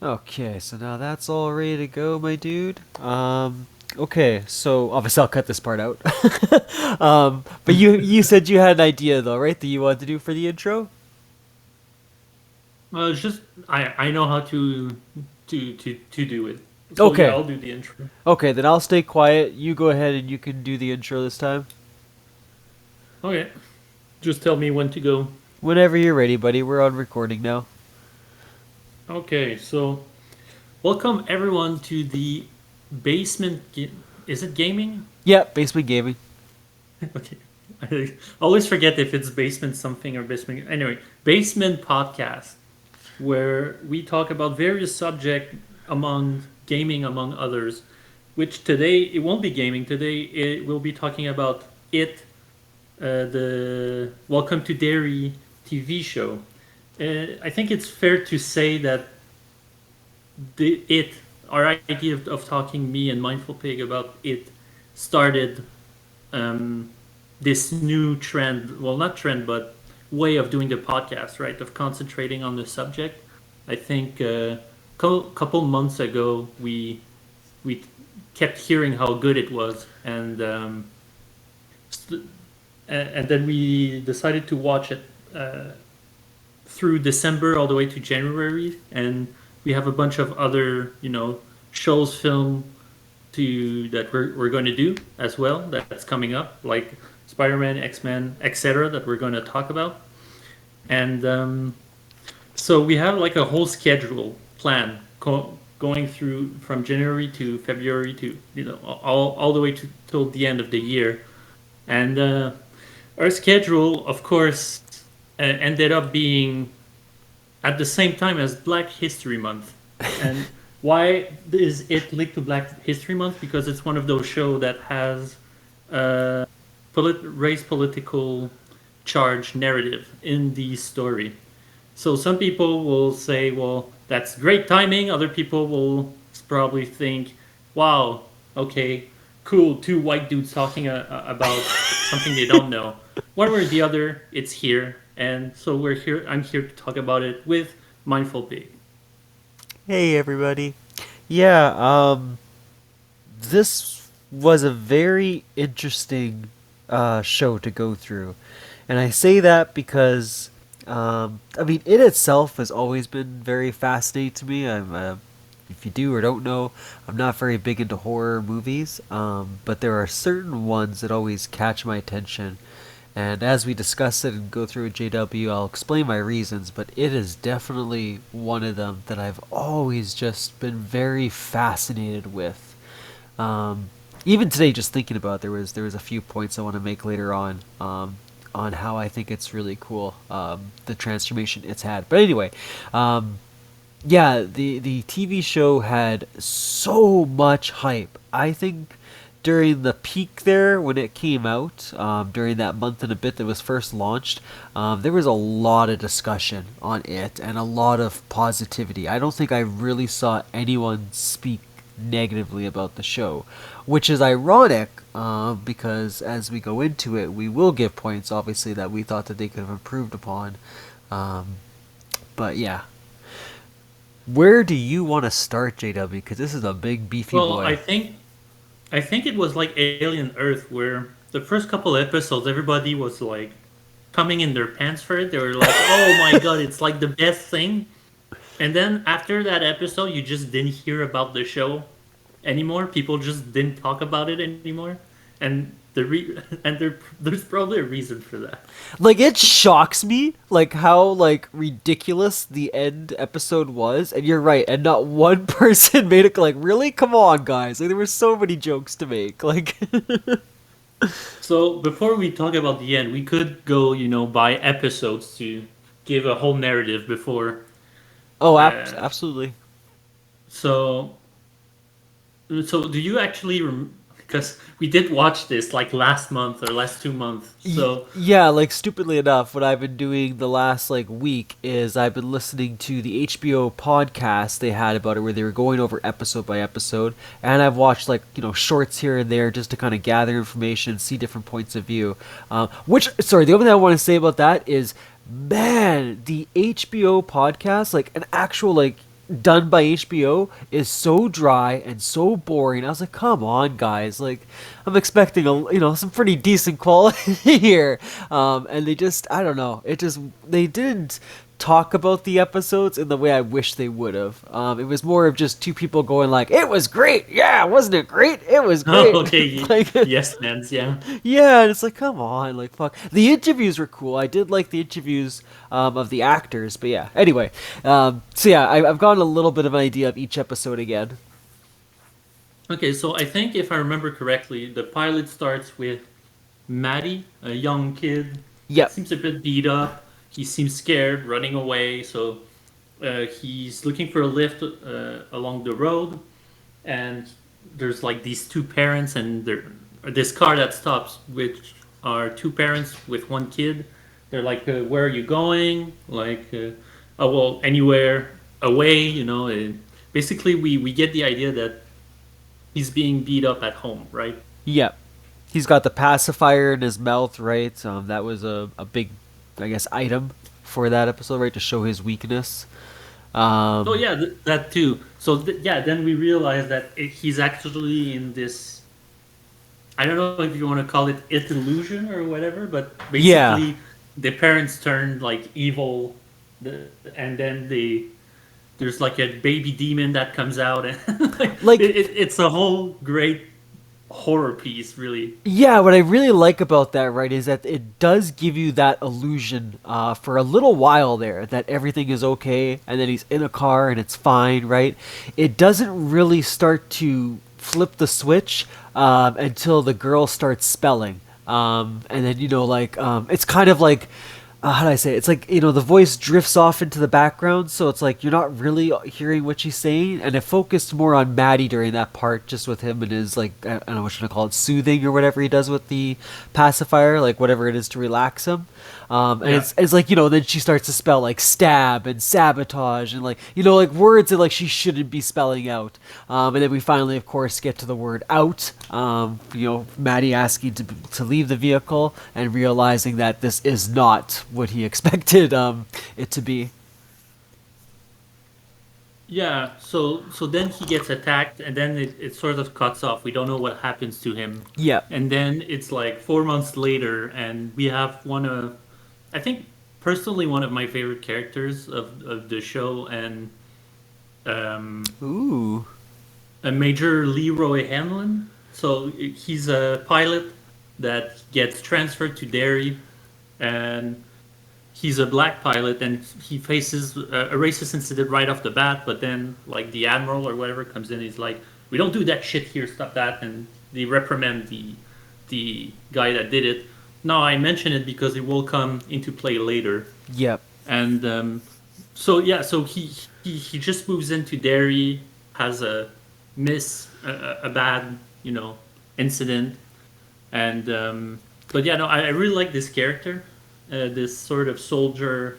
Okay, so now that's all ready to go, my dude. Okay, so obviously I'll cut this part out. But you said you had an idea though, right? That you wanted to do for the intro? Well, it's just I know how to do it. So yeah, Okay. I'll do the intro. Okay, then I'll stay quiet. You go ahead and you can do the intro this time. Okay, just tell me when to go. Whenever you're ready, buddy. We're on recording now. Okay, so welcome everyone to the basement. Is it gaming? Yeah, basement gaming. Okay, I always forget if it's basement something or basement. Anyway, basement podcast where we talk about various subject among gaming among others. Which today it won't be gaming. Today it will be talking about the Welcome to Derry TV show. I think it's fair to say that our idea of talking me and Mindful Pig about it started this new trend. Well, not trend, but way of doing the podcast, right? Of concentrating on the subject. I think a couple months ago we kept hearing how good it was, and then we decided to watch it through December all the way to January, and we have a bunch of other shows, film that we're going to do as well. That's coming up, like Spider-Man, X-Men, etc. That we're going to talk about, and so we have like a whole schedule plan going through from January to February to all the way to till the end of the year, and our schedule, of course, ended up being at the same time as Black History Month. And why is it linked to Black History Month? Because it's one of those shows that has a race political charge narrative in the story. So some people will say, well, that's great timing. Other people will probably think, wow, okay, cool, two white dudes talking about something they don't know. One way or the other, it's here. And so we're here. I'm here to talk about it with Mindful Pig. Hey everybody. Yeah, this was a very interesting show to go through. And I say that because I mean it itself has always been very fascinating to me. If you do or don't know, I'm not very big into horror movies, but there are certain ones that always catch my attention. And as we discuss it and go through JW, I'll explain my reasons, but it is definitely one of them that I've always just been very fascinated with. Um, Even today, just thinking about it, there was a few points I want to make later on how I think it's really cool, the transformation it's had. But anyway, um, yeah, the TV show had so much hype. I think during the peak there when it came out, during that month and a bit that was first launched, there was a lot of discussion on it and a lot of positivity. I don't think I really saw anyone speak negatively about the show, which is ironic, because as we go into it, we will give points, obviously, that we thought that they could have improved upon. Um, but yeah, where do you want to start, JW? Because this is a big beefy Well, boy. I think it was like Alien Earth, where the first couple episodes, everybody was like coming in their pants for it. They were like, "Oh my god, it's like the best thing." And then after that episode, you just didn't hear about the show anymore. People just didn't talk about it anymore, and there's probably a reason for that. Like, it shocks me, like how like ridiculous the end episode was. And you're right, and not one person made it. Like, really, come on, guys! Like, there were so many jokes to make. Like, So before we talk about the end, we could go, by episodes to give a whole narrative before. oh, Uh, absolutely. so so do you actually? Because we did watch this like last month or last 2 months. So Yeah, like stupidly enough, what I've been doing the last like week is I've been listening to the HBO podcast they had about it, where they were going over episode by episode, and I've watched like shorts here and there just to kind of gather information, see different points of view. Which, sorry, the only thing I want to say about that is, man, the HBO podcast, like an actual like done by HBO is so dry and so boring. I was like, come on, guys! Like, I'm expecting some pretty decent quality here, and they just, I don't know, they didn't talk about the episodes in the way I wish they would have. It was more of just two people going like, "It was great, yeah, wasn't it great? It was Oh, great." okay. Like, Yes, man. Yeah. yeah, and it's like, come on, like, fuck. The interviews were cool. I did like the interviews of the actors, but yeah. Anyway, so yeah, I've gotten a little bit of an idea of each episode again. Okay, so I think if I remember correctly, the pilot starts with Maddie, a young kid, Yep. seems a bit beat up. He seems scared, running away. So he's looking for a lift along the road, and there's like these two parents, and this car that stops, which are two parents with one kid. They're like, "Where are you going?" Like, "Oh well, anywhere away." Basically, we get the idea that he's being beat up at home, right? Yep. He's got the pacifier in his mouth, right? That was a big, I guess, item for that episode, right, to show his weakness. Oh Um, yeah, that too. So yeah, then we realize that he's actually in this. I don't know if you want to call it illusion or whatever, but yeah. basically the parents turn like evil, and then there's like a baby demon that comes out, and like, Like, it's a whole great horror piece, really. yeah, what I really like about that, right, is that it does give you that illusion for a little while there that everything is okay and then he's in a car and it's fine, right? It doesn't really start to flip the switch until the girl starts spelling. And then, it's kind of like, how do I say it? It's like, the voice drifts off into the background, so it's like you're not really hearing what she's saying, and it focused more on Maddie during that part, just with him and his, like, I don't know what you want to call it, soothing or whatever he does with the pacifier, like whatever it is to relax him. And Yeah. it's like, then she starts to spell like stab and sabotage and, like, like words that, like, she shouldn't be spelling out. And then we finally, of course, get to the word out. Maddie asking to leave the vehicle and realizing that this is not what he expected it to be. Yeah, so then he gets attacked, and then it sort of cuts off. We don't know what happens to him. Yeah. And then it's like 4 months later, and we have I think, personally, one of my favorite characters of the show, and um, Ooh. a Major Leroy Hanlon. So he's a pilot that gets transferred to Derry, and he's a black pilot, and he faces a racist incident right off the bat. But then, like, the admiral or whatever comes in, he's like, "We don't do that shit here. Stop that!" And they reprimand the guy that did it. Now I mention it because it will come into play later. Yep. And so yeah, so he just moves into Derry, has a bad incident, and but yeah, no, I really like this character, this sort of soldier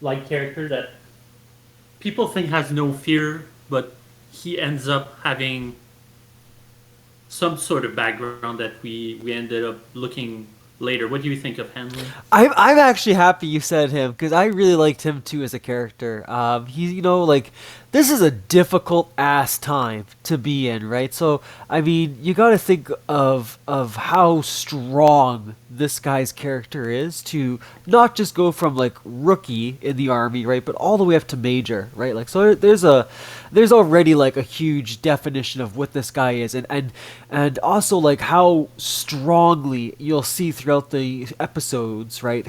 like character that people think has no fear, but he ends up having some sort of background that we ended up looking later. What do you think of Hanlon? I'm actually happy you said him because I really liked him too as a character. He, like, this is a difficult ass time to be in, right? So I mean, you got to think of how strong this guy's character is to not just go from, like, rookie in the army, right, but all the way up to major, right? Like, so there's already, like, a huge definition of what this guy is, and also, like, how strongly you'll see throughout the episodes, right?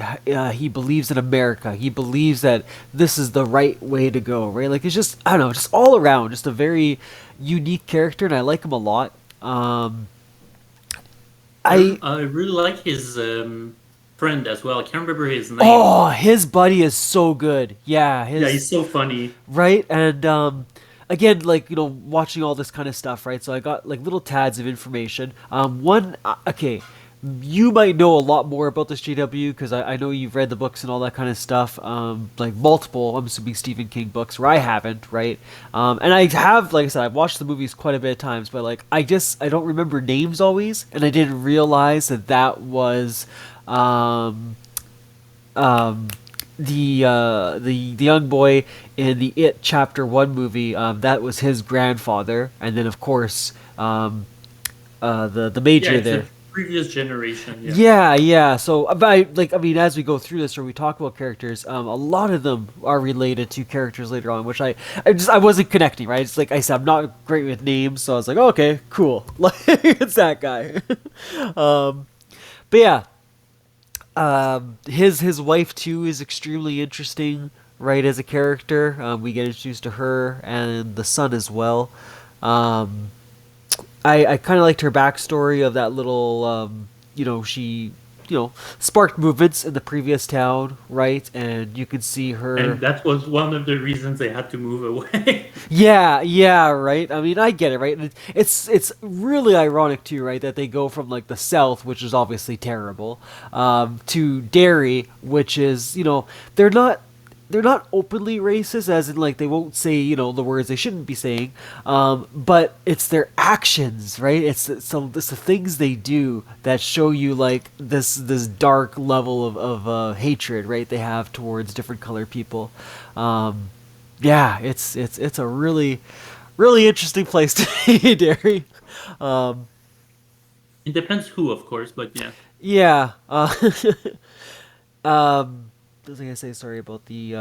He believes in America. He believes that this is the right way to go, right? Like, it's just, I don't know, just all around, just a very unique character, and I like him a lot. I I really like his friend as well. I can't remember his name. Oh, his buddy is so good. Yeah, Yeah, his he's so funny. right, and again, like, watching all this kind of stuff, right? So I got, like, little tads of information. Okay, you might know a lot more about this JW because I know you've read the books and all that kind of stuff. Like, multiple, I'm assuming, Stephen King books, where I haven't, right? And I have, like I said, I've watched the movies quite a bit of times, but, like, I don't remember names always, and I didn't realize that was um, um, the young boy in the It Chapter One movie, that was his grandfather, and then of course the Yeah, major it's there. the previous generation. Yeah. Yeah, yeah. So, I mean, as we go through this or we talk about characters, a lot of them are related to characters later on, which I wasn't connecting, right? It's like I said, I'm not great with names, so I was like, okay, cool, like it's that guy. um, but yeah, his wife too is extremely interesting, right? As a character, we get introduced to her and the son as well. Um, I kind of liked her backstory of that little, she, sparked movements in the previous town, right? And you could see And her. that was one of the reasons they had to move away. Yeah, yeah, right. I mean, I get it, right? And it's really ironic too, right? That they go from like the South, which is obviously terrible, to Derry, which is, they're not openly racist, as in like they won't say the words they shouldn't be saying, but it's their actions, right? It's the things they do that show you like this dark level of hatred, right? They have towards different colored people. Yeah, it's a really interesting place to be, Derry. Um, It depends who, of course, but yeah. yeah. What was I gonna say? Sorry about the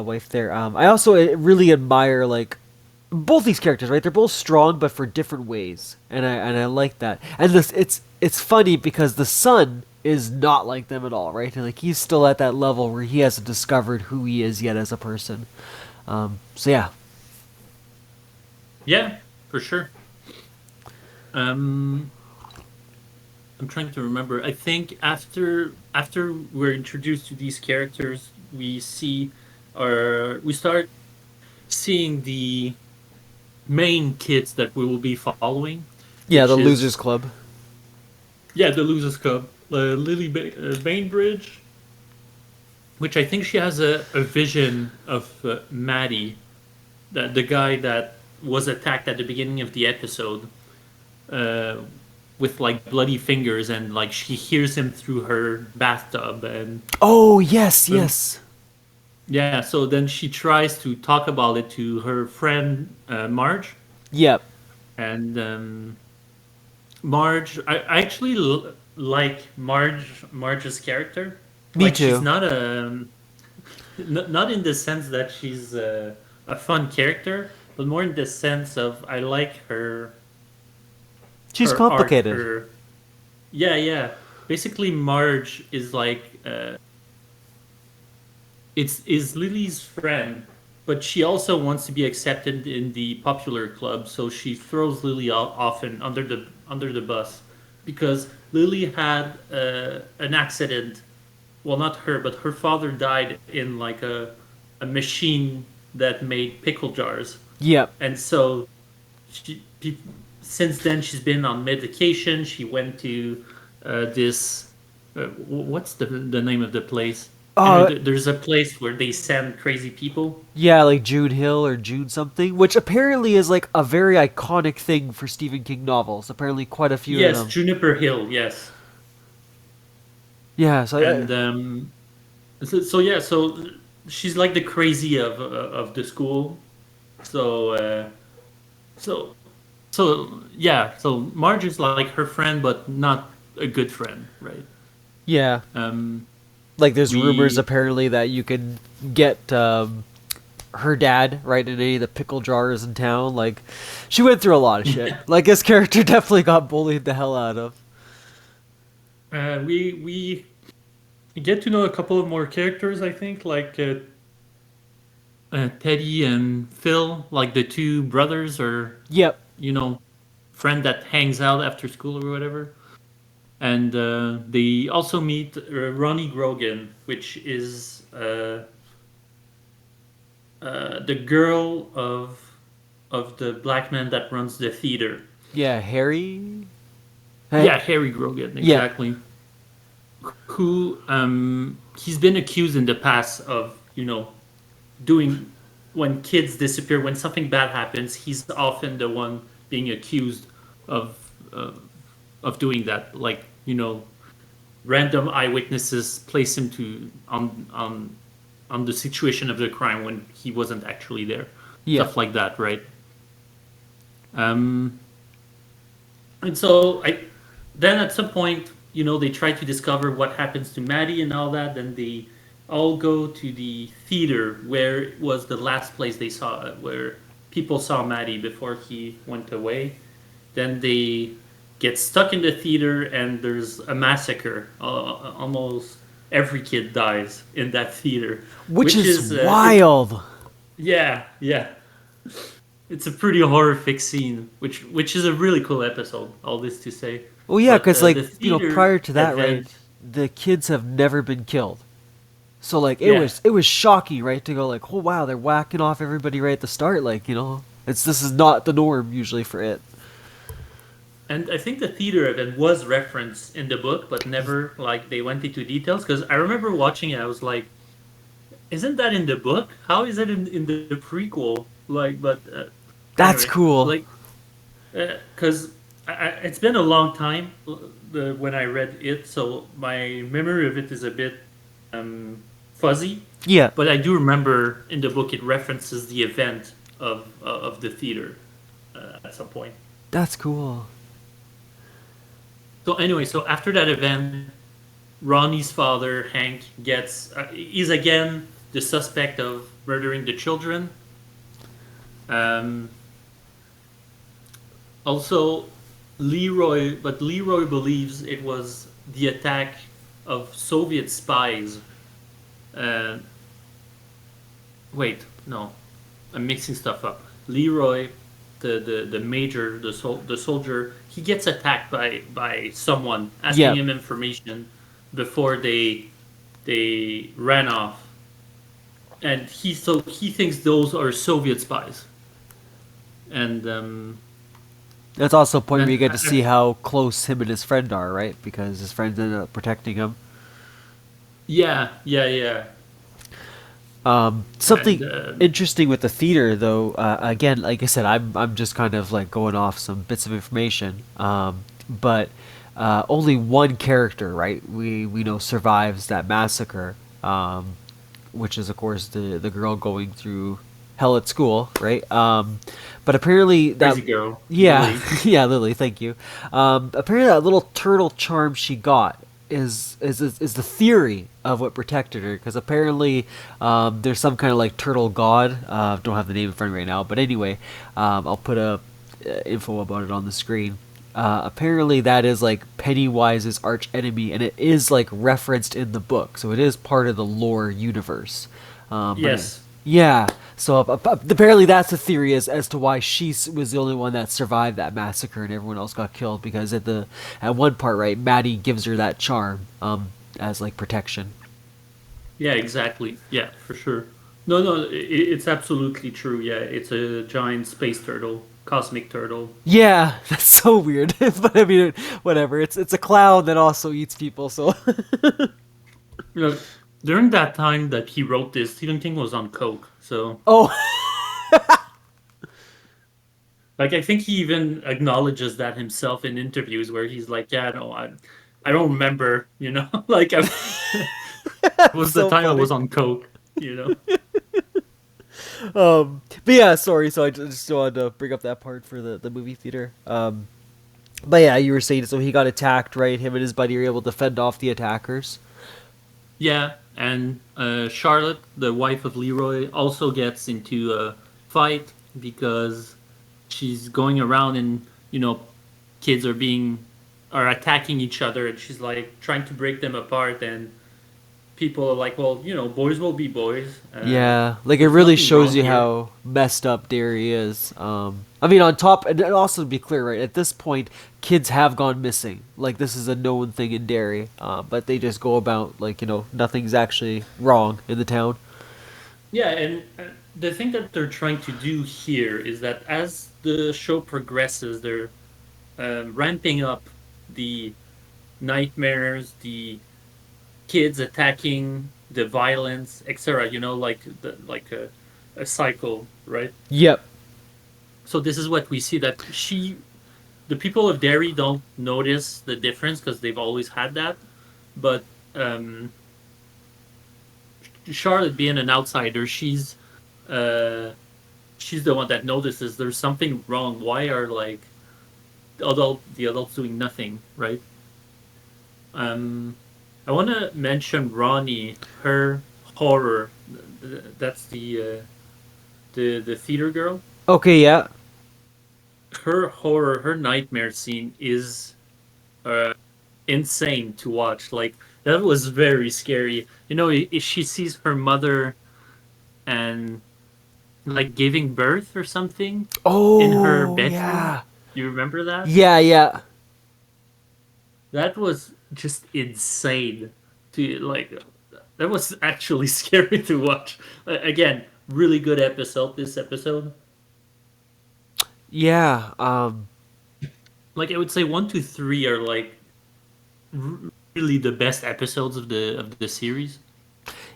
wife there. I also really admire like both these characters, right? They're both strong, but for different ways, and I like that. And it's funny because the son is not like them at all, right? And, like he's still at that level where he hasn't discovered who he is yet as a person. So yeah, Yeah, for sure. Um, I'm trying to remember. I think after we're introduced to these characters, we start seeing the main kids that we will be following, yeah, the which Losers is Club. yeah, the Losers Club, Bainbridge, which I think she has a vision of Maddie, the guy that was attacked at the beginning of the episode, uh, with like bloody fingers, and like she hears him through her bathtub, and Oh yes, um, yes. yeah, so then she tries to talk about it to her friend Marge, Yep. and Marge, I actually like Marge's character. Me Like she's too. not not in the sense that she's a fun character, but more in the sense of I like She's her arc, complicated. her yeah, yeah. Basically, Marge is like it's is Lily's friend, but she also wants to be accepted in the popular club, so she throws Lily often under the bus because Lily had an accident. Well, not her, but her father died in like a machine that made pickle jars, Yep. and so she pe- since then she's been on medication. She went to this what's the name of the place? Anyway, Uh, there's a place where they send crazy people. yeah, like June Hill or June something, which apparently is like a very iconic thing for Stephen King novels. Apparently, quite a few of Yes, them. Juniper Hill. Yes, Yeah. So and so yeah, so she's like the crazy of the school. So so so yeah, so Marge is like her friend, but not a good friend, right? yeah, Um, like there's rumors we apparently that you can get her dad right in any of the pickle jars in town. Like, she went through a lot of shit. Like, this character definitely got bullied the hell out of. we get to know a couple of more characters. I think like Teddy and Phil, like the two brothers, or Yep. you know, friend that hangs out after school or whatever. And they also meet Ronnie Grogan, which is the girl of the black man that runs the theater. Yeah, Harry. Yeah, Harry Grogan, Yeah. exactly. Who he's been accused in the past of doing when kids disappear, when something bad happens. He's often the one being accused of uh, of doing that. Like random eyewitnesses place him to on on the situation of the crime when he wasn't actually there, Yeah. stuff like that, right? Um, and so I then at some point, they try to discover what happens to Maddie and all that. Then they all go to the theater where it was the last place they saw where people saw Maddie before he went away. Then they get stuck in the theater and there's a massacre. Almost every kid dies in that theater, Which which is is wild. yeah, yeah. It's a pretty horrific scene, which is a really cool episode. All this to say, Well, yeah, but because like the prior theater to that, right, event, the kids have never been killed. So like yeah, it was shocking, right, to go like, oh wow, they're whacking off everybody right at the start, like it's this is not the norm usually for it. and I think the theater event was referenced in the book, but never like they went into details. Because I remember watching it, I was like, "Isn't that in the book? How is it in the prequel?" Like, but That's anyway, cool. like because it's been a long time when I read it, so my memory of it is a bit fuzzy. Yeah, But I do remember in the book it references the event of the theater at some point. that's cool. So anyway, so after that event, Ronnie's father Hank gets is again the suspect of murdering the children. Um, Also, Leroy believes it was the attack of Soviet spies. Uh, Wait, no, I'm mixing stuff up. Leroy, the major, the soldier, he gets attacked by someone asking Yeah, him information before they ran off, and he thinks those are Soviet spies, and that's also a point where then you get to see how close him and his friend are, right? Because his friend ended up protecting him. yeah, yeah, yeah. And Something interesting with the theater, though. Again, like I said, I'm just kind of like going off some bits of information. But only one character, right? We know survives that massacre, which is of course the girl going through hell at school, right? But apparently that crazy girl, yeah, Lily. yeah, Lily, thank you. Apparently that little turtle charm she got is the theory of what protected her, because apparently there's some kind of like turtle god. Don't have the name in front of me right now, but anyway, I'll put a info about it on the screen. Apparently that is like Pennywise's arch enemy, and it is like referenced in the book, so it is part of the lore universe. Yes. Yeah, so apparently that's the theory as to why was the only one that survived that massacre and everyone else got killed, because at one part, right, Maddie gives her that charm as like protection. Yeah, exactly. Yeah, for sure. No, no, it's absolutely true. Yeah, it's a giant space turtle, cosmic turtle. Yeah, that's so weird, but I mean, whatever. It's a clown that also eats people, so You know, during that time that he wrote this, Stephen King was on coke. So, oh like, I think he even acknowledges that himself in interviews where he's like, "Yeah, no, I don't remember. Like that's was the so time I funny. was on coke. You know." But yeah, sorry. So I just wanted to bring up that part for the movie theater. But yeah, you were saying so he got attacked, right? Him and his buddy were able to fend off the attackers. Yeah, and Charlotte, the wife of Leroy, also gets into a fight because she's going around and kids are attacking each other, and she's like trying to break them apart, and people are like, well, boys will be boys. Yeah, like it There's really nothing shows wrong you here. how messed up Derry is. I mean, on top, and also to be clear, right, at this point, kids have gone missing. Like this is a known thing in Derry, but they just go about like nothing's actually wrong in the town. Yeah, and the thing that they're trying to do here is that as the show progresses, they're ramping up the nightmares, the kids attacking, the violence, etc. Like a cycle, right? Yep. So this is what we see that the people of Derry don't notice the difference because they've always had that, but um, Charlotte being an outsider, uh she's the one that notices there's something wrong. Why are like the adults doing nothing, right? Um, I want to mention Ronnie, her horror. That's the theater girl. Okay, yeah. Her horror, her nightmare scene is uh, insane to watch. Like that was very scary. You know, she sees her mother and like giving birth or something in her Oh, bedroom. yeah. You remember that? Yeah, yeah. That was just insane to like. That was actually scary to watch. Again, really good episode. This episode, Yeah. like I would say, 1 to 3 are like really the best episodes of the series.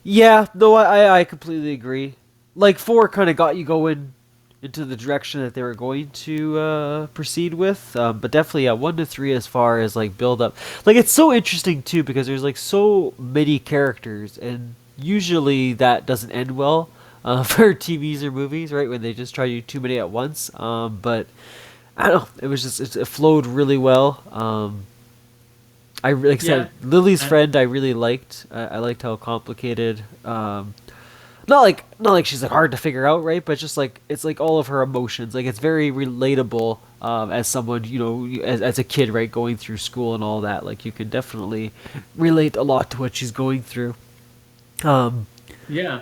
Yeah, no, I completely agree. Like 4 kind of got you going into the direction that they were going to proceed with, but definitely, yeah, 1 to 3 as far as like build up. Like it's so interesting too because there's like so many characters, and usually that doesn't end well for TVs or movies, right? When they just try to do too many at once. But I don't know, it was just it flowed really well. Like I said, Yeah, Lily's and friend I really liked. I liked how complicated. Not like she's like hard to figure out, right? But just like it's like all of her emotions. Like it's very relatable as someone as a kid, right, going through school and all that. Like you can definitely relate a lot to what she's going through. Um, yeah.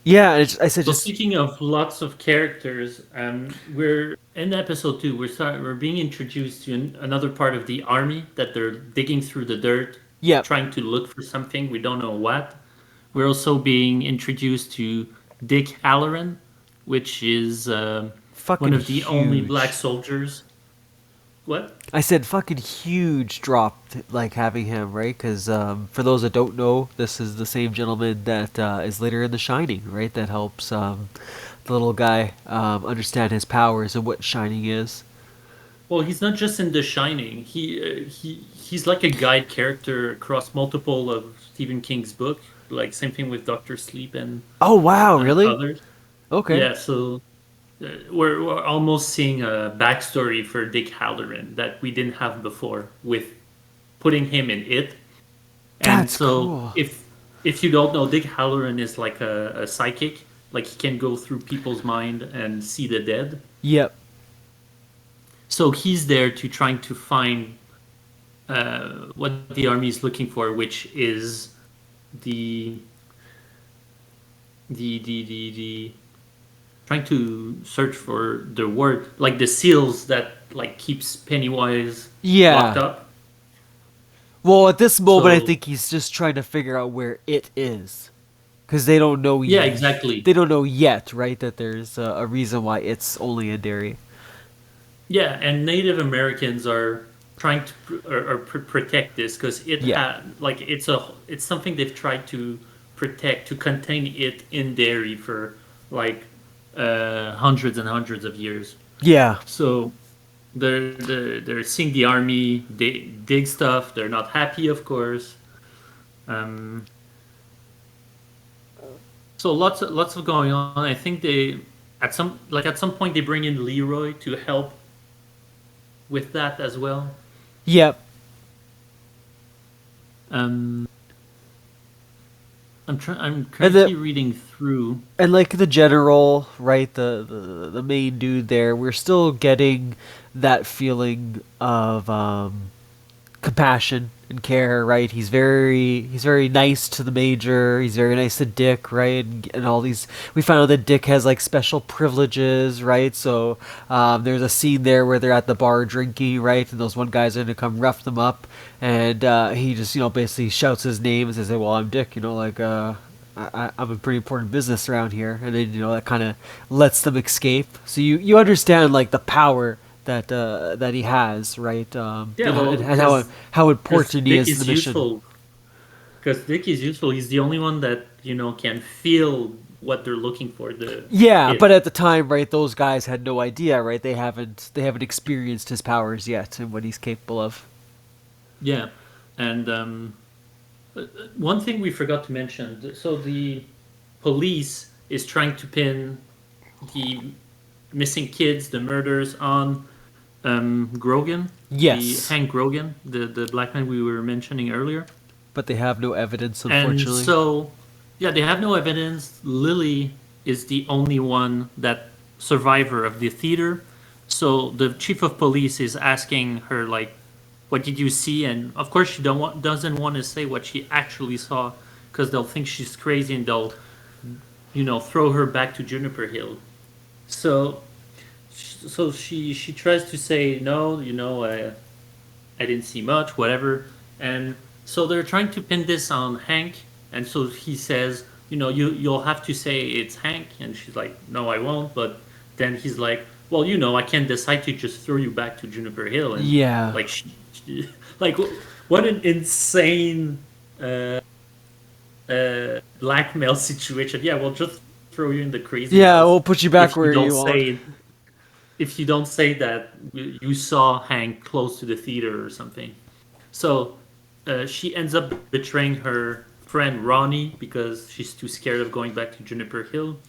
yeah, and I said So just speaking of lots of characters, we're in episode 2. We're being introduced to another part of the army that they're digging through the dirt, yeah, trying to look for something. We don't know what. We're also being introduced to Dick Halloran, which is one fucking of the only black huge. soldiers. What? I said fucking huge drop, like having him, right? Because for those that don't know, this is the same gentleman that is later in The Shining, right? That helps the little guy understand his powers and what Shining is. Well, he's not just in The Shining. He's like a guide character across multiple of Stephen King's book. Like same thing with Doctor Sleep and Oh wow, really? others. Okay. Yeah, so we're almost seeing a backstory for Dick Halloran that we didn't have before with putting him in it. And That's so cool. if you don't know, Dick Halloran is like a psychic. Like he can go through people's mind and see the dead. Yep. So he's there to trying to find what the army is looking for, which is the the trying to search for the word, like the seals that like keeps Pennywise locked Yeah. up. Well, at this moment, I So think he's just trying to figure out where it is, because they don't know. yeah, exactly. They don't know yet, right? That there's a reason why it's only in Derry. Yeah, and Native Americans are trying to protect this because it Yeah. had like it's something they've tried to protect to contain it in dairy for like hundreds and hundreds of years. Yeah. So they're seeing the army dig stuff. They're not happy, of course. Um, so lots of going on. I think they at some point they bring in Leroy to help with that as well. Yep. Um, I'm And currently reading through. like the general, right? The main dude there. We're still getting that feeling of compassion and care, right? He's very nice to the major. He's very nice to Dick, right? And all these, we find out that Dick has like special privileges, right? So there's a scene there where they're at the bar drinking, right? And those one guys are gonna come rough them up, and he just basically shouts his name and says, "Hey, well, I'm Dick," like I'm a pretty important business around here, and then that kind of lets them escape. So you understand like the power that he has, right? Yeah, well, And how because important he Dick is to the is mission. useful. Because Dick is useful. He's the only one that can feel what they're looking for. Yeah, but It. at the time, right, those guys had no idea, right? They haven't experienced his powers yet and what he's capable of. Yeah, and One thing we forgot to mention. So the police is trying to pin the missing kids, the murders on Grogan, the Yes, Hank Grogan, the black man we were mentioning earlier. but they have no evidence, And unfortunately. so, yeah, they have no evidence. Lily is the only one that survivor of the theater. So the chief of police is asking her like, "What did you see?" And of course, she doesn't want to say what she actually saw because they'll think she's crazy and they'll throw her back to Juniper Hill. So she tries to say no, I didn't see much, whatever. And so they're trying to pin this on Hank, and so he says, you'll have to say it's Hank, and she's like, no, I won't. But then he's like, well, I can't decide to just throw you back to Juniper Hill, and Yeah, like, like what an insane blackmail situation. Yeah, we'll just throw you in the crazy yeah, house we'll put you back if you where don't you want. say if you don't say that you saw Hank close to the theater or something. So she ends up betraying her friend Ronnie because she's too scared of going back to Juniper Hill,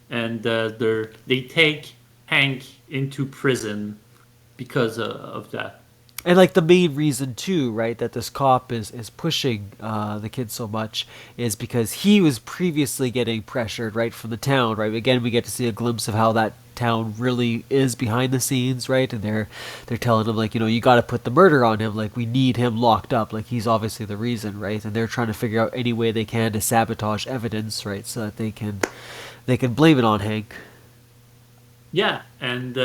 and they take Hank into prison because of that. And like the main reason too, right, that this cop is pushing the kid so much is because he was previously getting pressured right from the town, right. Again, we get to see a glimpse of how that town really is behind the scenes, right, and they're telling him like, you got to put the murder on him, like we need him locked up, like he's obviously the reason, right, and they're trying to figure out any way they can to sabotage evidence, right, so that they can blame it on Hank. Yeah, and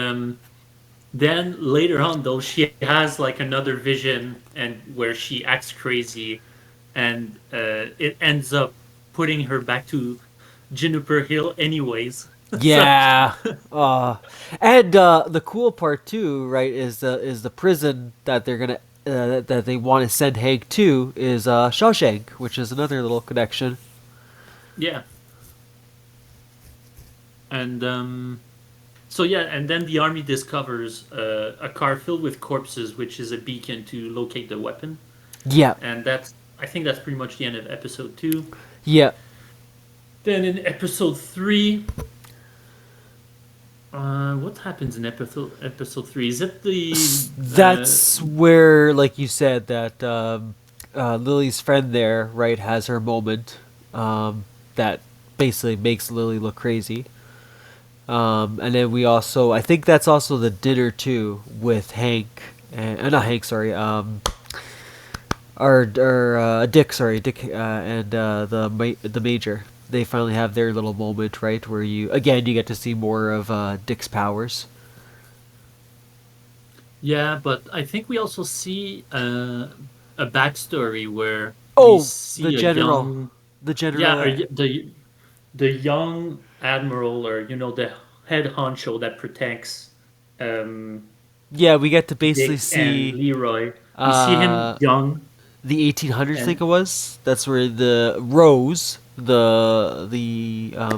then later on, though, she has like another vision and where she acts crazy, and it ends up putting her back to Juniper Hill, anyways. So, Yeah. Uh and the cool part too, right, is the prison that they're going to that they want to send Hank to is Shawshank, which is another little connection. yeah, and so yeah, and then the army discovers a car filled with corpses, which is a beacon to locate the weapon, Yeah. and I think that's pretty much the end of episode 2. Yeah. Then in episode 3, what happens in episode 3? Is it the That's where, like you said, that Lily's friend there, right, has her moment that basically makes Lily look crazy. And then we also, I think that's also the dinner too with Hank, and not Hank, sorry, or Dick, sorry, Dick, and the major. They finally have their little moment, right, where you get to see more of Dick's powers. Yeah, but I think we also see a backstory where we Oh, the see a general, young, the yeah, general. the young admiral, or the head honcho that protects um, Yeah, we get to basically Dick and see Leroy. We see him uh, young, the 1800s. I think and it was. That's where the Rose, the I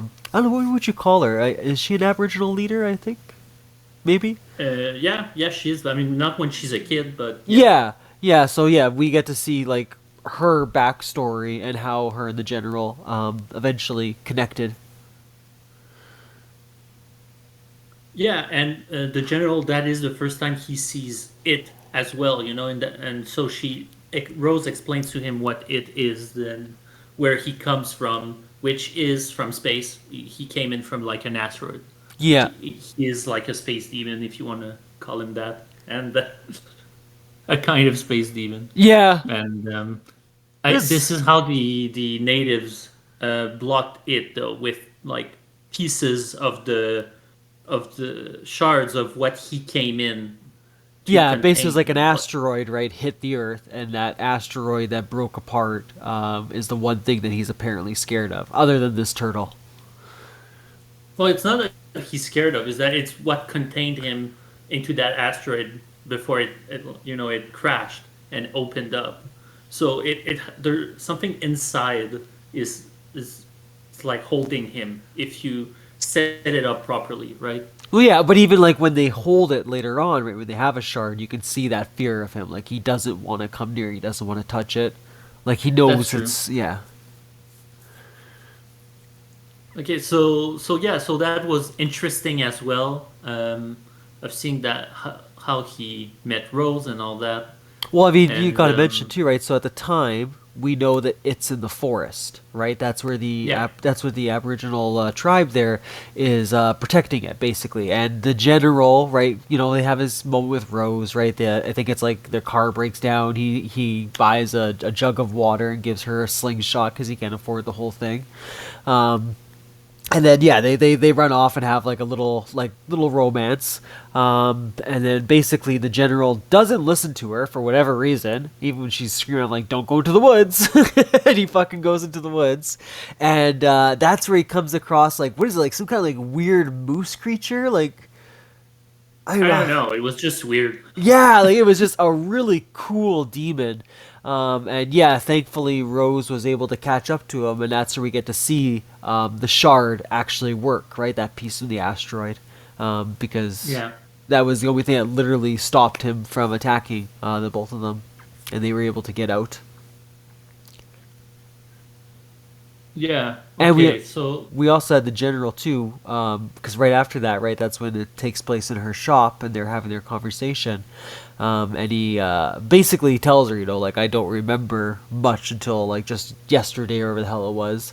don't know, what would you call her? Is she an Aboriginal leader? I think maybe. yeah, she is. I mean, not when she's a kid, but yeah. Yeah, yeah. So yeah, we get to see like her backstory and how her and the general eventually connected. Yeah, and the general, that is the first time he sees it as well, and so Rose explains to him what it is, then where he comes from, which is from space. He came in from like an asteroid. Yeah, He is like a space demon, if you want to call him that, and a kind of space demon. yeah. And this This is how the natives blocked it, though, with like pieces of the shards of what he came in to Yeah, basically it's like an contain. But asteroid, right, hit the Earth, and that asteroid that broke apart is the one thing that he's apparently scared of, other than this turtle. well, it's not that he's scared of; is that it's what contained him into that asteroid before it crashed and opened up. So there something inside is it's like holding him if you set it up properly, right? Well, yeah, but even like when they hold it later on, right, when they have a shard, you can see that fear of him. Like he doesn't want to come near, he doesn't want to touch it. Like he That's knows true. it's yeah. Okay, so yeah, so that was interesting as well. Of seeing that how he met Rose and all that, Well, I mean, you and got to mention too, right? So at the time, we know that it's in the forest, right? yeah, That's where the Aboriginal tribe there is protecting it, basically. And the general, right? You know, they have his moment with Rose, right? I think it's like their car breaks down. He buys a jug of water and gives her a slingshot because he can't afford the whole thing. Um, and then yeah, they run off and have like a little romance, and then basically the general doesn't listen to her for whatever reason, even when she's screaming like "Don't go into the woods," and he fucking goes into the woods, and that's where he comes across like what is it, like some kind of like weird moose creature, like I don't I know. don't know. It was just weird. Yeah, like it was just a really cool demon. And yeah, thankfully Rose was able to catch up to him, and that's where we get to see the shard actually work, right? That piece of the asteroid, because Yeah. that was the only thing that literally stopped him from attacking the both of them, and they were able to get out. Yeah. And Okay. So we also had the general too, because right after that, right, that's when it takes place in her shop, and they're having their conversation, and he basically tells her, you know, like I don't remember much until like just yesterday or whatever the hell it was,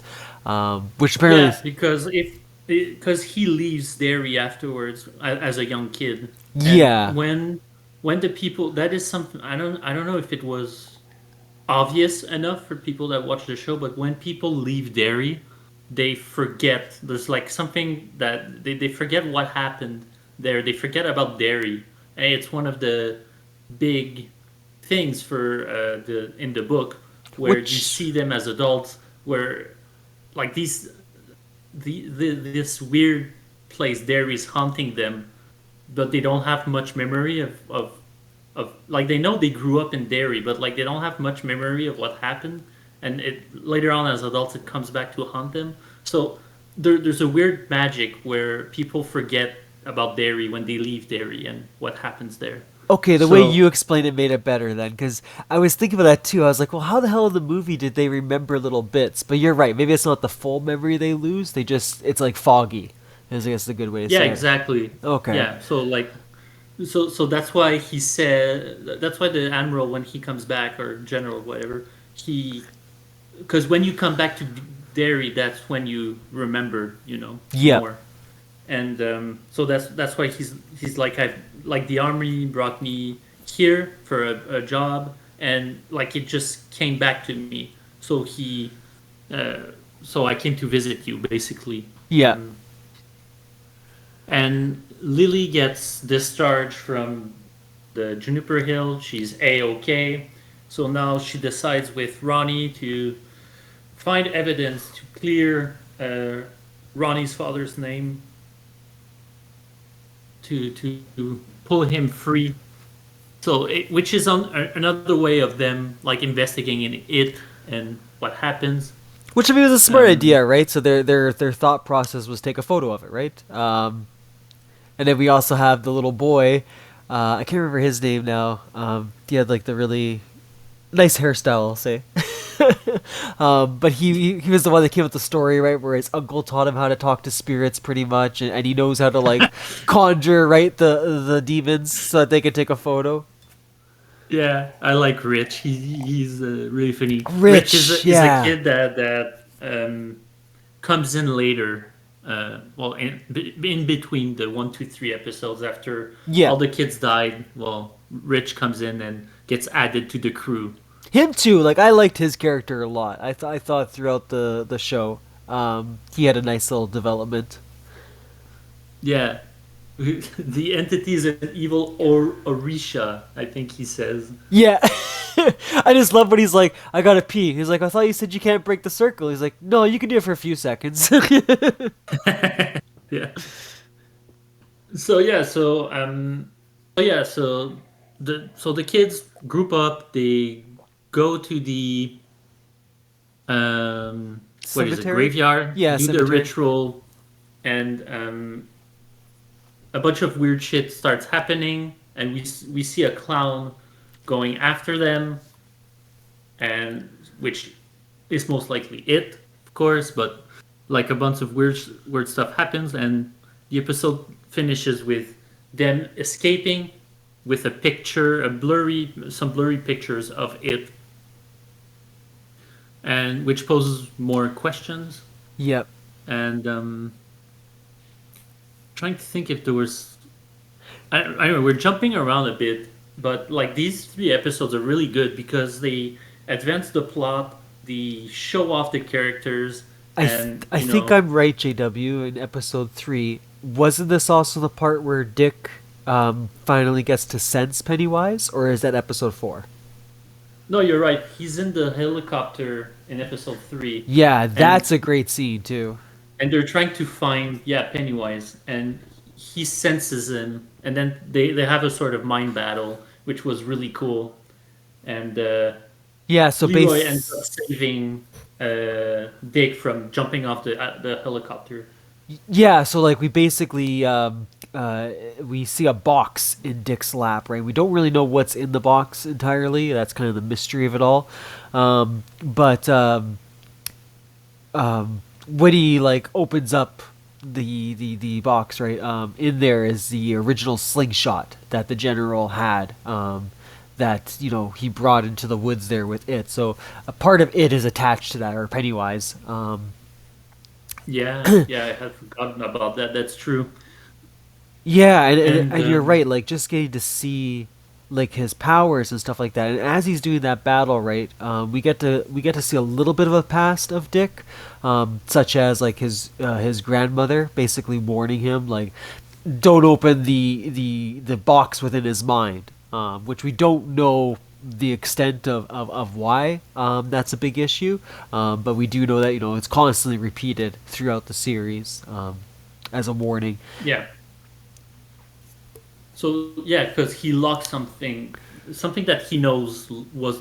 which apparently, yeah, because he leaves Derry afterwards as a young kid, and yeah, when the people that is something I don't know if it was obvious enough for people that watch the show, but when people leave Derry, they forget. There's like something that they forget what happened there. They forget about Derry, and it's one of the big things for the in the book where you which see them as adults, where like this weird place there is haunting them, but they don't have much memory of like they know they grew up in Derry, but like they don't have much memory of what happened, and it later on as adults it comes back to haunt them. So there's a weird magic where people forget about Derry when they leave Derry and what happens there. okay, the way So you explained it made it better then, because I was thinking about that too. I was like, well, how the hell in the movie did they remember little bits? But you're right. Maybe it's not the full memory they lose. They just it's like foggy. Is I guess a good way to yeah, say it. exactly. Okay. Yeah, so like so that's why he said that's why the admiral when he comes back or general whatever he because when you come back to Derry, that's when you remember, Yep. more. And so that's why he's like I like the army brought me here for a job, and like it just came back to me. So uh, so I came to visit you basically. Yeah. And Lily gets discharged from the Juniper Hill. She's a-okay. So now she decides with Ronnie to find evidence to clear Ronnie's father's name to pull him free. So, which is another way of them like investigating it and what happens. Which I mean was a smart Um, idea, right? So their thought process was take a photo of it, right? And then we also have the little boy. I can't remember his name now. He had like the really nice hairstyle, I'll say. But he was the one that came up with the story, right, where his uncle taught him how to talk to spirits, pretty much, and he knows how to like conjure, right, the demons so that they can take a photo. yeah, I like Rich. He's really funny. Rich Rich, is a yeah, kid that comes in later. Well, in between the 1, 2, 3 episodes after yeah. all the kids died. Well, Rich comes in and gets added to the crew. Him too. Like I liked his character a lot. I thought throughout the show, he had a nice little development. Yeah, the entity is an evil or Orisha. I think he says. Yeah. I just love when he's like, I gotta pee. He's like, I thought you said you can't break the circle. He's like, no, you can do it for a few seconds. Yeah. So yeah, so yeah, so the kids group up. They go to the what is it, Cemetery? graveyard, Yeah, do the cemetery. ritual, and a bunch of weird shit starts happening, and we see a clown going after them, and which is most likely it, of course, but like a bunch of weird stuff happens, and the episode finishes with them escaping with a picture, some blurry pictures of it, and which poses more questions. Yep. And trying to think if there was, I don't know, we're jumping around a bit, but like these three episodes are really good because they advance the plot, they show off the characters, and I think I'm right, JW. In episode 3, wasn't this also the part where Dick finally gets to sense Pennywise, or is that episode 4? no, you're right. He's in the helicopter in episode 3, Yeah, and that's a great scene too. they're trying to find, yeah, Pennywise, and he senses him, and then they have a sort of mind battle, which was really cool, and Yeah, so Leroy ends base up saving Dick from jumping off the helicopter. Yeah, so like we basically we see a box in Dick's lap, right? We don't really know what's in the box entirely. That's kind of the mystery of it all. But when he like opens up the box, right? In there is the original slingshot that the general had. That he brought into the woods there with it. So a part of it is attached to that, or Pennywise. Yeah, yeah, I had forgotten about that. That's true. Yeah, and, And and you're right. Like just getting to see like his powers and stuff like that. And as he's doing that battle, right, we get to see a little bit of a past of Dick, such as like his grandmother basically warning him like, don't open the box within his mind, which we don't know the extent of why that's a big issue, but we do know that it's constantly repeated throughout the series as a warning. yeah, so yeah, because he locked something that he knows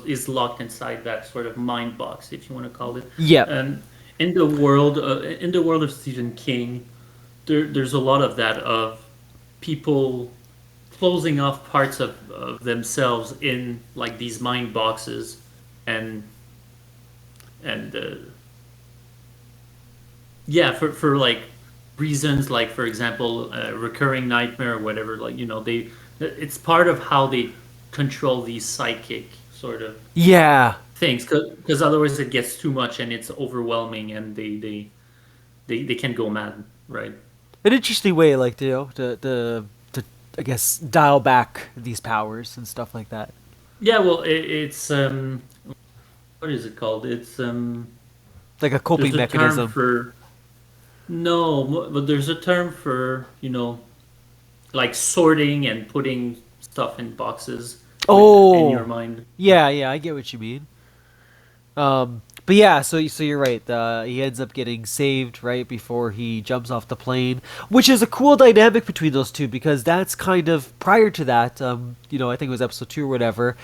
is locked inside that sort of mind box, if you want to call it. Yep. And in the world of Stephen King, there's a lot of that, of people closing off parts of themselves in like these mind boxes, and and yeah, for like reasons, like for example, recurring nightmare or whatever. Like it's part of how they control these psychic sort of Yeah. things, because otherwise it gets too much and it's overwhelming, and they can go mad, right? An interesting way, like to I guess dial back these powers and stuff like that. Yeah, well, it's what is it called? It's Like a there's coping a term mechanism. for, no, but there's a term for like sorting and putting stuff in boxes in your Oh, mind. yeah, yeah, I get what you mean. But yeah, so you're right. He ends up getting saved right before he jumps off the plane, which is a cool dynamic between those two because that's kind of prior to that. I think it was episode 2 or whatever.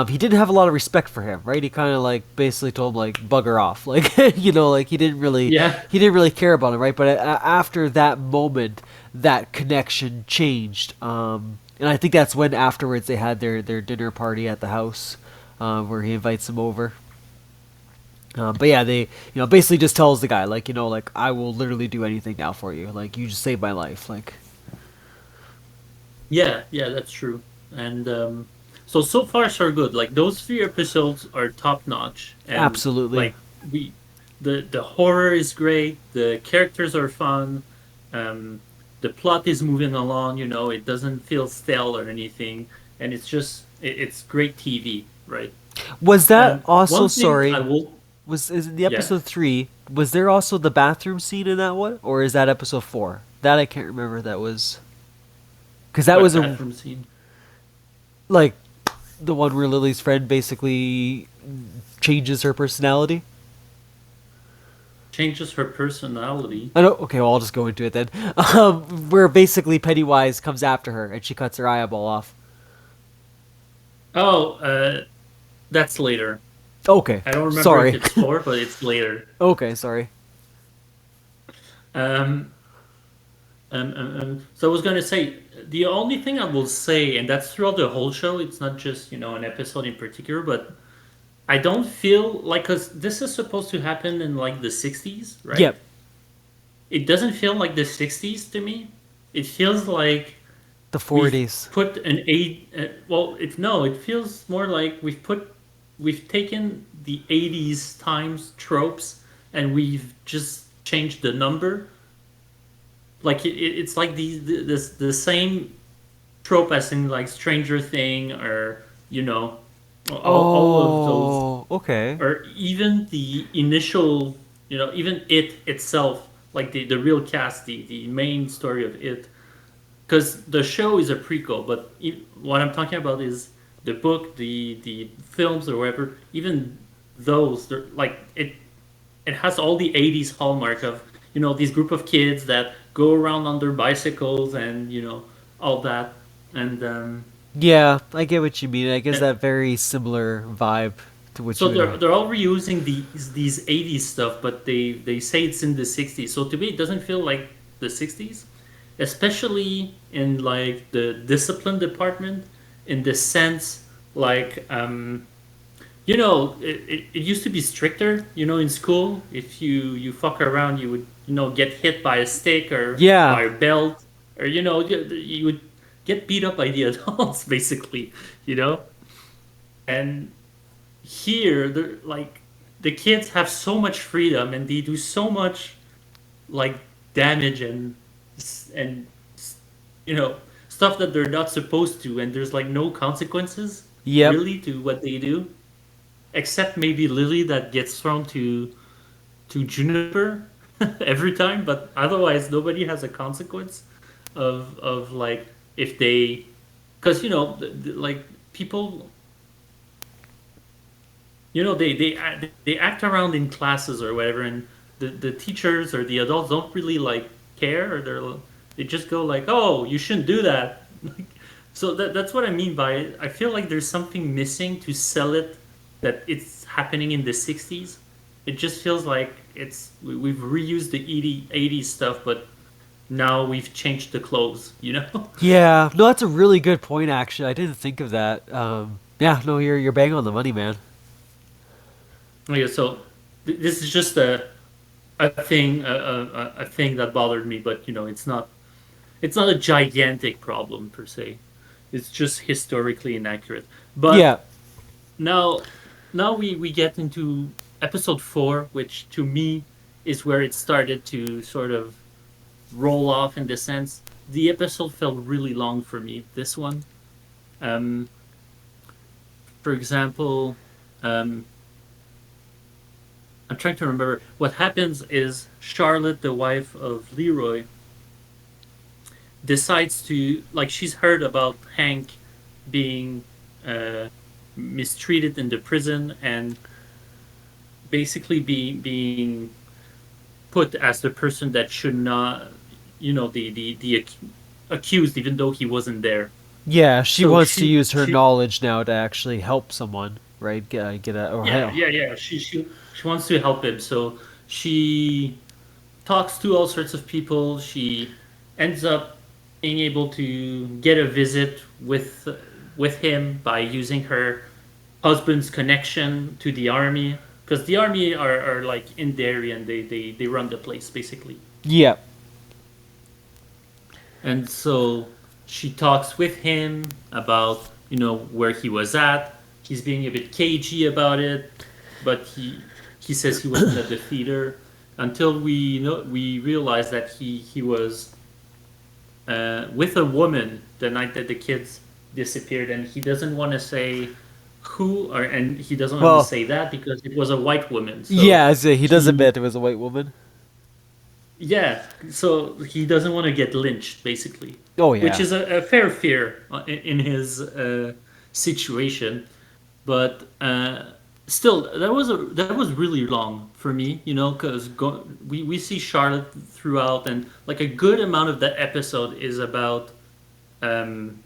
He didn't have a lot of respect for him, right? He kind of like basically told him like bugger off, like like Yeah, he didn't really care about him, right? But after that moment, that connection changed. And I think that's when afterwards they had their dinner party at the house, where he invites him over. But yeah, they basically just tells the guy like like I will literally do anything now for you. Like you just saved my life. Like yeah, yeah, that's true. And so far so good. Like those 3 episodes are top notch, and absolutely. like we the horror is great. The characters are fun. Um, the plot is moving along. It doesn't feel stale or anything, and it's great TV, right? Was that And also one thing I sorry? will, Was is in the yeah, episode 3? Was there also the bathroom scene in that one, or is that episode 4? That I can't remember. That was because that what was a bathroom scene? like the one where Lily's friend basically changes her personality. Changes her personality. I know. Okay, well I'll just go into it then. Where basically Pennywise comes after her and she cuts her eyeball off. Oh, that's later. Okay, I don't remember if sorry. it's 4, but it's later. Okay, sorry. Um, so I was going to say, the only thing I will say, and that's throughout the whole show, it's not just, an episode in particular, but I don't feel like, because this is supposed to happen in like the 60s, right? Yep, It doesn't feel like the 60s to me. It feels like the we've 40s. put an eight. Well, it no, it feels more like we've taken the 80s times tropes and we've just changed the number. Like it's like the same trope as in like Stranger Thing, or you know, all of those, Oh, okay. or even the initial, even it itself, like the real cast, the main story of it, because the show is a prequel, but what I'm talking about is the book, the films or whatever. Even those, they're like it has all the 80s hallmark of, these group of kids that go around on their bicycles and all that. And Yeah, I get what you mean. I guess and that very similar vibe to what so you they're would. they're all reusing these 80s stuff, but they say it's in the 60s. So to me, it doesn't feel like the 60s, especially in like the discipline department, in the sense like it used to be stricter, in school. If you fuck around, you would, get hit by a stick or Yeah, by a belt, or you would get beat up by the adults, basically, you know. And here, they're like the kids have so much freedom and they do so much like damage and you know stuff that they're not supposed to, and there's like no consequences yep. really to what they do, except maybe Lily that gets thrown to Juniper every time, but otherwise nobody has a consequence of like if they, because like people, they act around in classes or whatever, and the teachers or the adults don't really like care, or they just go like, oh, you shouldn't do that. Like, so that's what I mean by it. I feel like there's something missing to sell it that it's happening in the 60s. It just feels like we've reused the 80s stuff, but now we've changed the clothes, you know? Yeah, no, that's a really good point. Actually, I didn't think of that. Yeah, no, you're bang on the money, man. Okay, so this is just a thing that bothered me, but it's not a gigantic problem per se. It's just historically inaccurate. But Yeah, now now we get into episode 4, which to me is where it started to sort of roll off in the sense. The episode felt really long for me, this one. Um for example, um I'm trying to remember what happens is Charlotte, the wife of Leroy, decides to, like, she's heard about Hank being uh, mistreated in the prison and basically being put as the person that should not, accused, even though he wasn't there. yeah. She So wants to she use her she knowledge now to actually help someone, right? Get a or yeah, hell. yeah, yeah. She wants to help him. So she talks to all sorts of people. She ends up being able to get a visit with him by using her husband's connection to the army, because the army are like in Derry and they run the place basically. Yeah, And so she talks with him about where he was at. He's being a bit cagey about it, but he says he wasn't a defeater, until we realize that he was with a woman the night that the kids disappeared, and he doesn't want to say who, or and he doesn't want to well, say that because it was a white woman. So yeah. So he does he admit it was a white woman. yeah, so he doesn't want to get lynched, basically, Oh which yeah, is a fair fear in his situation. But still, that was really long for me, because we see Charlotte throughout, and like a good amount of that episode is um,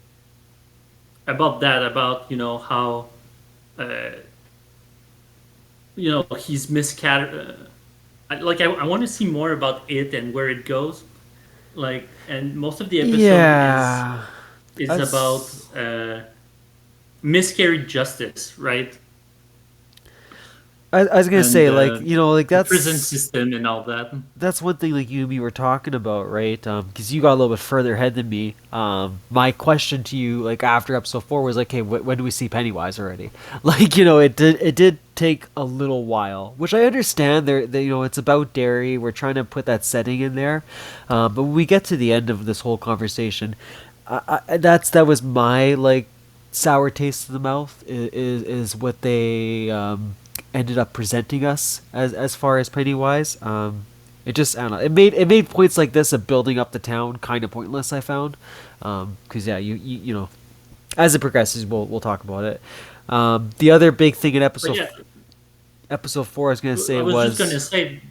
about how uh, he's miscat. I want to see more about it and where it goes. Like, and most of the episode is yeah. is about That's miscarried justice, right? I was gonna and say, like, like the prison system and all that. that's one thing like you and me were talking about, right? Because you got a little bit further ahead than me. My question to you, like after episode 4, was like, "Hey, when do we see Pennywise already?" Like, it did take a little while, which I understand. It's about Derry. We're trying to put that setting in there, but when we get to the end of this whole conversation, that was my like sour taste in the mouth. Is what they ended up presenting us as far as Pennywise. It just, I don't know. It made points like this of building up the town kind of pointless. I found, because yeah, as it progresses, we'll talk about it. The other big thing in But yeah, episode 4, I was gonna I say was just gonna was say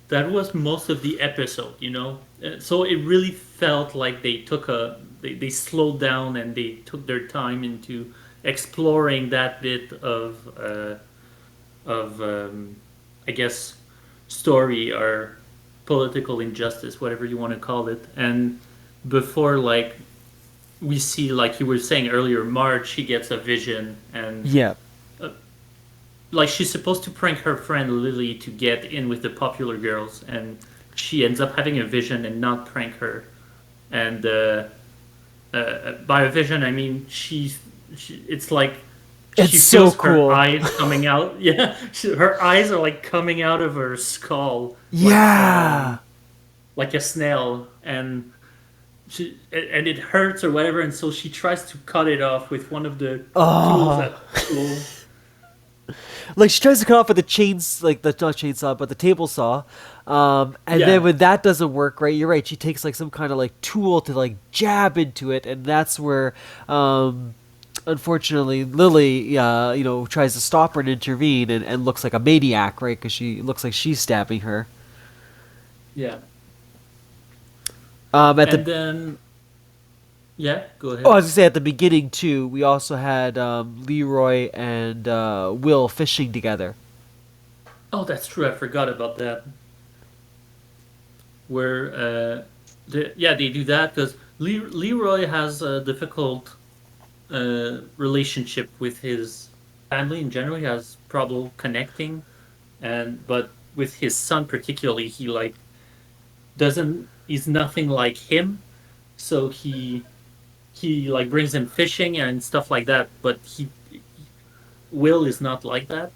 that was most of the episode, you know. So it really felt like they slowed down and they took their time into exploring that bit of I guess story or political injustice, whatever you want to call it. And before like we see, like you were saying earlier, Marge, she gets a vision and yeah. uh, like she's supposed to prank her friend Lily to get in with the popular girls, and she ends up having a vision and not prank her. And by a vision, I mean it's like It's she so feels her cool. eyes coming out. Yeah, her eyes are like coming out of her skull, Yeah. like a snail, and and it hurts or whatever. And so she tries to cut it off with one of the tools Oh. at school. Like she tries to cut off with the chains, like the not chainsaw, but the table saw. And then Yeah, when that doesn't work, right? You're right. She takes like some kind of like tool to like jab into it, and that's where, unfortunately, Lily, tries to stop her and intervene, and looks like a maniac, right? Because she looks like she's stabbing her. yeah. At the And then yeah, go Oh, I ahead. was gonna say at the beginning too, we also had Leroy and Will fishing together. Oh, that's true. I forgot about that. Where yeah, they do that because Leroy has a difficult relationship with his family in general. He has trouble connecting, and but with his son particularly, he like doesn't. He's nothing like him, so he like brings him fishing and stuff like that. But Will is not like that.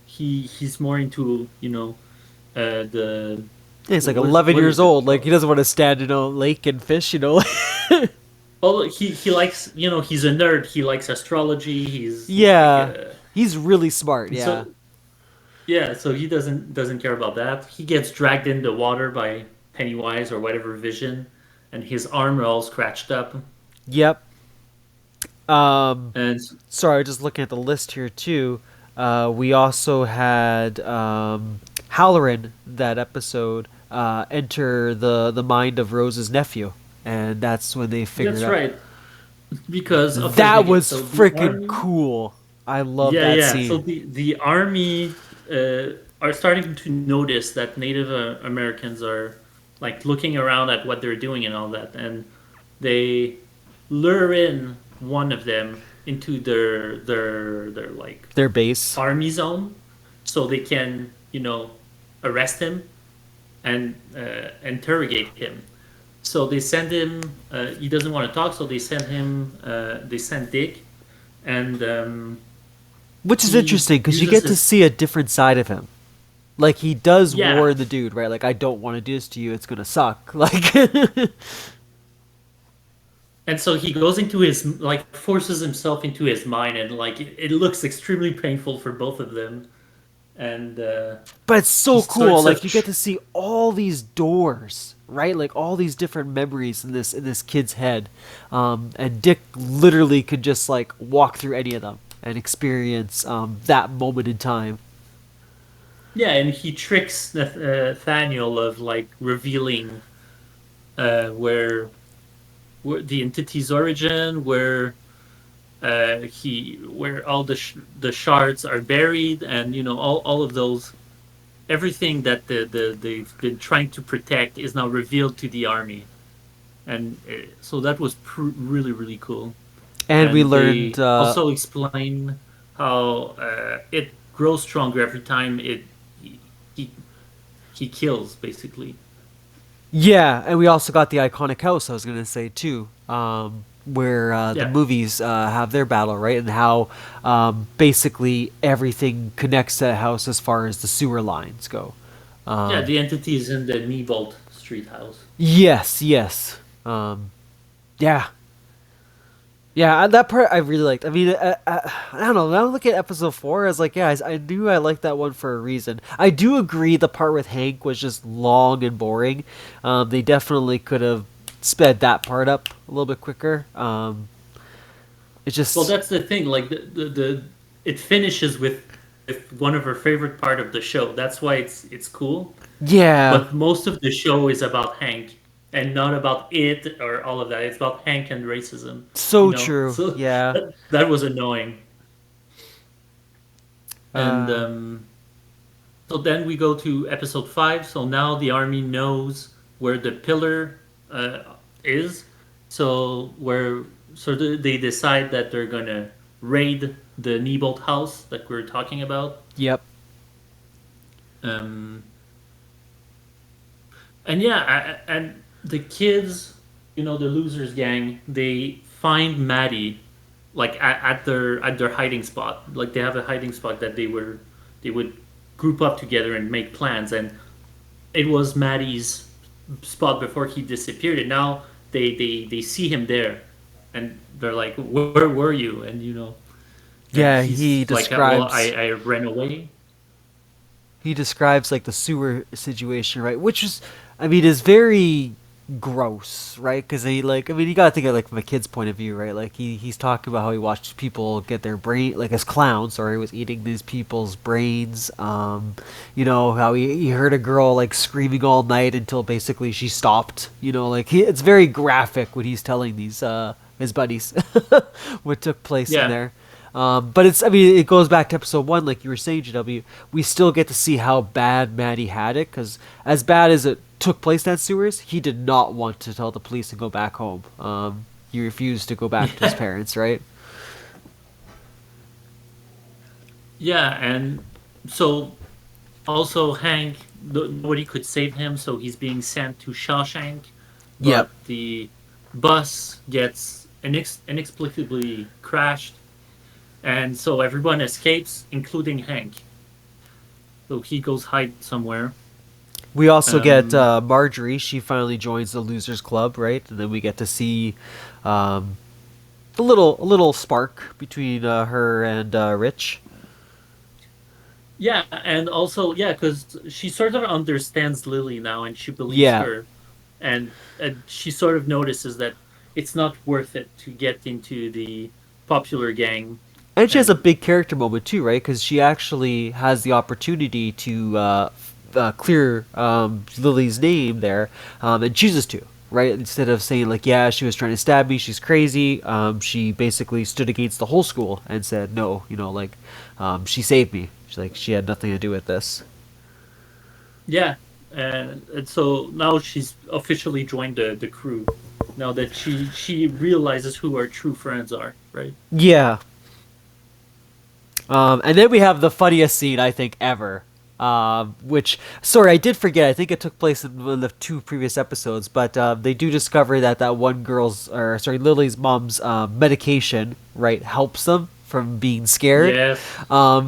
He's more into the Yeah, he's like what 11 years is it old. Like he called? doesn't want to stand in a lake and fish. Oh, he likes, he's a nerd. He likes astrology. He's like Yeah, he's really smart. Yeah. so yeah, so he doesn't care about that. He gets dragged in the water by Pennywise or whatever vision, and his arm are all scratched up. Yep. Um, And Sorry, just looking at the list here too. We also had Halloran that episode enter the mind of Rose's nephew, and that's when they figured that's out. right, because okay, That was so the freaking army, cool. I love yeah, that yeah. So scene. the army are starting to notice that Native Americans are like looking around at what they're doing and all that, and they lure in one of them into their like Their base. army zone, so they can arrest him and interrogate him. So they send him. He doesn't want to talk, so they send him. They send Dick, and Which is he interesting because you uses get to his see a different side of him. Like he does yeah, warn the dude, right? Like I don't want to do this to you. It's gonna suck. Like and so he goes into his like forces himself into his mind, and like it looks extremely painful for both of them, and but it's he so cool. starts a Like you get to see all these doors, right? Like all these different memories in this kid's head, and Dick literally could just like walk through any of them and experience that moment in time. yeah, and he tricks Nathaniel of like revealing where the entity's origin, where all the shards are buried, and all of those everything that they've been trying to protect is now revealed to the army, and so that was really cool. And we And learned they also explain how it grows stronger every time he he kills basically. Yeah, and we also got the iconic house. I was gonna say too, where the Yeah, movies have their battle, right, and how basically everything connects to that house as far as the sewer lines go. yeah. Um, The entity is in the Niebolt Street house. yes, yes, yeah, yeah. That part I really liked. I mean, I don't know. Now look at episode four. I was like, yeah, I knew I liked that one for a reason. I do agree the part with Hank was just long and boring. They definitely could have sped that part up a little bit quicker. It Well, just, that's the thing. Like the it finishes with one of her favorite part of the show. That's why it's cool. yeah, But most of the show is about Hank and not about it or all of that. It's about Hank and racism. You so know, true. so Yeah. that was annoying. And Uh, so then we go to episode 5. So now the army knows where the pillar uh, is. So where they decide that they're gonna raid the Nebolt house that we're talking about. yep. Um, and yeah, and the kids, the losers gang, they find Maddie like at their hiding spot. Like they have a hiding spot that they would group up together and make plans. And it was Maddie's spot before he disappeared. And now they see him there, and they're like, "Where were you?" And and Yeah, he he's like, "Well, describes I ran away." he describes like the sewer situation, right? Which is, I mean, is very gross, right? Because he like, I mean, you gotta think of like from a kid's point of view, right? Like he's talking about how he watched people get their brain, like as clowns, sorry, was eating these people's brains. How he heard a girl like screaming all night until basically she stopped. Like it's very graphic when he's telling these his buddies what took place in Yeah, there. But I mean, it goes back to episode one, like you were saying, JW. We still get to see how bad Maddie had it, because as bad as it took place in that sewers, he did not want to tell the police and go back home. He refused to go back to his yeah, parents, right? yeah. And so also Hank, nobody could save him, so he's being sent to Shawshank. Yep. But the bus gets inexplicably crashed, and so everyone escapes, including Hank. So he goes hide somewhere. We also get Um, Marjorie. She finally joins the Losers Club, right? And then we get to see um, a little spark between her and Rich. yeah, and also yeah, because she sort of understands Lily now, and she believes Yeah. her, and she sort of notices that it's not worth it to get into the popular gang, And she has a and big character moment too, right? Because she actually has the opportunity to clear Lily's name there, and chooses to, right? Instead of saying like, "Yeah, she was trying to stab me. She's crazy." She basically stood against the whole school and said, "No, like, she saved me. She's like, she had nothing to do with this." yeah, and so now she's officially joined the crew. Now that she realizes who our true friends are, right? Yeah. And then we have the funniest scene I think ever. Which, sorry, I did forget. I think it took place in one of the two previous episodes, but they do discover that one girl's, or sorry, Lily's mom's medication, right, helps them from being scared. Yes.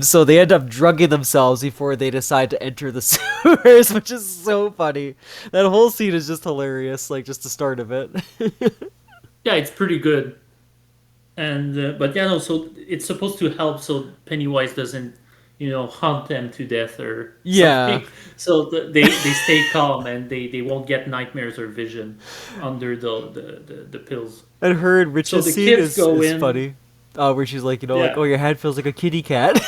So they end up drugging themselves before they decide to enter the sewers, which is so funny. That whole scene is just hilarious, like just the start of it. Yeah, it's pretty good. And but yeah, no. So it's supposed to help so Pennywise doesn't, hunt them to death or Yeah. something. So they stay calm and they won't get nightmares or vision under the pills. And her and So Rich's the scene kids is go is in. funny. Where she's like, like, Yeah, oh, your head feels like a kitty cat.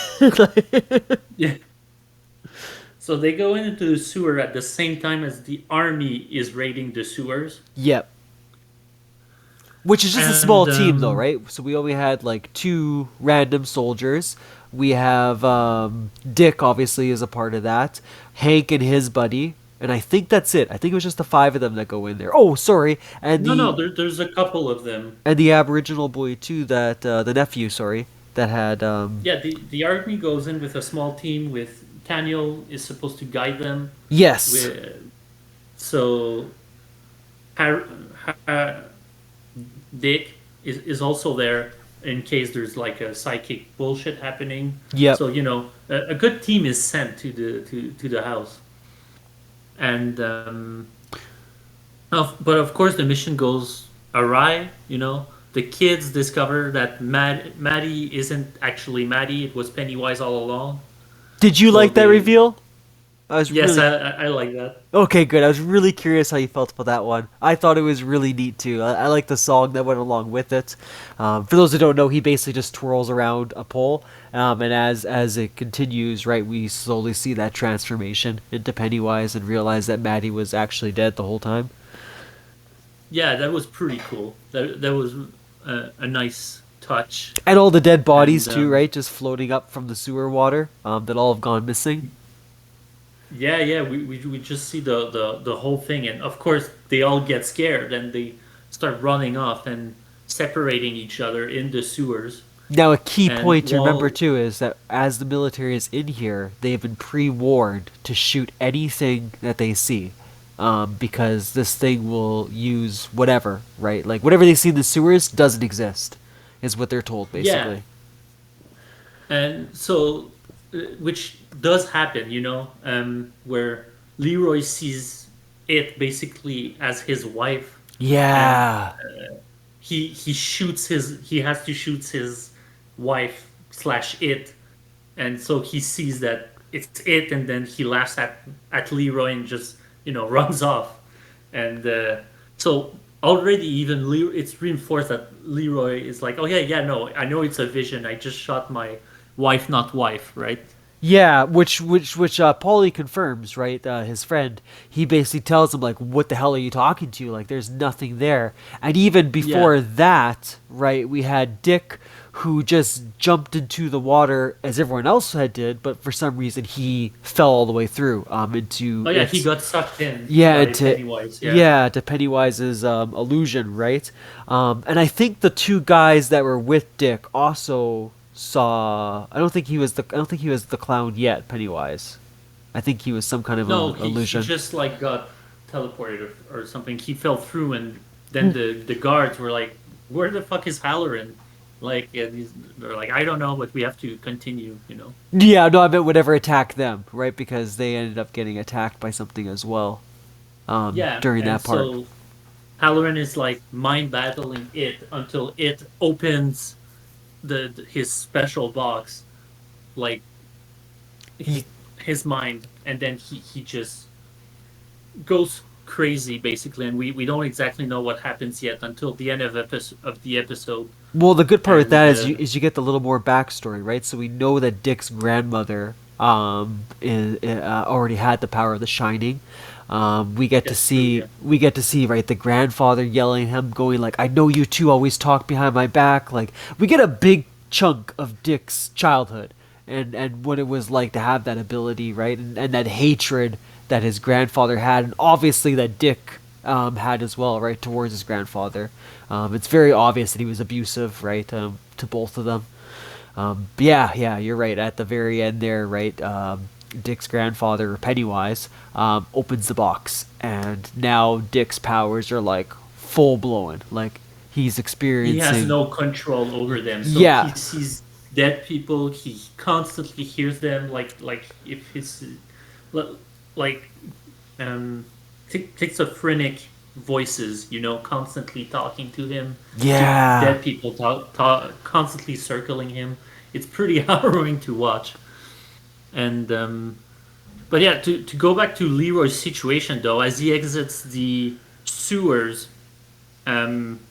yeah. So they go into the sewer at the same time as the army is raiding the sewers. Yep. Which is just a small And team, though, right? So we only had like two random soldiers. We have Dick, obviously, is a part of that. Hank and his buddy, and I think that's it. I think it was just the five of them that go in there. Oh, sorry, and no, the there's a couple of them. and the Aboriginal boy too. That the nephew, sorry. that had Yeah, the army goes in with a small team with Daniel is supposed to guide them. yes. With so Har- Har- Dick is also there in case there's like a psychic bullshit happening. Yep. So a good team is sent to the house, and but of course the mission goes awry. The kids discover that Maddie isn't actually Maddie; it was Pennywise all along. Did you So like that they reveal? I was Yes, really I like that. okay. Good. I was really curious how you felt about that one. I thought it was really neat too. I like the song that went along with it. For those who don't know, he basically just twirls around a pole, and as it continues, right, we slowly see that transformation into Pennywise and realize that Maddie was actually dead the whole time. Yeah, that was pretty cool. That was a nice touch. And all the dead bodies And too, right? Just floating up from the sewer water that all have gone missing. yeah, we just see the whole thing, and of course they all get scared and they start running off and separating each other in the sewers. Now, a key And point to remember too is that as the military is in here, they've been pre-warned to shoot anything that they see, because this thing will use whatever, right? Like whatever they see in the sewers doesn't exist, is what they're told yeah, basically. and so which does happen, where Leroy sees it basically as his wife, and Yeah, he has to shoot his wife slash it, and so he sees that it's it, and then he laughs at Leroy and just runs off, and so already even it's reinforced that Leroy is like, oh yeah, no, I know it's a vision, I just shot my wife, not wife, right? yeah. Which Paulie confirms, right? His friend. He basically tells him like, "What the hell are you talking to? Like, there's nothing there." And even Yeah, before that, right, we had Dick, who just jumped into the water as everyone else had did, but for some reason he fell all the way through into oh yeah, he its got sucked in yeah by into Pennywise. Yeah. yeah to Pennywise's illusion, right? And I think the two guys that were with Dick also saw. I don't think he was the clown yet, Pennywise. I think he was some kind of No, he illusion. just like got teleported or something. He fell through, and then the guards were like, "Where the fuck is Halloran?" Like, and they're like, "I don't know, but we have to continue." Yeah, no, I meant whatever attacked them, right? Because they ended up getting attacked by something as well Yeah, during and that part. so Halloran is like mind battling it until it opens his special box, like Ye- his mind, and then he just goes crazy basically, and we don't exactly know what happens yet until the end of the episode. Well, the good part with And that is you get the little more backstory, right? So we know that Dick's grandmother already had the power of the Shining. That's true, yeah. We get to see right the grandfather yelling at him, going like, "I know you two always talk behind my back." Like we get a big chunk of Dick's childhood and what it was like to have that ability, right? And that hatred that his grandfather had, and obviously that Dick had as well, right, towards his grandfather. It's very obvious that he was abusive, right, to both of them. But yeah, you're right. At the very end there, right, Dick's grandfather, Pennywise, opens the box, and now Dick's powers are like full blown. Like he's He has experiencing. no control over them, so he Yeah, sees dead people, he constantly hears them, like if his li- like um schizophrenic voices, constantly talking to him, yeah. dead people constantly circling him. It's pretty harrowing to watch. And but yeah, to go back to Leroy's situation though, as he exits the sewers, um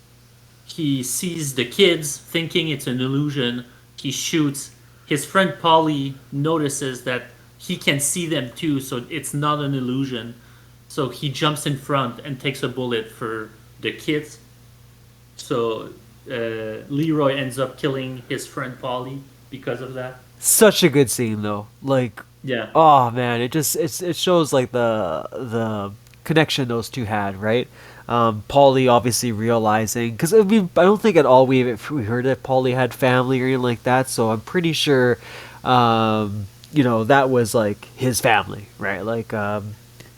he sees the kids thinking it's an illusion. He shoots. His friend Polly notices that he can see them too, so it's not an illusion. So he jumps in front and takes a bullet for the kids. So Leroy ends up killing his friend Polly because of that. Such a good scene though. Like, Yeah. oh man, it shows like the connection those two had, right? Paulie obviously realizing, because I mean, I don't think at all we heard that Paulie had family or anything like that. So I'm pretty sure, that was like his family, right? Like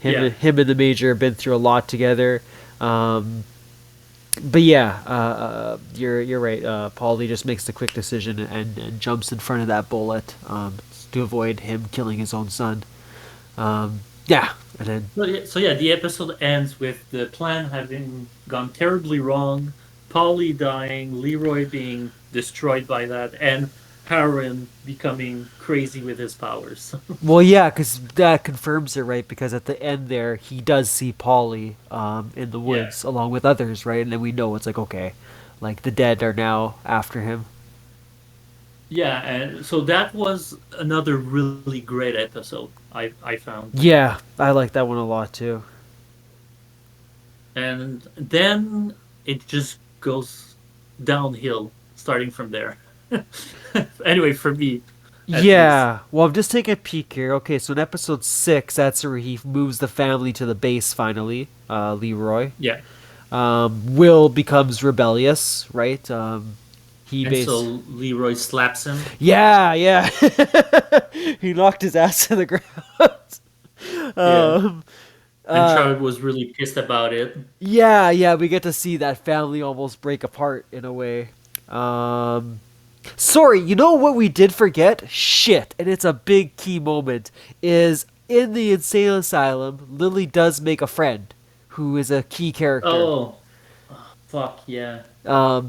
Yeah. him and the Major have been through a lot together. Um, but yeah, you're right. Paulie just makes the quick decision and jumps in front of that bullet to avoid him killing his own son. Yeah, and then So yeah, the episode ends with the plan having gone terribly wrong, Polly dying, Leroy being destroyed by that, and Harren becoming crazy with his powers. well, yeah, because that confirms it, right? Because at the end there, he does see Polly in the Yeah. woods along with others, right? And then we know it's like okay, like the dead are now after him. Yeah, and so that was another really great episode I found. Yeah, I like that one a lot too. And then it just goes downhill starting from there. Anyway, for me, at least. Yeah, well, I'm just taking a peek here. Okay, so in episode 6, that's where he moves the family to the base finally, Leroy. Yeah. Will becomes rebellious, right? He And so base. Leroy slaps him. Yeah, yeah. He knocked his ass to the ground. Yeah. um, And uh, Charlotte was really pissed about it. yeah, yeah. We get to see that family almost break apart in a way. Um, Sorry, you know what we did forget? Shit, and it's a big key moment. Is in the insane asylum, Lily does make a friend who is a key character. Oh, fuck yeah.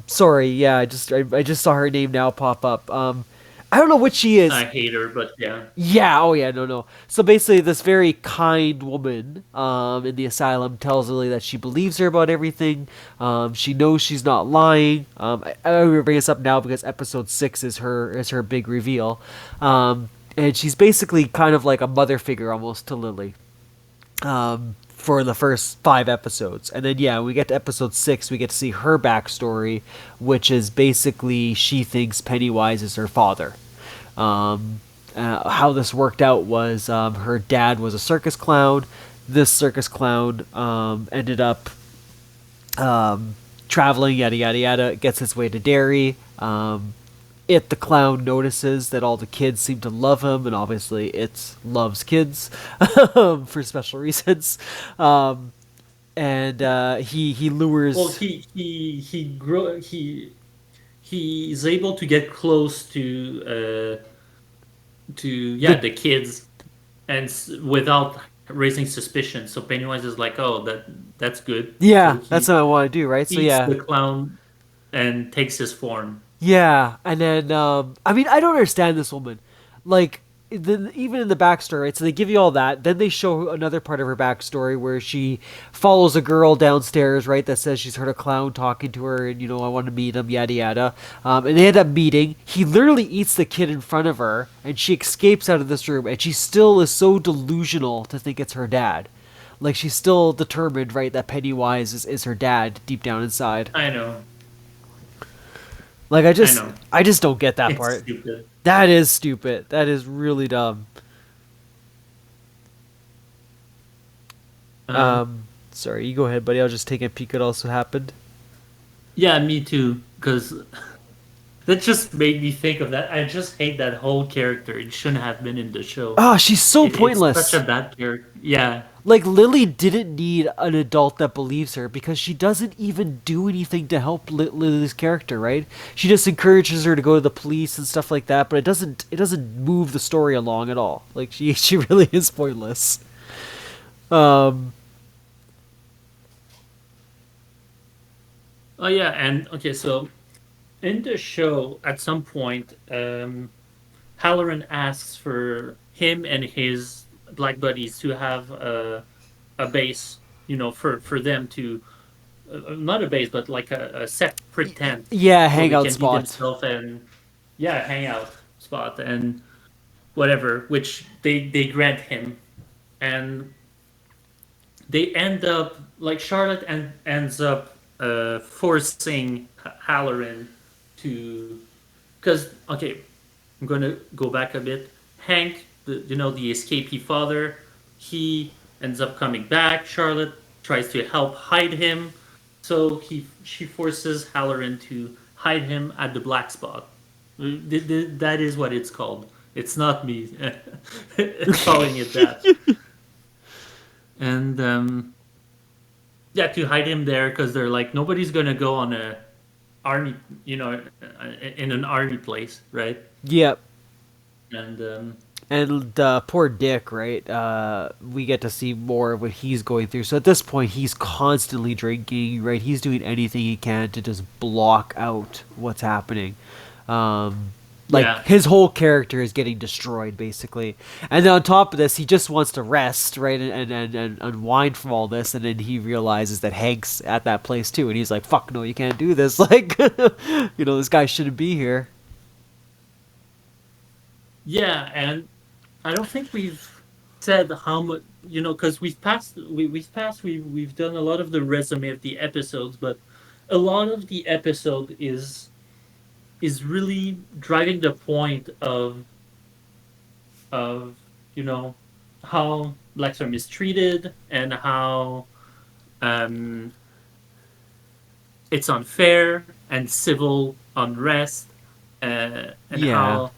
Sorry, yeah, I just saw her name now pop up. I don't know what she I is. hate her, but yeah. Yeah, oh yeah, no, no. So basically, this very kind woman in the asylum tells Lily that she believes her about everything. She knows she's not lying. I will bring this up now because episode 6 is her big reveal. And she's basically kind of like a mother figure almost to Lily for the first 5 episodes. And then, yeah, we get to episode 6, we get to see her backstory, which is basically she thinks Pennywise is her father. How this worked out was her dad was a circus clown. This circus clown ended up traveling, yada yada yada, gets his way to Derry. The clown notices that all the kids seem to love him, and obviously it loves kids for special reasons. And he Well, lures. he's able to get close to yeah, The the kids and without raising suspicion. So Pennywise is like, "Oh, that's good." Yeah, So that's he what I want to do, right? So eats yeah, the clown and takes his form. yeah, and then I mean, I don't understand this woman. Like, even in the backstory, right? So they give you all that. Then they show another part of her backstory where she follows a girl downstairs, right? That says she's heard a clown talking to her, and I want to meet him, yada yada. And they end up meeting. He literally eats the kid in front of her, and she escapes out of this room, and she still is so delusional to think it's her dad. Like she's still determined, right, that Pennywise is her dad deep down inside. I know, Like I know. I just don't get that It's part. stupid. That is stupid. That is really dumb. Um, Sorry, you go ahead, buddy. I'll just take a peek at also happened. yeah, me too. Because that just made me think of that. I just hate that whole character. It shouldn't have been in the show. Ah, she's so It's such a pointless. bad character. Yeah, Like Lily didn't need an adult that believes her because she doesn't even do anything to help Lily's character, right? She just encourages her to go to the police and stuff like that, but it doesn't move the story along at all. Like she she really is pointless. Um oh yeah, and okay, so in the show, at some point, Halloran asks for him and his black buddies to have a base, for them to not a base, but like a separate tent yeah, where we hangout can be spot. themselves and yeah, hang out spot and whatever, which they grant him, and they end up like Charlotte ends up forcing Halloran to because okay, I'm gonna go back a bit. Hank, the escapee father, he ends up coming back. Charlotte tries to help hide him. So she forces Halloran to hide him at the black spot. That is what it's called. It's not me calling it that. And yeah, to hide him there because they're like nobody's gonna go on a army, in an army place, right? Yep. And And poor Dick, right? We get to see more of what he's going through. So at this point, he's constantly drinking, right? He's doing anything he can to just block out what's happening. Um, like yeah, his whole character is getting destroyed, basically. And then on top of this, he just wants to rest, right, and unwind from all this. And then he realizes that Hank's at that place too, and he's like, "Fuck no, you can't do this! Like, this guy shouldn't be here." yeah, and I don't think we've said how much, because we've done a lot of the resume of the episodes, but a lot of the episode is really driving the point of how blacks are mistreated and how um, it's unfair and civil unrest, and Yeah, how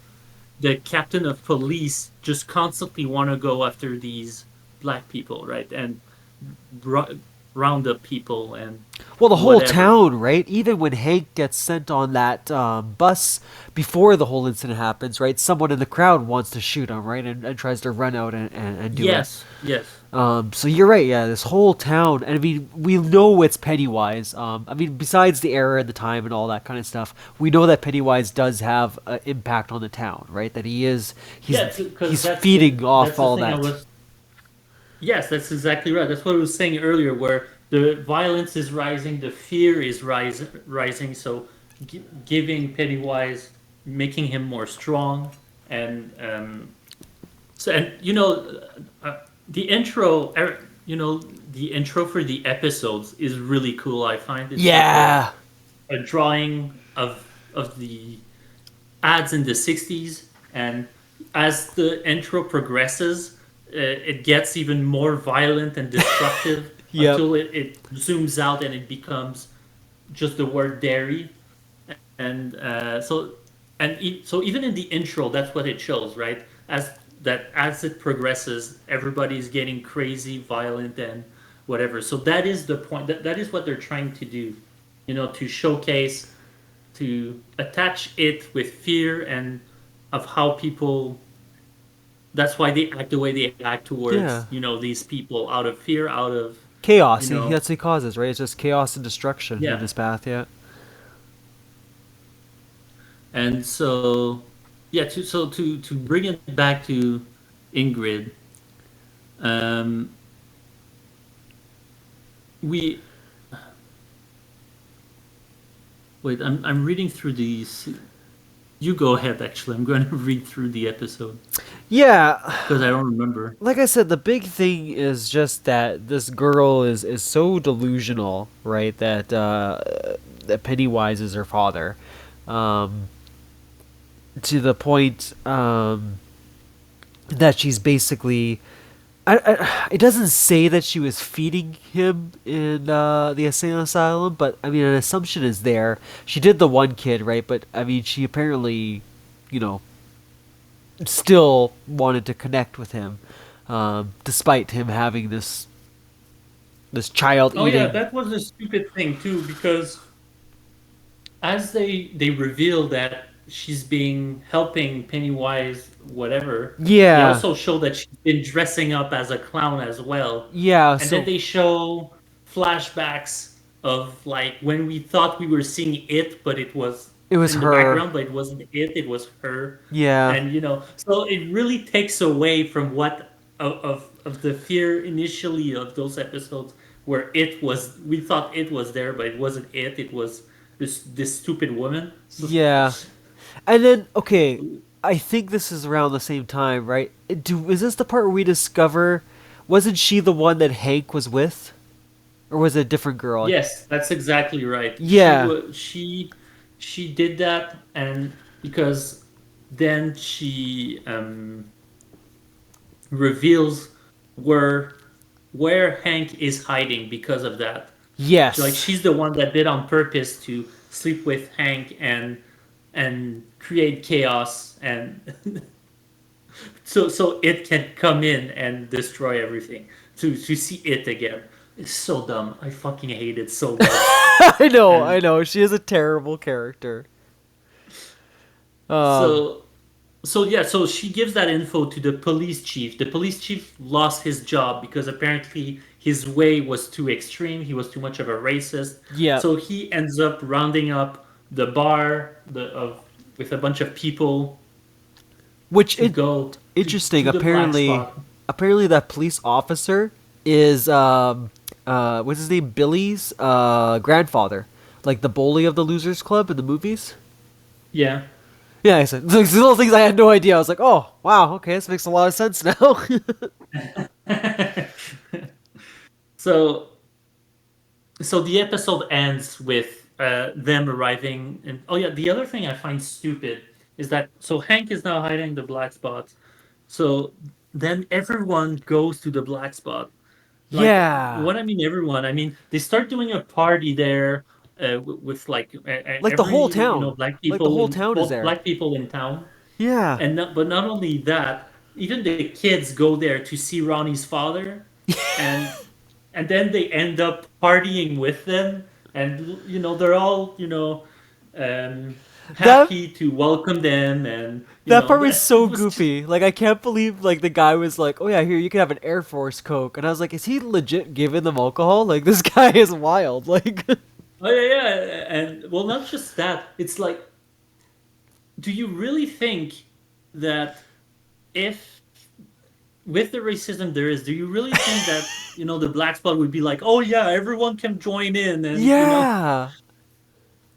the captain of police just constantly want to go after these black people, right? And ru- round up people and well, the whole whatever. town, right? Even when Hank gets sent on that bus before the whole incident happens, right? Someone in the crowd wants to shoot him, right? And tries to run out and do it. Yes, yes, So you're right, yeah, this whole town, and I mean, we know it's Pennywise. I mean, besides the era and the time and all that kind of stuff, we know that Pennywise does have an impact on the town, right? That he's yeah, because he's feeding off that's the all thing I that. was. Yes, that's exactly right. That's what I was saying earlier, where the violence is rising, the fear is rising. So, giving Pennywise, making him more strong, and so and the intro, the intro for the episodes is really cool. I find it's like Yeah, a drawing of the ads in the 60s, and as the intro progresses, it gets even more violent and destructive yep, until it zooms out and it becomes just the word dairy. And so even in the intro, that's what it shows, right? As it progresses, everybody's getting crazy violent and whatever. So that is the point, that is what they're trying to do, to showcase, to attach it with fear and of how people, that's why they act the way they act yeah. towards these people, out of fear, out of Chaos. you know That's what he causes, right? It's just chaos and destruction in yeah. his path. Yeah. And so yeah, to bring it back to Ingrid, um we wait, I'm reading through these. You go ahead, actually. I'm going to read through the episode Yeah, because I don't remember. like I said, the big thing is just that this girl is so delusional, right? That Pennywise is her father, um, to the point that she's basically. It doesn't say that she was feeding him in the insane asylum, but I mean, an assumption is there. She did the one kid, right? But I mean, she apparently, you know, still wanted to connect with him, despite him having this child Oh yeah, eating. that was a stupid thing too, because as they reveal that she's being helping Pennywise, whatever, they Yeah, also show that she's been dressing up as a clown as well. yeah. And then So they show flashbacks of like when we thought we were seeing it, but it was it was in the her. background, but it wasn't it, it was her. Yeah, And so it really takes away from what of the fear initially of those episodes where it was, we thought it was there, but it wasn't it, it was this stupid woman. yeah. And then okay, I think this is around the same time, right? Is this the part where we discover wasn't she the one that Hank was with, or was it a different girl? Yes, that's exactly right. She Yeah, was she did that, and because then she reveals where where Hank is hiding because of that. Like Yes. she's the one that did on purpose to sleep with Hank and create chaos and so it can come in and destroy everything to see it again. It's so dumb. I fucking hate it so much. I know, I And know. She is a terrible character. Um, so yeah, so she gives that info to the police chief. The police chief lost his job because apparently his way was too extreme. He was too much of a racist. yeah. So he ends up rounding up the bar with a bunch of people Which to it go interesting. to the black spot. Apparently that police officer is what's his name? Billy's grandfather, like the bully of the Losers Club in the movies. Yeah. Yeah, I said these little things I had no idea. I was like, oh wow, okay, this makes a lot of sense now. So the episode ends with them arriving, and oh yeah, the other thing I find stupid is that so Hank is now hiding the black spot. So then everyone goes to the black spot. Like Yeah, what I mean, everyone. I mean, they start doing a party there with like like the every whole town, like the whole town is both there. black people in town, Yeah. and but not only that, even the kids go there to see Ronnie's father, and then they end up partying with them, and they're all That happy to welcome them, and that part was it so was just goofy. Like I can't believe like the guy was like, "Oh yeah, here you can have an Air Force Coke," and I was like, "Is he legit giving them alcohol? Like this guy is wild." Like, oh yeah, yeah, and well, not just that. It's like, do you really think that if with the racism there is, do you really think that the black spot would be like, oh yeah, everyone can join in, and yeah,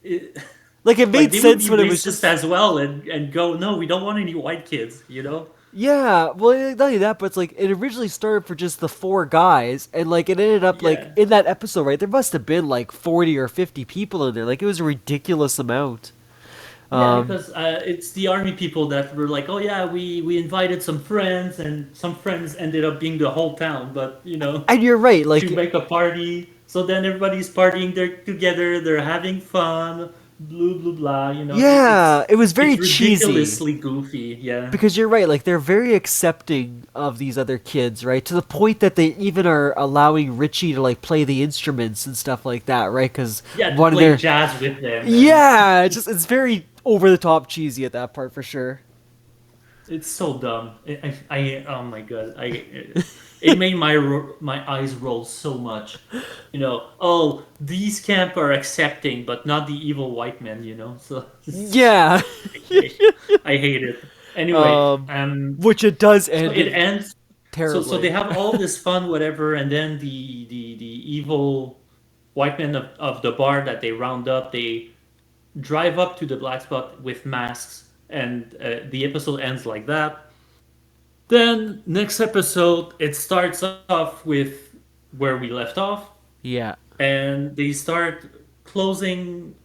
it, like it like made they would sense be when it was racist just as well, and go, no, we don't want any white kids. yeah. Well, not only that, but it's like it originally started for just the four guys, and like it ended up like Yeah, in that episode, right? There must have been like 40 or 50 people in there. Like it was a ridiculous amount. yeah, Um, because it's the army people that were like, oh yeah, we invited some friends, and some friends ended up being the whole town, but and you're right. to Like make a party. So then everybody's partying there together. They're having fun. Blah blah blah. yeah, it was very It's cheesy. ridiculously goofy. Yeah. Because you're right, like they're very accepting of these other kids, right? To the point that they even are allowing Richie to like play the instruments and stuff like that, right? Because Yeah, to one of play their jazz with them, and yeah, it's very over the top cheesy at that part for sure. it's so dumb. Oh my god, it made my eyes roll so much. Oh, these camp are accepting, but not the evil white men. So Yeah, I hate it. Anyway, which it does so end it ends. So they terribly. have all this fun, whatever, and then the evil white men of the bar that they round up, they drive up to the black spot with masks, and the episode ends like that. Then next episode, it starts off with where we left off, Yeah. and they start closing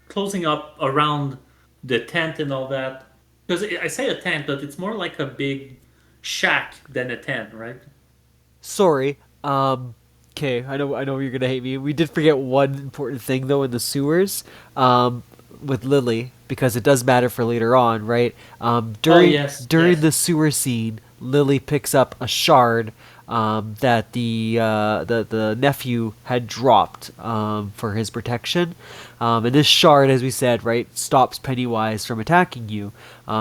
closing up around the tent and all that. Because I say a tent, but it's more like a big shack than a tent, right? Sorry. Okay, I know you're gonna hate me. We did forget one important thing though in the sewers. With Lily because it does matter for later on, right? Oh During yes, during yes. the sewer scene, Lily picks up a shard that the nephew had dropped for his protection, and this shard, as we said, right, stops Pennywise from attacking you.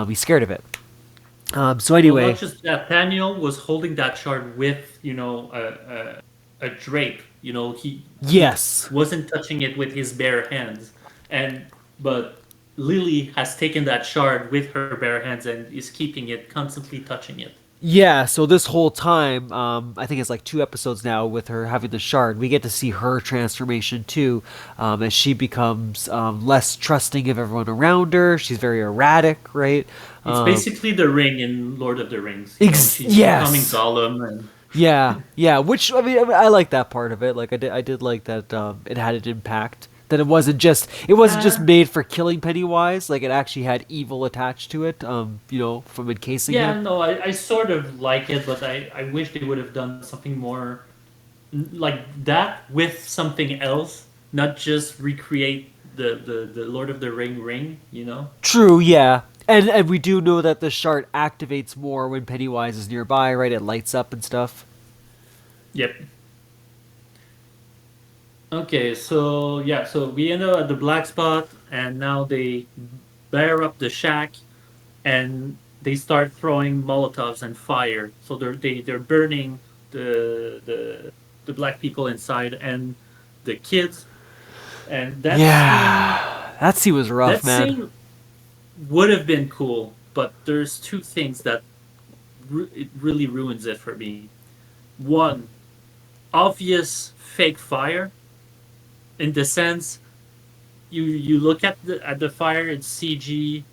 He's scared of it. So Well, not anyway, just that. Daniel was holding that shard with, a drape. He yes. wasn't touching it with his bare hands, and but Lily has taken that shard with her bare hands and is keeping it, constantly touching it. Yeah, so this whole time, I think it's like 2 episodes now with her having the shard, we get to see her transformation too, as she becomes less trusting of everyone around her. She's very erratic, right? It's Um, basically the ring in Lord of the Rings. She's becoming yes, Gollum, and yeah, yeah. Which I mean, I like that part of it. Like I did like that. It had an impact That it wasn't just Uh, made for killing Pennywise. Like it actually had evil attached to it. From encasing him. yeah, no, I sort of like it, but I wish they would have done something more like that with something else, not just recreate the Lord of the ring, you know? True, yeah. And we do know that the shard activates more when Pennywise is nearby, right? It lights up and stuff. Yep. Okay, so yeah, so we end up at the black spot, and now they bear up the shack, and they start throwing Molotovs and fire. So they're burning the black people inside and the kids, and Yeah, that scene was rough, that man. scene would have been cool, but there's two things that it really ruins it for me. One, obvious fake fire, in the sense you look at the fire, it's CG.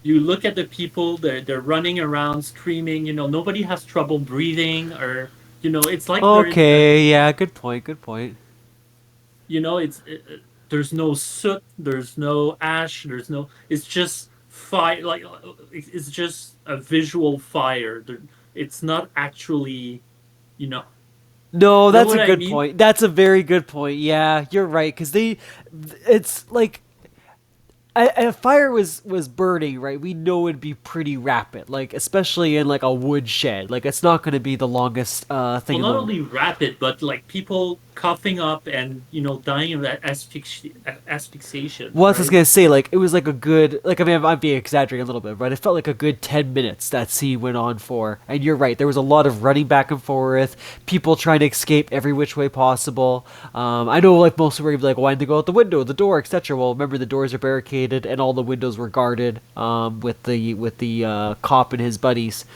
You look at the people, they're running around screaming. You know, nobody has trouble breathing, or it's like they're in Okay, yeah, good point, good point. there's no soot, there's no ash, there's no. It's just fire. Like it's just a visual fire. It's not actually, you know, No, know that's a what I good mean? point. That's a very good point. Yeah, you're right. It's like a fire was burning, right? We know it'd be pretty rapid, like especially in like a wood shed. Like it's not going to be the longest thing Well, in not the. only rapid, but like people coughing up and dying of that asphyxiation, Well, that's what I was right? gonna say. Like it was like a good, like I mean, I might be exaggerating a little bit, but it felt like a good 10 minutes that scene went on for. And you're right, there was a lot of running back and forth, people trying to escape every which way possible. I know, like most people were like wanting to go out the window, the door, etc. Well, remember the doors are barricaded and all the windows were guarded with the cop and his buddies.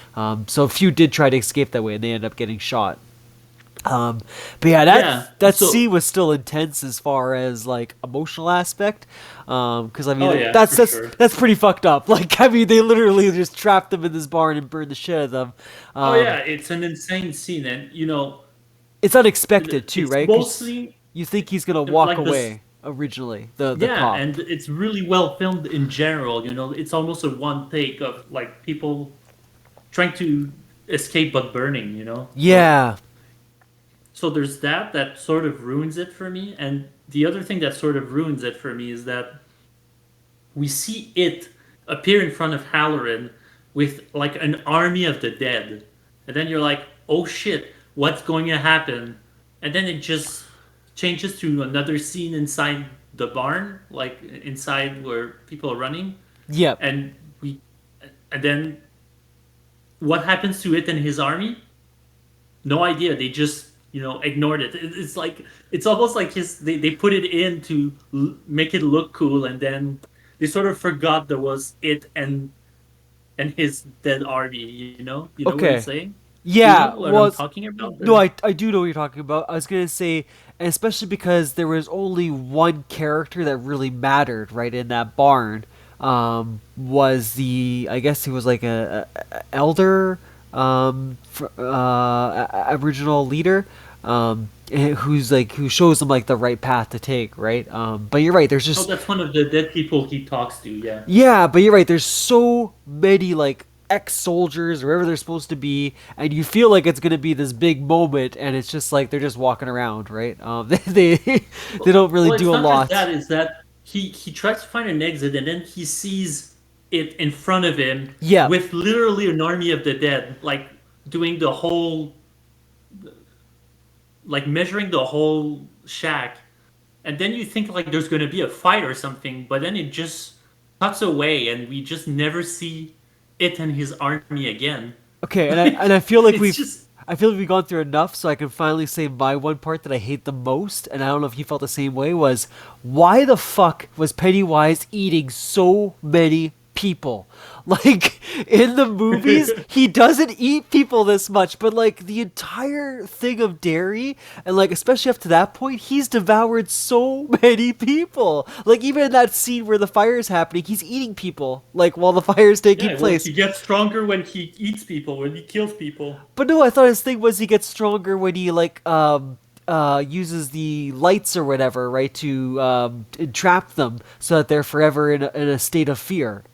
So a few did try to escape that way, and they ended up getting shot. Um, but yeah, that Yeah. that So, scene was still intense as far as like emotional aspect. Because I oh mean yeah, that's for that's sure. that's pretty fucked up. Like I mean they literally just trapped them in this barn and burned the shit out of them. Oh yeah, Um, it's an insane scene, and it's unexpected too, it's right? Because mostly you think he's gonna walk like this. away originally, the Yeah, cop. and it's really well filmed in general. It's almost a one take of like people trying to escape but burning. Yeah. So there's that sort of ruins it for me, and the other thing that sort of ruins it for me is that we see it appear in front of Halloran with like an army of the dead, and then you're like, oh shit, what's going to happen? And then it just changes to another scene inside the barn, like inside where people are running, Yep. and we, and then what happens to it and his army? No idea. They just ignored it. It's like it's almost like they put it in to make it look cool, and then they sort of forgot there was it and his dead army. You know what I'm Okay. saying? Do you know Yeah. what Well, I'm it's, talking about? no, Or I do know what you're talking about. I was gonna say, especially because there was only one character that really mattered, right, in that barn. Was the I guess he was like a elder, Aboriginal leader, who shows them like the right path to take, right? But you're right. There's oh, just that's one of the dead people he talks to. Yeah. yeah, but you're right. There's so many like ex-soldiers wherever they're supposed to be, and you feel like it's gonna be this big moment, and it's just like they're just walking around, right? They don't really Well, it's do a not just lot. that. Is that he tries to find an exit, and then he sees it in front of him Yeah. with literally an army of the dead, like doing the whole, like measuring the whole shack. And then you think like there's going to be a fight or something, but then it just cuts away, and we just never see it and his army again. Okay, and I Like and I feel like it's we've just I feel like we've gone through enough, so I can finally say my one part that I hate the most, and I don't know if you felt the same way. Was why the fuck was Pennywise eating so many people? Like in the movies, he doesn't eat people this much, but like the entire thing of Derry, and like especially up to that point, he's devoured so many people. Like even in that scene where the fire is happening, he's eating people like while the fire is taking yeah. Well, place. he gets stronger when he eats people, when he kills people. But no, I thought his thing was he gets stronger when he like uses the lights or whatever, right, to entrap them so that they're forever in a state of fear.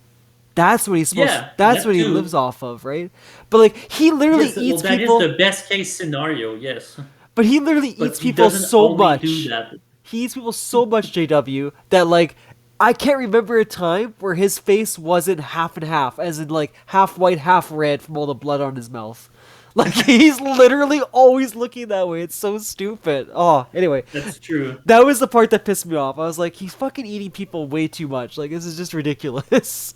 That's what he's supposed. Yeah, That's that what he lives too. off of, right? But like he literally Yes, well, eats that is people. the best case scenario, yes. But he literally But eats he people doesn't so only do much. that. He eats people so much, JW, that like I can't remember a time where his face wasn't half and half, as in like half white, half red from all the blood on his mouth. Like he's literally always looking that way. It's so stupid. Oh, anyway, That's true. that was the part that pissed me off. I was like, he's fucking eating people way too much. Like this is just ridiculous.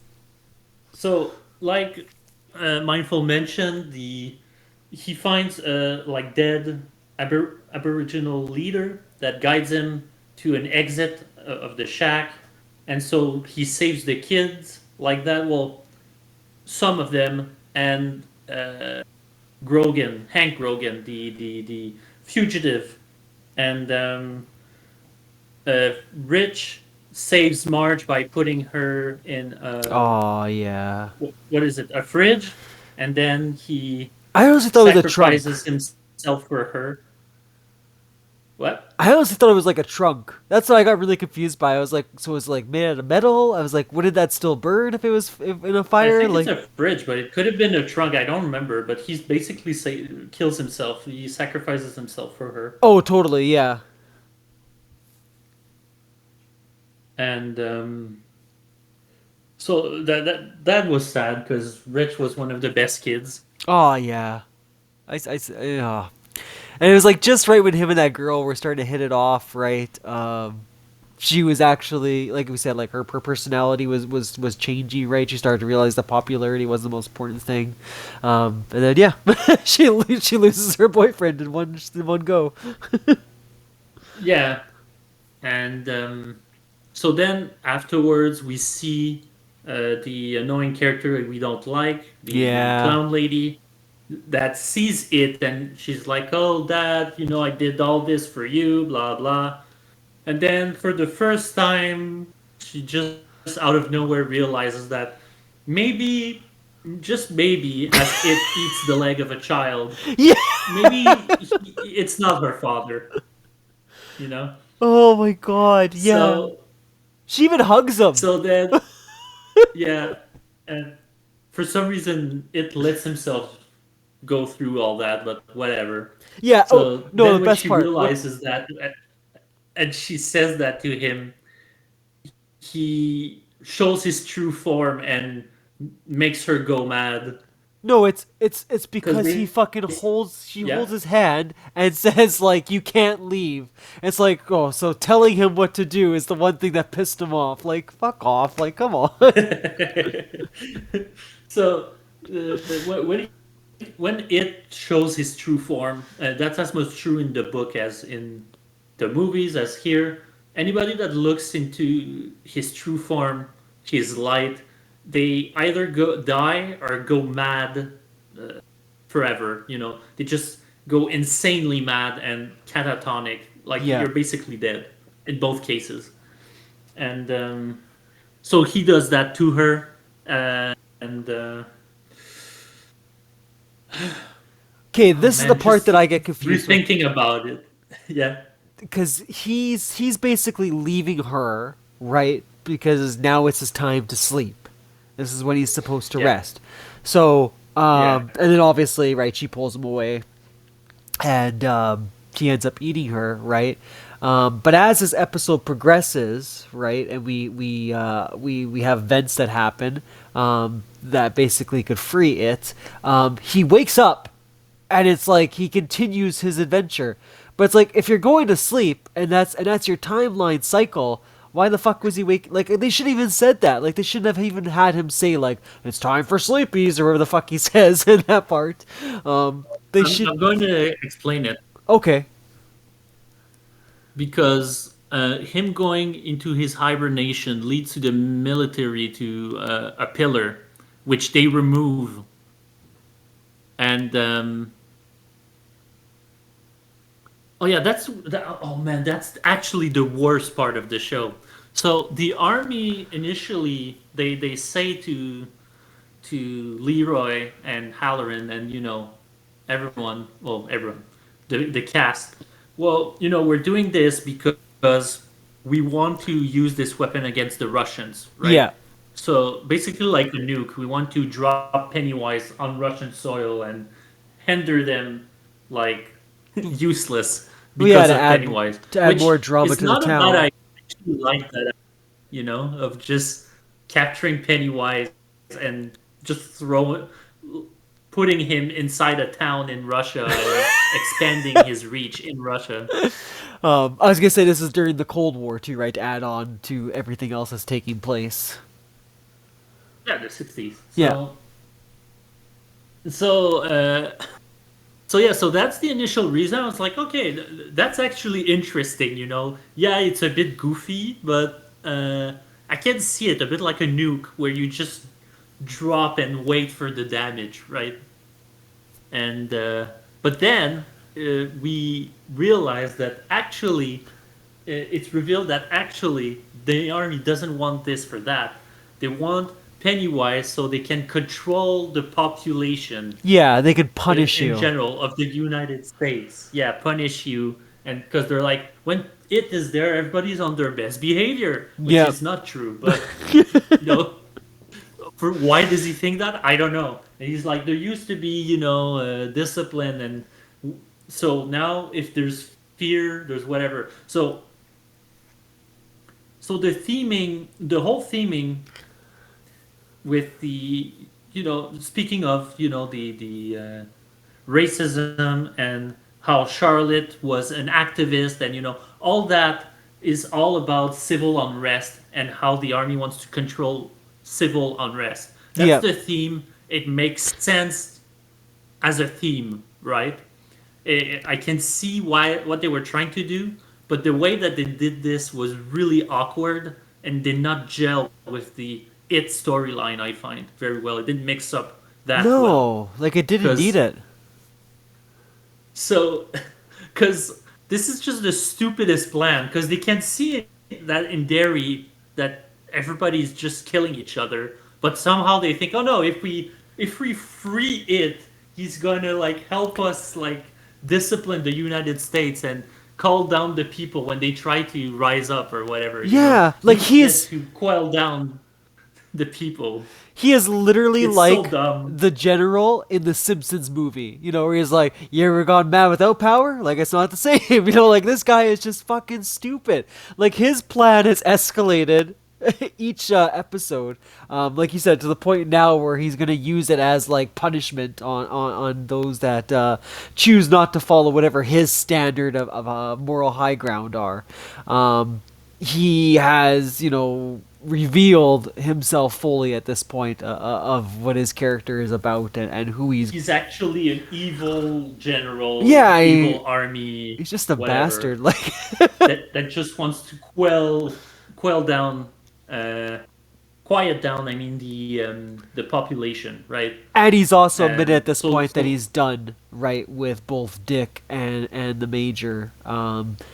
So, like Mindful mentioned, the he finds a like dead Aboriginal leader that guides him to an exit of the shack, and so he saves the kids like that. Well, some of them, and Hank Grogan, the fugitive, and Rich saves Marge by putting her in Oh yeah. what is it, a fridge, and then he I honestly thought it was a trunk. sacrifices himself for her. What? I honestly thought it was like a trunk. That's why I got really confused by. I was like, so it was like made out of metal. I was like, wouldn't that still burn if it was in a I fire? think it's Like, a fridge, but it could have been a trunk. I don't remember. But he's basically kills himself. He sacrifices himself for her, oh, totally, yeah. and so that was sad because Rich was one of the best kids. Oh, yeah. Yeah. And it was like just right when him and that girl were starting to hit it off, right? She was actually, like we said, like her personality was changing, right? She started to realize that popularity was the most important thing. And then yeah, she loses her boyfriend in one go. Yeah, and so then afterwards we see the annoying character we don't like, the Yeah. clown lady that sees it, and she's like, "Oh, Dad, I did all this for you, blah blah." And then for the first time, she just out of nowhere realizes that maybe, just maybe, as it eats the leg of a child, Yeah. maybe it's not her father, you know? Oh my god. Yeah. So, She even hugs him. so then, yeah, and for some reason, it lets himself go through all that, but whatever. Yeah. Oh So no, the then when best she part. realizes that, and she says that to him, he shows his true form and makes her go mad No, it's because because he fucking holds she yeah. holds his hand and says like you can't leave. It's like, oh, so telling him what to do is the one thing that pissed him off. Like fuck off. Like come on. So when it shows his true form, that's as much true in the book as in the movies as here. Anybody that looks into his true form, his light, they either go die or go mad forever. They just go insanely mad and catatonic. Like Yeah. you're basically dead in both cases. And so he does that to her, and Okay, oh this is the man, part just that I get confused with rethinking about it. Yeah, because he's basically leaving her, right? Because now it's his time to sleep. This is when he's supposed to yeah, rest. So, yeah, and then obviously, right, she pulls him away and he ends up eating her, right? But as this episode progresses, right, and we have events that happen that basically could free it. He wakes up, and it's like he continues his adventure. But it's like if you're going to sleep, and that's your timeline cycle. Why the fuck was he wake? Like they should have even said that. Like they shouldn't have even had him say like it's time for sleepies or whatever the fuck he says in that part. They should. I'm going to explain it Okay. because him going into his hibernation leads to the military to a pillar, which they remove, and oh yeah, oh man, that's actually the worst part of the show. So the army initially they say to Leroy and Halloran and everyone, well everyone, the cast Well, we're doing this because we want to use this weapon against the Russians, right? Yeah. So basically, like a nuke, we want to drop Pennywise on Russian soil and render them like useless Well, yeah, because of Pennywise, to add which more drama is to the not a bad town. idea. I actually like that, of just capturing Pennywise and just putting him inside a town in Russia and expanding his reach in Russia. I was gonna say this is during the Cold War too, right? To add on to everything else that's taking place. Yeah, the 60s. Yeah. So, so yeah, so that's the initial reason. I was like, okay, that's actually interesting. Yeah, it's a bit goofy, but I can see it a bit like a nuke where you just drop and wait for the damage, right? And but then we realized that actually it's revealed that actually the army doesn't want this for that. They want Pennywise so they can control the population Yeah, they could punish in you. general of the United States. Yeah, punish you, and because they're like, when it is there, everybody's on their best behavior, which Yeah. is not true. But you know, for why does he think that? I don't know. And he's like, there used to be, discipline, and so now if there's fear, there's whatever. So the whole theming with the, speaking of, the racism and how Charlotte was an activist, and all that is all about civil unrest and how the army wants to control civil unrest. That's Yeah. the theme. It makes sense as a theme, right? I can see what they were trying to do, but the way that they did this was really awkward and did not gel with the it storyline. I find very well. It didn't mix up that well No, like it didn't need because it. so because this is just the stupidest plan because they can see that in Derry that everybody's just killing each other, but somehow they think, oh no, if we free it, he's gonna like help us like discipline the United States and call down the people when they try to rise up or whatever. Yeah, like Use it to quell down the people. he is literally It's so like dumb. the general in the Simpsons movie, where he's like, "You ever gone mad without power? Like it's not the same." Like this guy is just fucking stupid. Like his plan has escalated each episode, like you said, to the point now where he's gonna use it as like punishment on those that choose not to follow whatever his standard of moral high ground are. He has, revealed himself fully at this point of what his character is about and who he's. He's actually an evil general, Yeah, evil army, he's just a whatever, bastard. Like, that just wants to quell down, quiet down. I mean the population, right? and he's also admitted And at this so point that so he's done right with both Dick and the Major.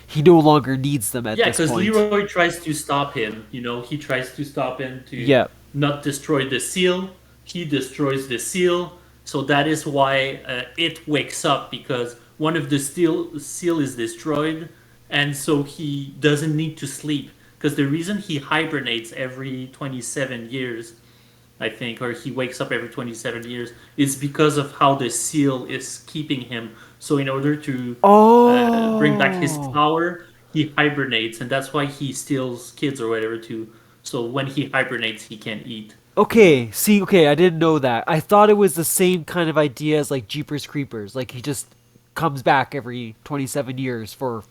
He no longer needs them at yeah, this because point. Leroy tries to stop him. He tries to stop him to Yeah. not destroy the seal. He destroys the seal. So that is why it wakes up because one of the seal is destroyed, and so he doesn't need to sleep. Because the reason he hibernates every 27 years, I think, or he wakes up every 27 years, is because of how the seal is keeping him. So in order to bring back his Oh. power, he hibernates, and that's why he steals kids or whatever too. So when he hibernates, he can eat. Okay, see, okay, I didn't know that. I thought it was the same kind of idea as like Jeepers Creepers. Like he just comes back every 27 years for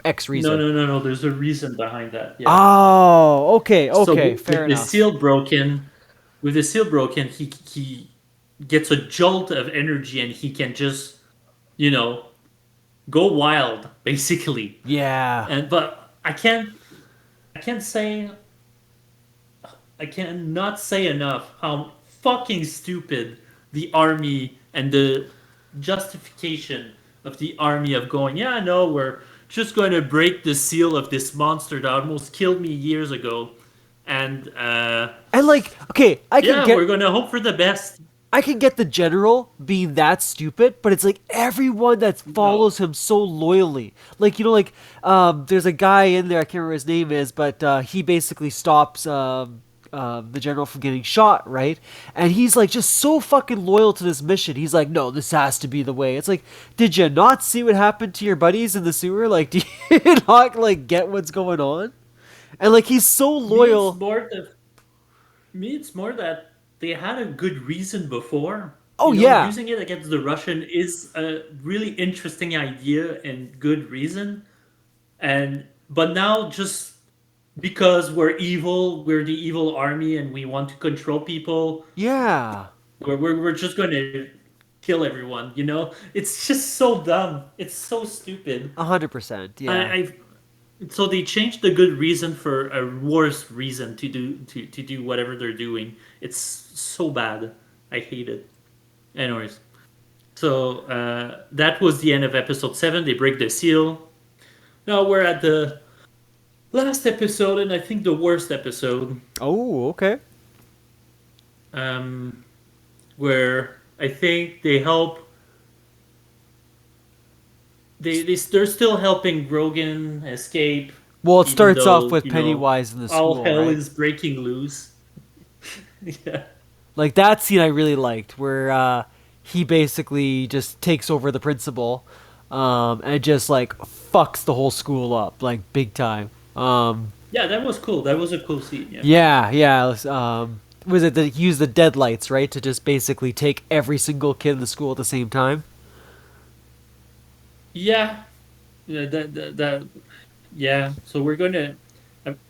X No, reason. no, no, no. There's a reason behind that. Yeah. Oh, okay, So okay, fair enough. with the seal broken, he gets a jolt of energy and he can just you know go wild basically. Yeah. And but I can't say I cannot say enough how fucking stupid the army and the justification of the army of going, yeah, no, we're just going to break the seal of this monster that almost killed me years ago. And And like, okay, I can yeah, get we're going to hope for the best. I can get the general being that stupid, but it's like everyone that No. follows him so loyally. Like, like there's a guy in there, I can't remember his name is, but he basically stops the general from getting shot, right? And he's like just so fucking loyal to this mission. He's like, no, this has to be the way. It's like, did you not see what happened to your buddies in the sewer? Like, do you not like get what's going on? And like he's so Me, it's loyal. more that Me, it's more that they had a good reason before. Oh yeah, Using it against the Russian is a really interesting idea and good reason. And but now just because we're evil, we're the evil army, and we want to control people. yeah, We're just going to kill everyone. It's just so dumb. It's so stupid. 100%, yeah. I So they changed the good reason for a worse reason to do whatever they're doing. It's so bad. I hate it. Anyways, so that was the end of episode 7. They break the seal. Now we're at the last episode, and I think the worst episode, Oh, okay. um, where I think they help. They're still helping Grogan escape, Well, it even starts off though with Pennywise in the all school, hell right? is breaking loose. Yeah. Like that scene I really liked, where he basically just takes over the principal, and just like fucks the whole school up, like big time. Yeah, that was cool. That was a cool scene. Yeah. Yeah, yeah. Was it that he used the deadlights, right, to just basically take every single kid in the school at the same time? Yeah. Yeah. That. Yeah. So we're gonna.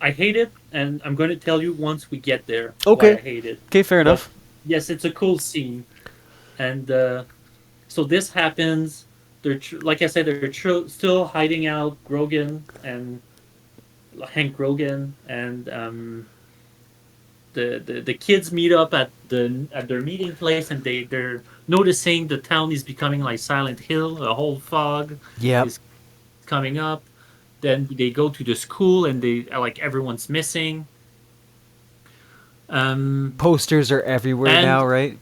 I hate it, and I'm gonna tell you once we get there why I Okay. hate it. Okay, fair But enough. yes, it's a cool scene, and so this happens. Like I said, they're still hiding out Grogan and Hank Grogan, and the kids meet up at their meeting place, and they're noticing the town is becoming like Silent Hill. A whole fog Yep. is coming up. Then they go to the school, and they like everyone's missing. Um, Posters are everywhere now, and right?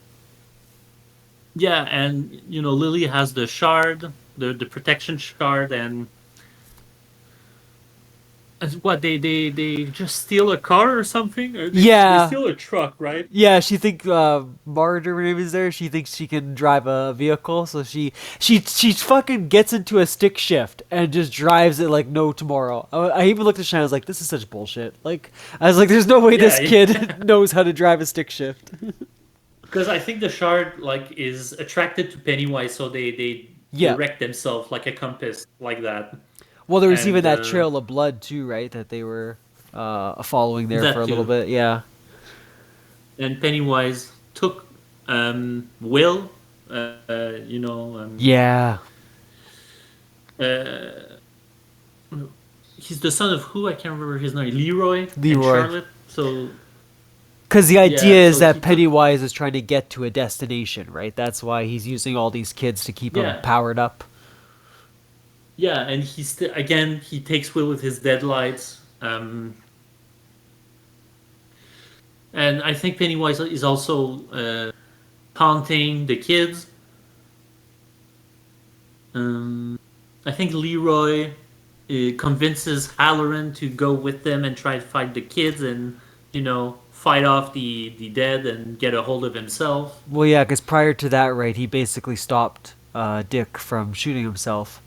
yeah, and Lily has the shard, the protection shard, and what they just steal a car or something, or they Yeah, steal a truck, right? yeah, she thinks Marta, her name is there. She thinks she can drive a vehicle, so she fucking gets into a stick shift and just drives it like no tomorrow. I even looked at Shannon. I was like, "This is such bullshit." Like, I was like, "There's no way this Yeah, kid knows how to drive a stick shift." because I think the shard like is attracted to Pennywise, so they Yeah. direct themselves like a compass, like that, Well, there was even and that trail of blood too, right? That they were following there for that a little too. bit. Yeah. And Pennywise took Will, Yeah. uh, he's the son of who, I can't remember his name, Leroy and Leroy. Charlotte. So Because the idea yeah, is so that he took Pennywise is trying to get to a destination, right? That's why he's using all these kids to keep him yeah powered up. yeah, and again he takes Will with his deadlights. And I think Pennywise is also taunting the kids. Um, I think Leroy convinces Halloran to go with them and try to fight the kids, and fight off the dead and get a hold of himself. Well, yeah, because prior to that, right, he basically stopped Dick from shooting himself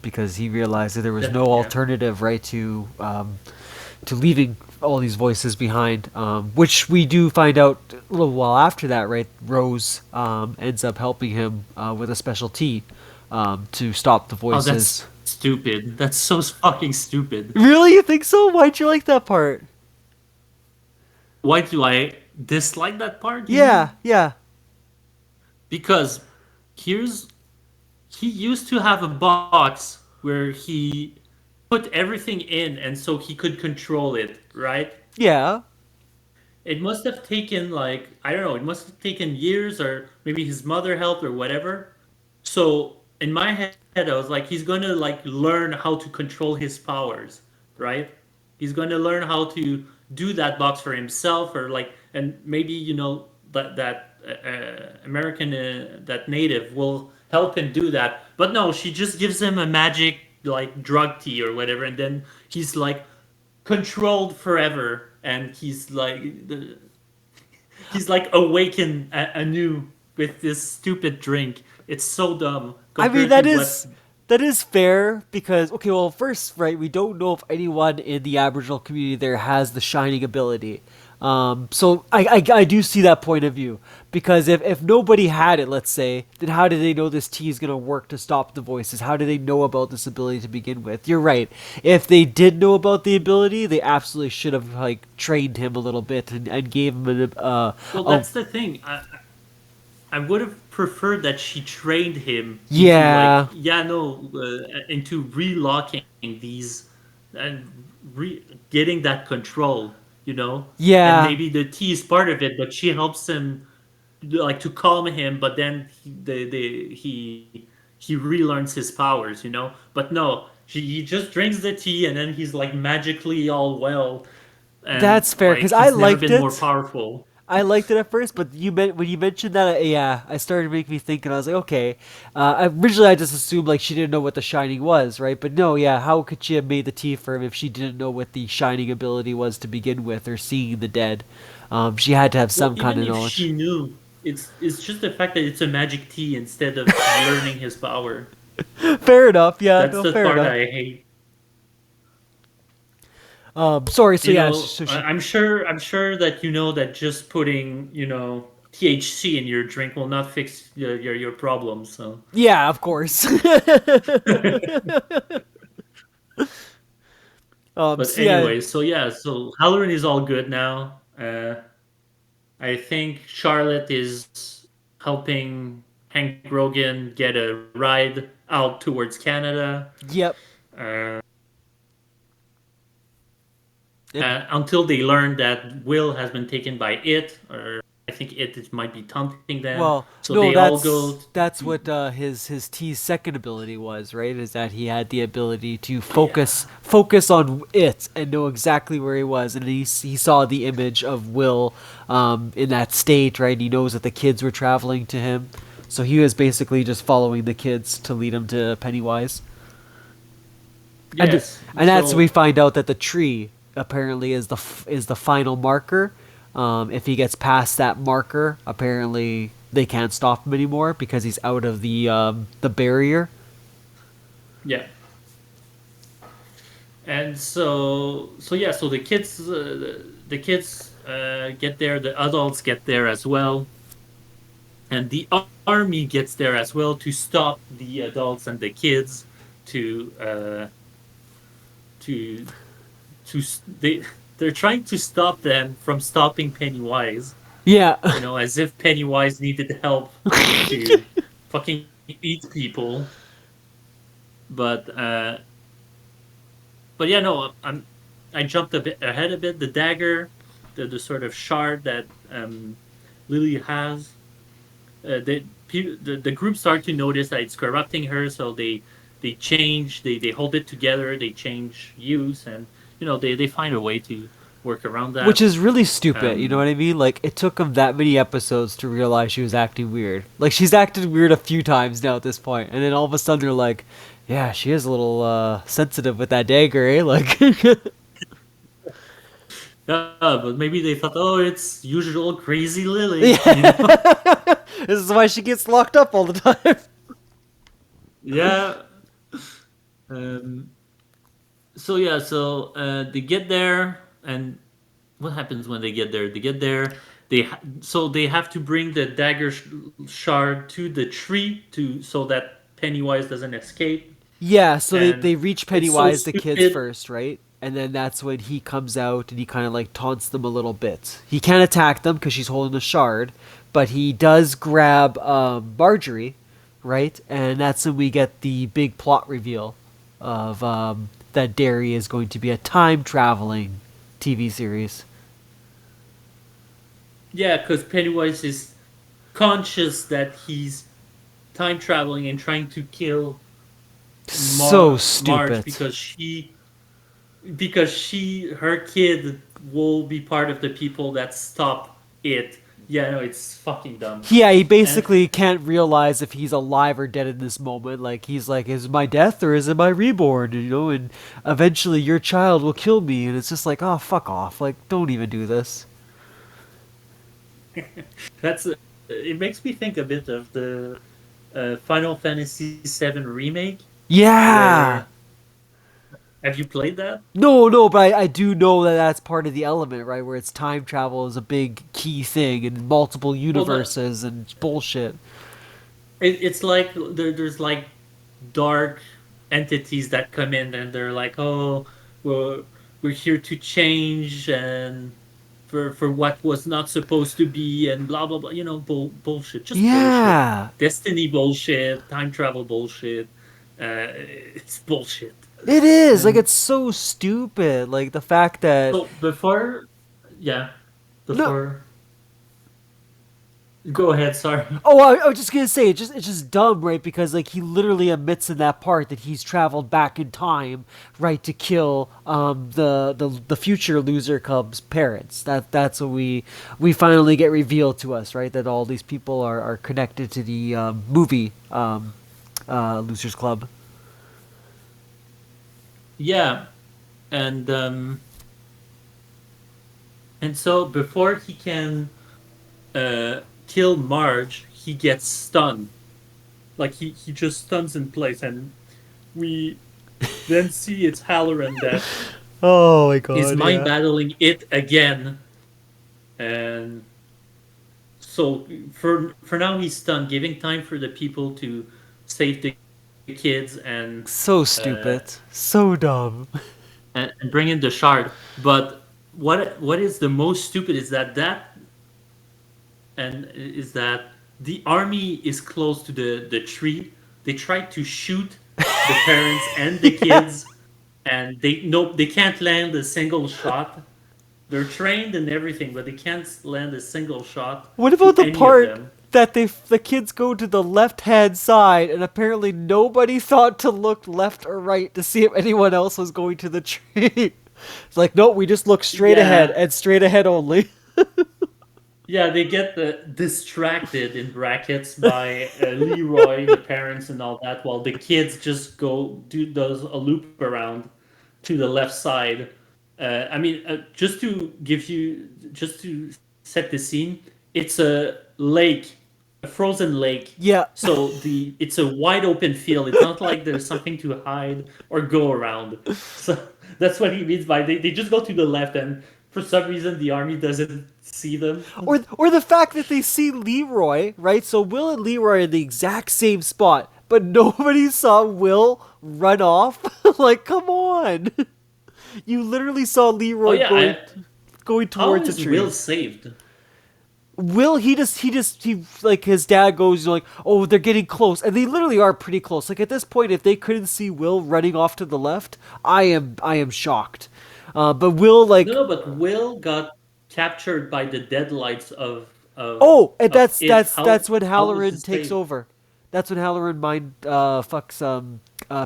because he realized that there was no Yeah. alternative, right, to leaving all these voices behind. Which we do find out a little while after that, right? Rose ends up helping him with a special tea to stop the Oh, voices. that's stupid. That's so fucking stupid. Really, you think so? Why'd you like that part? Why do I dislike that part, you Yeah, mean? yeah, Because here's he used to have a box where he put everything in, and so he could control it, right? yeah. It must have taken like, I don't know, it must have taken years, or maybe his mother helped or whatever. So in my head I was like, he's gonna like learn how to control his powers, right? He's gonna learn how to do that box for himself, or like, and maybe that American, that native will help him do that. But no, she just gives him a magic like drug tea or whatever, and then he's like controlled forever, and he's like awakened anew with this stupid drink. It's so dumb I mean, compared to what. that is fair because okay, well, first, right, we don't know if anyone in the Aboriginal community there has the shining ability. So I do see that point of view because if nobody had it, let's say, then how do they know this tea is gonna work to stop the voices? How do they know about this ability to begin with? You're right. If they did know about the ability, they absolutely should have like trained him a little bit and gave him Well, a that's the thing. I would have preferred that she trained him into like, yeah, yeah, no, into relocking these and getting that control, you know. And yeah. maybe the tea is part of it, but she helps him like to calm him. But then he relearns his powers, you know. But no, he just drinks the tea and then he's like magically all well, and That's fair like because I he's never liked been more it. powerful. I liked it at first, but when you mentioned that, yeah, I started to make me think, and I was like, okay. Originally, I just assumed like she didn't know what the shining was, right? But no, yeah, how could she have made the tea for him if she didn't know what the shining ability was to begin with, or seeing the dead? She had to have Well, some kind even of if knowledge. she knew, it's just the fact that it's a magic tea instead of learning his power. Fair enough. Yeah, That's no, the fair part enough. I hate. Sorry. So You yeah, know, so she. I'm sure that you know that just putting, THC in your drink will not fix your problems. So, Yeah, of course. but So yeah, anyway, so yeah, so Halloran is all good now. I think Charlotte is helping Hank Rogan get a ride out towards Canada. yep. Uh, And until they learn that Will has been taken by it, or I think it might be taunting them. well, So no, they all go that's to, what his T's second ability was, right? Is that he had the ability to yeah, focus on it and know exactly where he was, and he saw the image of Will in that state, right? He knows that the kids were traveling to him, so he was basically just following the kids to lead him to Pennywise. and yes. and that's when we So find out that the tree apparently is the final marker. If he gets past that marker, apparently they can't stop him anymore because he's out of the barrier. yeah, and so yeah, so the kids get there, the adults get there as well, and the army gets there as well to stop the adults and the kids to to they're trying to stop them from stopping Pennywise. Yeah, As if Pennywise needed help to fucking eat people. But yeah, no, I jumped a bit ahead a bit. The dagger, the sort of shard that Lily has, the group start to notice that it's corrupting her, so they change, they hold it together, they change use, and they find a way to work around which that. is really stupid. You know Um, what I mean? Like it took him that many episodes to realize she was acting weird. Like she's acted weird a few times now at this point, and then all of a sudden they're like, "Yeah, she is a little sensitive with that dagger, eh?" Like, yeah, but maybe they thought, oh, it's usual crazy Lily, yeah, this is why she gets locked up all the time. Yeah. Um, so yeah, so they get there, and what happens when they get there? They get there. So they have to bring the dagger shard to the tree to so that Pennywise doesn't escape. Yeah, so And they reach it's so Pennywise, the kids stupid. first, right? And then that's when he comes out and he kind of like taunts them a little bit. He can't attack them because she's holding the shard, but he does grab Marjorie, right? And that's when we get the big plot reveal of that Derry is going to be a time traveling TV series. Yeah, because Pennywise is conscious that he's time traveling and trying to kill So Marge stupid. because her kid will be part of the people that stop it, Yeah, no, it's fucking dumb. Yeah, he And basically can't realize if he's alive or dead in this moment. Like he's like, is it my death or is it my reborn? You know, and eventually your child will kill me, and it's just like, oh, fuck off! Like, don't even do this. that's it makes me think a bit of the Final Fantasy VII remake. Yeah. Where have you played that? No, no, but I do know that that's part of the element, right? Where it's time travel is a big key thing and multiple Well, no, universes and bullshit. it's like there's like dark entities that come in and they're like, oh, we're we're here to change and for what was not supposed to be and blah blah blah. You know, bullshit, just bullshit. Yeah, Destiny bullshit, time travel bullshit. It's bullshit. it is. Like And it's so stupid. Like the fact that so before, yeah, no. before. Go ahead. Sorry. Oh, I was just gonna say it's just dumb, right? Because like he literally admits in that part that he's traveled back in time, right, to kill the future loser cub's parents. That's what we finally get revealed to us, right? That all these people are connected to the movie Losers Club. Yeah, and so before he can kill Marge, he gets stunned. Like he just stuns in place, and we then see it's Halloran that Oh my is god, mind yeah. battling it again, and so for now he's stunned, giving time for the people to save the kids So uh, stupid, so dumb. and bring in the shard. But what is the most stupid is that the army is close to the tree. They try to shoot the parents and the Yeah. kids, and they can't land a single shot. They're trained and everything, but they can't land a single shot What to about the any of part them. that the kids go to the left hand side and apparently nobody thought to look left or right to see if anyone else was going to the tree? It's like, no, we just look straight ahead Yeah, and straight ahead only. yeah, they get distracted in brackets by Leroy, the parents, and all that, while the kids just go do does a loop around to the left side. I mean, just to set the scene, it's a lake, a frozen lake. Yeah. So it's a wide open field. It's not like there's something to hide or go around. So that's what he means by they just go to the left, and for some reason the army doesn't see them. Or the fact that they see Leroy, right? So Will and Leroy are in the exact same spot, but nobody saw Will run off. Like, come on. You literally saw Oh Leroy yeah, going how towards a is Will tree. saved? Will he like his dad goes, you know, like, oh, they're getting close, and they literally are pretty close. Like at this point, if they couldn't see Will running off to the left, I am shocked. But Will No, like, no, but Will got captured by the deadlights oh, and of that's it. that's that's when How was he Halloran takes saved? over. That's when Halloran mind fucks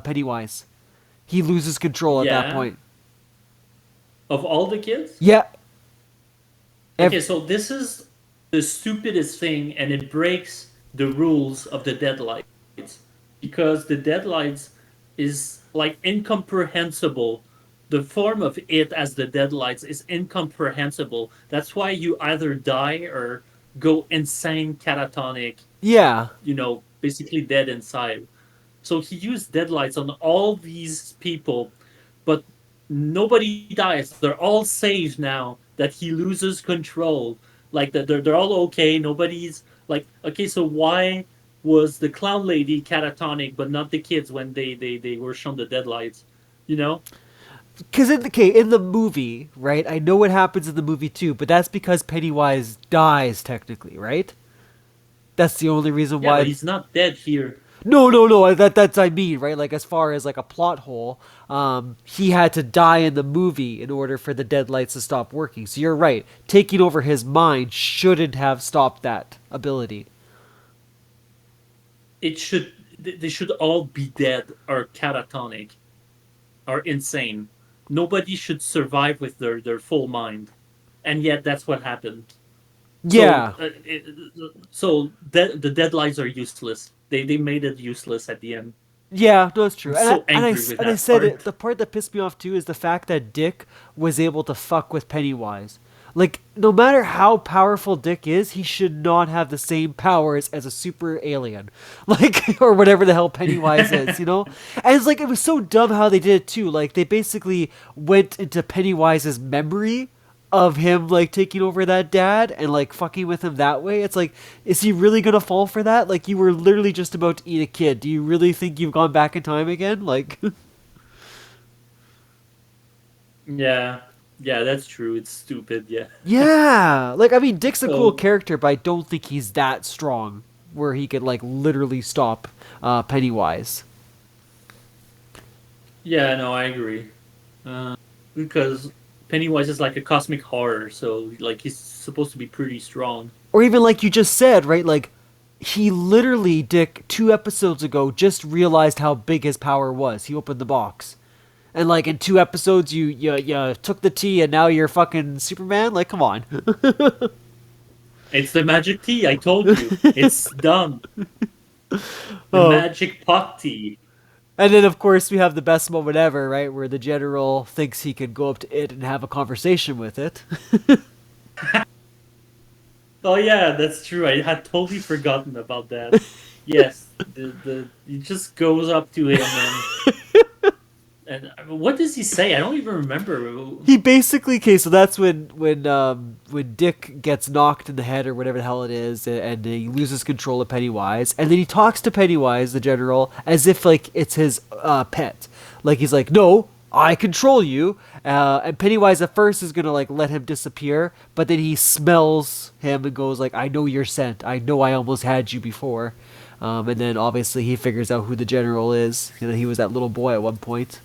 Pennywise. He loses control at that Yeah, point. of all the kids. Yeah, Okay, ev- so this is the stupidest thing, and it breaks the rules of the deadlights because the deadlights is like incomprehensible. The form of it as the deadlights is incomprehensible. That's why you either die or go insane, catatonic, yeah. basically dead inside. So he used deadlights on all these people, but nobody dies. They're all saved now that he loses control. Like they're all okay. Nobody's like okay. So why was the clown lady catatonic, but not the kids when they were shown the deadlights? You know? Because in the movie, right? I know what happens in the movie too, but that's because Pennywise dies technically, right? That's the only reason Yeah, but why. he's not dead here. No, no, no. That's I mean, right? Like as far as like a plot hole, he had to die in the movie in order for the deadlights to stop working. So you're right. Taking over his mind shouldn't have stopped that ability. It should they should all be dead or catatonic or insane. Nobody should survive with their full mind. And yet that's what happened. So, Yeah, the deadlines are useless. They made it useless at the end. yeah, no, it's I'm true. so angry with And I that said it. part. The part that pissed me off too is the fact that Dick was able to fuck with Pennywise. Like, no matter how powerful Dick is, he should not have the same powers as a super alien, like, or whatever the hell Pennywise is, you know. And it's like it was so dumb how they did it too. Like, they basically went into Pennywise's memory of him like taking over that dad and like fucking with him that way. It's like, is he really gonna fall for that? Like, you were literally just about to eat a kid. Do you really think you've gone back in time again? Like, Yeah, yeah, that's true. It's stupid. Yeah. yeah. Like, I mean, Dick's a cool So character, but I don't think he's that strong where he could like literally stop Pennywise. yeah, no, I agree. Uh, because Pennywise is like a cosmic horror, so like he's supposed to be pretty strong. Or even like you just said, right? Like, he literally, Dick, 2 episodes ago, just realized how big his power was. He opened the box. And like in 2 episodes, you took the tea, and now you're fucking Superman. Like, come on. It's the magic tea. I told you, it's done. The Oh, magic pot tea. and then of course we have the best moment ever, right, where the general thinks he can go up to it and have a conversation with it. Oh yeah, that's true. I had totally forgotten about that. Yes, the he just goes up to him and what does he say? I don't even remember. He basically, okay, so that's when Dick gets knocked in the head or whatever the hell it is, and he loses control of Pennywise, and then he talks to Pennywise, the general, as if like it's his pet. Like, he's like, no, I control you. And Pennywise at first is gonna like let him disappear, but then he smells him and goes like, I know your scent. I know I almost had you before. And then obviously he figures out who the general is. You know, he was that little boy at one point.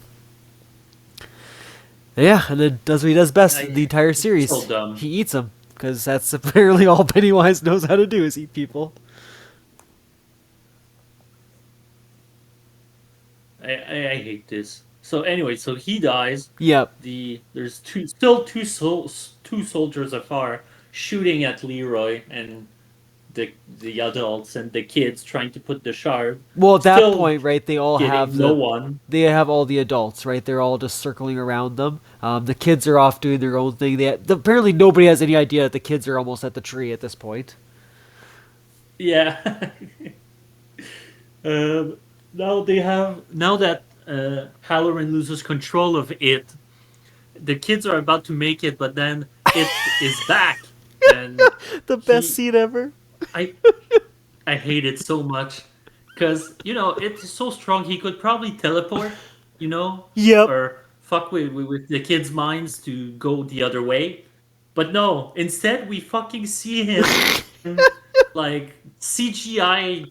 Yeah, and then does what he does best in the entire It's so series. dumb. He eats them because that's apparently all Pennywise knows how to do is eat people. I hate this. So anyway, so he dies. Yep. There's two soldiers afar shooting at Leroy and the adults and the kids trying to put the shard. Well, at that Still point, right, they all have getting no one. they have all the adults, right? They're all just circling around them. The kids are off doing their own thing. Apparently nobody has any idea that the kids are almost at the tree at this point. Yeah. um, now that Halloran loses control of it, the kids are about to make it, but then it is back, and The best he scene ever. I I hate it so much because it's so strong. He could probably teleport, Yep. or fuck with the kids' minds to go the other way. But no, instead we fucking see him like CGI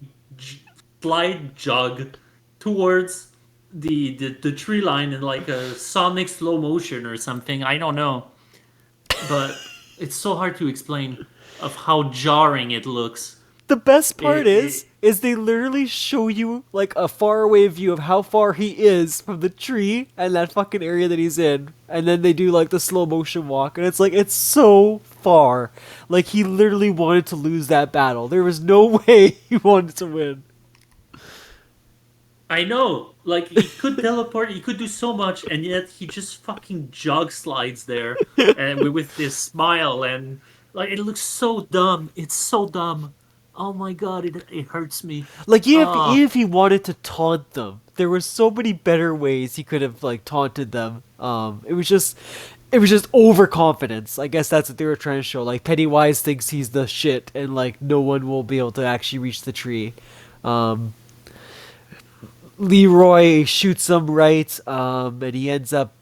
slide jog towards the tree line in like a sonic slow motion or something. I don't know, but it's so hard to explain of how jarring it looks. The best part It, it is they literally show you like a faraway view of how far he is from the tree and that fucking area that he's in, and then they do like the slow motion walk, and it's like it's so far. Like, he literally wanted to lose that battle. There was no way he wanted to win. I know, like he could teleport, he could do so much, and yet he just fucking jog slides there, and with this smile, and like it looks so dumb. It's so dumb. Oh my god, it hurts me. Like, even Oh, if he wanted to taunt them, there were so many better ways he could have like taunted them. It was just overconfidence. I guess that's what they were trying to show. Like, Pennywise thinks he's the shit, and like no one will be able to actually reach the tree. Um, Leroy shoots him right, and he ends up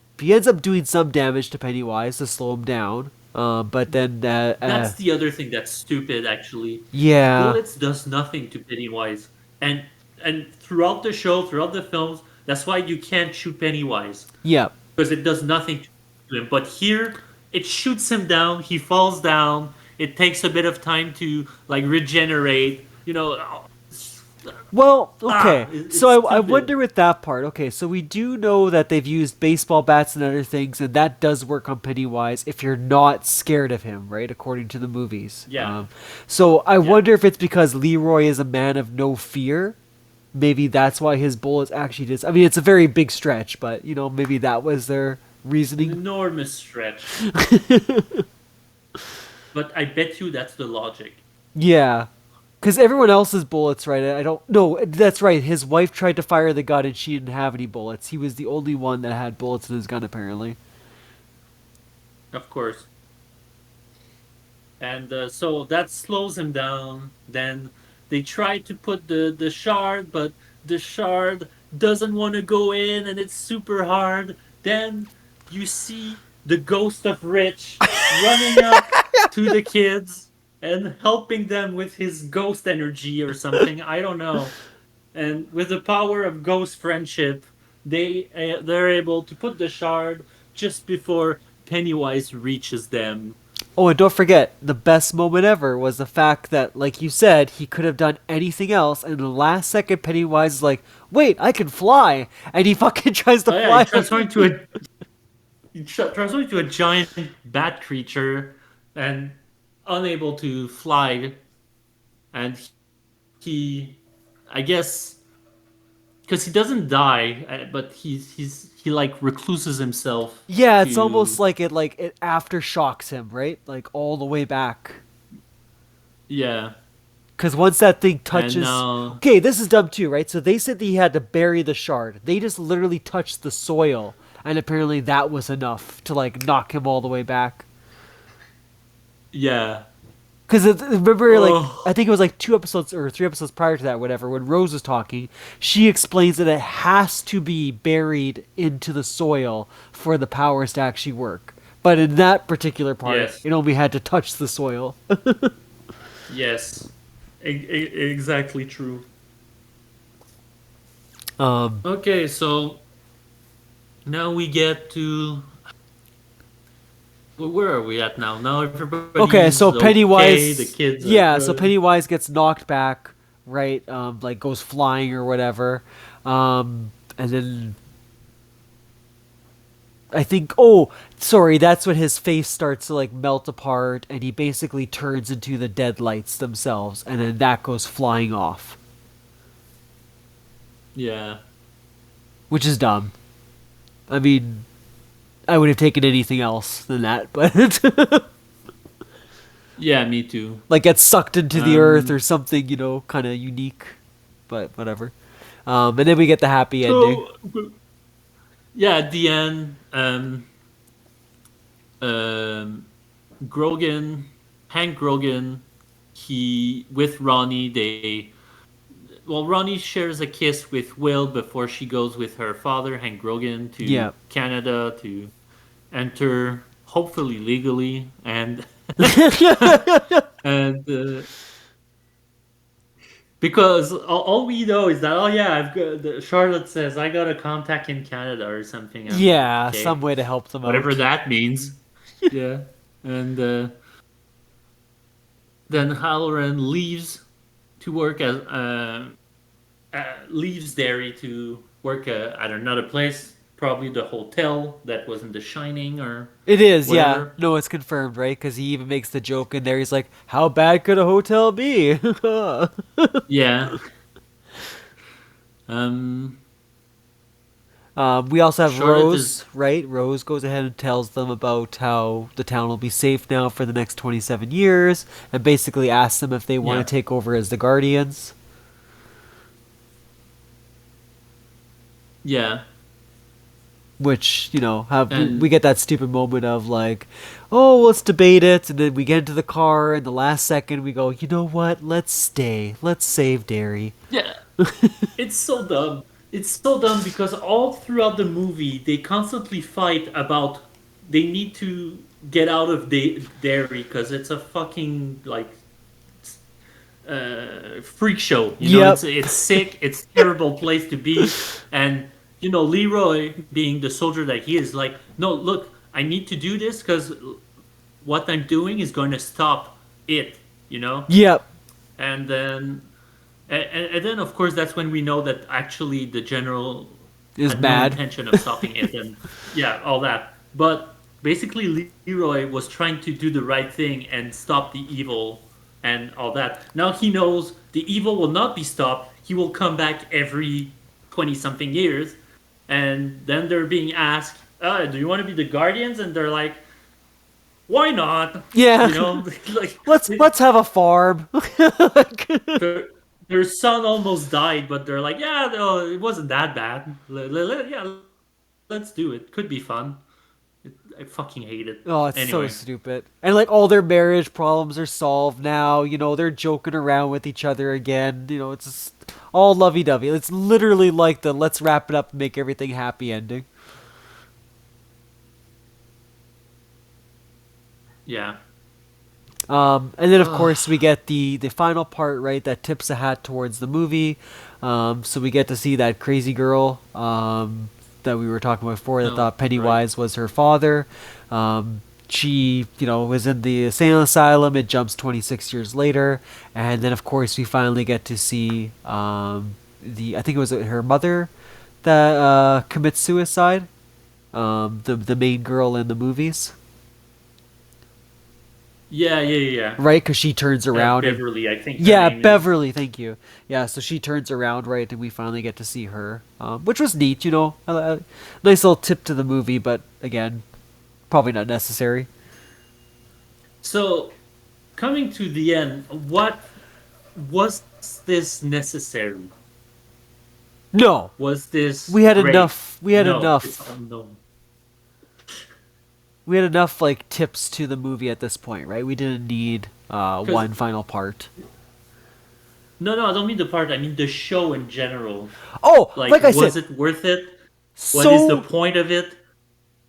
doing some damage to Pennywise to slow him down. But then that's the other thing that's stupid. Actually, yeah, bullets does nothing to Pennywise, and throughout the show, throughout the films, that's why you can't shoot Pennywise yeah. because it does nothing to him. But here, it shoots him down. He falls down. It takes a bit of time to like regenerate. Well, okay. It's So I stupid. wonder with that part. Okay, so we do know that they've used baseball bats and other things, and that does work on Pennywise if you're not scared of him, right? According to the movies. Yeah, So I yeah. wonder if it's because Leroy is a man of no fear. Maybe that's why his bullets actually did. I mean, it's a very big stretch, but maybe that was their An reasoning. enormous stretch. But I bet you that's the logic. Yeah. Because everyone else's bullets, right? I don't. No, that's right. His wife tried to fire the gun and she didn't have any bullets. He was the only one that had bullets in his gun, apparently. Of course. And so that slows him down. Then they try to put the shard, but the shard doesn't want to go in, and it's super hard. Then you see the ghost of Rich running up to the kids and helping them with his ghost energy or something. I don't know. And with the power of ghost friendship, they're able to put the shard just before Pennywise reaches them. Oh, and don't forget, the best moment ever was the fact that, like you said, he could have done anything else, and in the last second, Pennywise is like, "Wait, I can fly," and he fucking tries to Oh yeah, he fly. transformed into a transformed into a giant bat creature and unable to fly. And he, I guess, because he doesn't die, but he like recluses himself Yeah, it's almost to like it aftershocks him, right? Like all the way back. yeah. Because once that thing And touches. now Okay, this is dumb too, right? So they said that he had to bury the shard. They just literally touched the soil, and apparently that was enough to, like, knock him all the way back. yeah. Because remember, like, I Oh think it was like 2 episodes or 3 episodes prior to that, whatever, when Rose was talking, she explains that it has to be buried into the soil for the powers to actually work. But in that particular part, yes, it only had to touch the soil. yes, exactly true. um, Okay, so now we get to where are we at now? Now Okay, so everybody's okay. The Pennywise, kids are yeah, so good. Pennywise gets knocked back, right? Like goes flying or whatever. And then I think, oh, sorry, that's when his face starts to like melt apart, and he basically turns into the dead lights themselves, and then that goes flying off, Yeah, which is dumb. I mean, I would have taken anything else than that, but yeah, me too. like get sucked into the earth Um, or something, kind of unique. But whatever. And then we get the happy ending. so yeah, at the end, Grogan, Hank Grogan, he with Ronnie, Ronnie shares a kiss with Will before she goes with her father, Hank Grogan, to Yeah. Canada to enter, hopefully legally, and and because all we know is that, oh yeah, Charlotte says I got a contact in Canada or something. I'm like, Yeah, some okay, way to help them whatever out. that means. Yeah, and then Halloran leaves to work as leaves Derry to work at another place, probably the hotel that was in The Shining or It is, yeah. whatever. No, it's confirmed, right? Because he even makes the joke in there. He's like, "How bad could a hotel be?" Yeah. Um, We also have Charlotte is Rose, right? Rose goes ahead and tells them about how the town will be safe now for the next 27 years, and basically asks them if they want yeah, to take over as the Guardians. yeah, Which, have we and get that stupid moment of like, oh, let's debate it, and then we get into the car, and the last second we go, you know what? Let's stay. Let's save Derry. yeah. It's so dumb. It's so dumb because all throughout the movie they constantly fight about they need to get out of Derry because it's a fucking like freak show. You know, Yep. it's sick. It's terrible place to be, and Leroy, being the soldier that he is, like, no, look, I need to do this because what I'm doing is going to stop it. You know, Yep. and then And then, of course, that's when we know that actually the general Is had no mad. intention of stopping it, and yeah, all that. But basically, Leroy was trying to do the right thing and stop the evil and all that. Now he knows the evil will not be stopped. He will come back every 20 something years. And then they're being asked, do you want to be the Guardians? And they're like, why not? Yeah. You know, like Let's have a farm. their their son almost died, but they're like, yeah, no, it wasn't that bad. Yeah, let's do it. Could be fun. I fucking hate it. Oh, it's so Anyway, stupid. And like all their marriage problems are solved now. They're joking around with each other again. It's just all lovey-dovey. It's literally like the let's wrap it up and make everything happy ending. yeah. And then of course we get the final part, right, that tips the hat towards the movie. So we get to see that crazy girl that we were talking about before that No, thought right. Pennywise was her father. She, was in the insane asylum. It jumps 26 years later, and then of course we finally get to see the I think it was her mother that commits suicide. The main girl in the movies, Yeah, yeah, yeah. right? Because she turns around and Beverly, I think her yeah, name is. Beverly, thank you. Yeah, so she turns around, right, and we finally get to see her, which was neat, nice little tip to the movie, but again, probably not necessary. So, coming to the end, what was this necessary? No, Was this we had great? enough. We had No, it's enough. unknown. We had enough like tips to the movie at this point, right? We didn't need Because one final part. no, no, I don't mean the part. I mean the show in general. Oh, Like, like I said, was it worth it? What is the so point of it?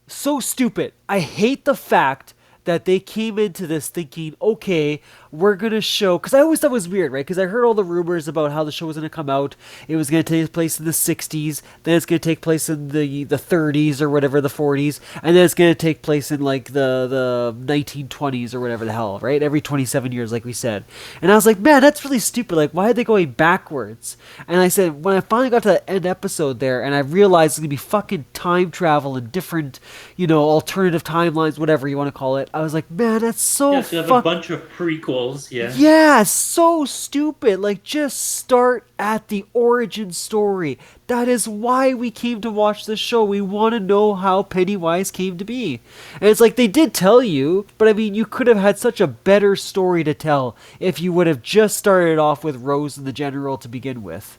so stupid. I hate the fact that they came into this thinking, okay, we're gonna show. Because I always thought it was weird, right? Because I heard all the rumors about how the show was gonna come out. It was gonna take place in the '60s, then it's gonna take place in the '30s or whatever, the '40s, and then it's gonna take place in like the 1920s or whatever the hell, right? Every 27 years, like we said. And I was like, man, that's really stupid. Like, why are they going backwards? And I said, when I finally got to the end episode there, and I realized it's gonna be fucking time travel and different, alternative timelines, whatever you want to call it. I was like, man, that's so Yes, you have a fuck. bunch of prequels. Yeah. Yeah, so stupid. Like, just start at the origin story. That is why we came to watch this show. We want to know how Pennywise came to be. And it's like they did tell you, but I mean, you could have had such a better story to tell if you would have just started off with Rose and the General to begin with.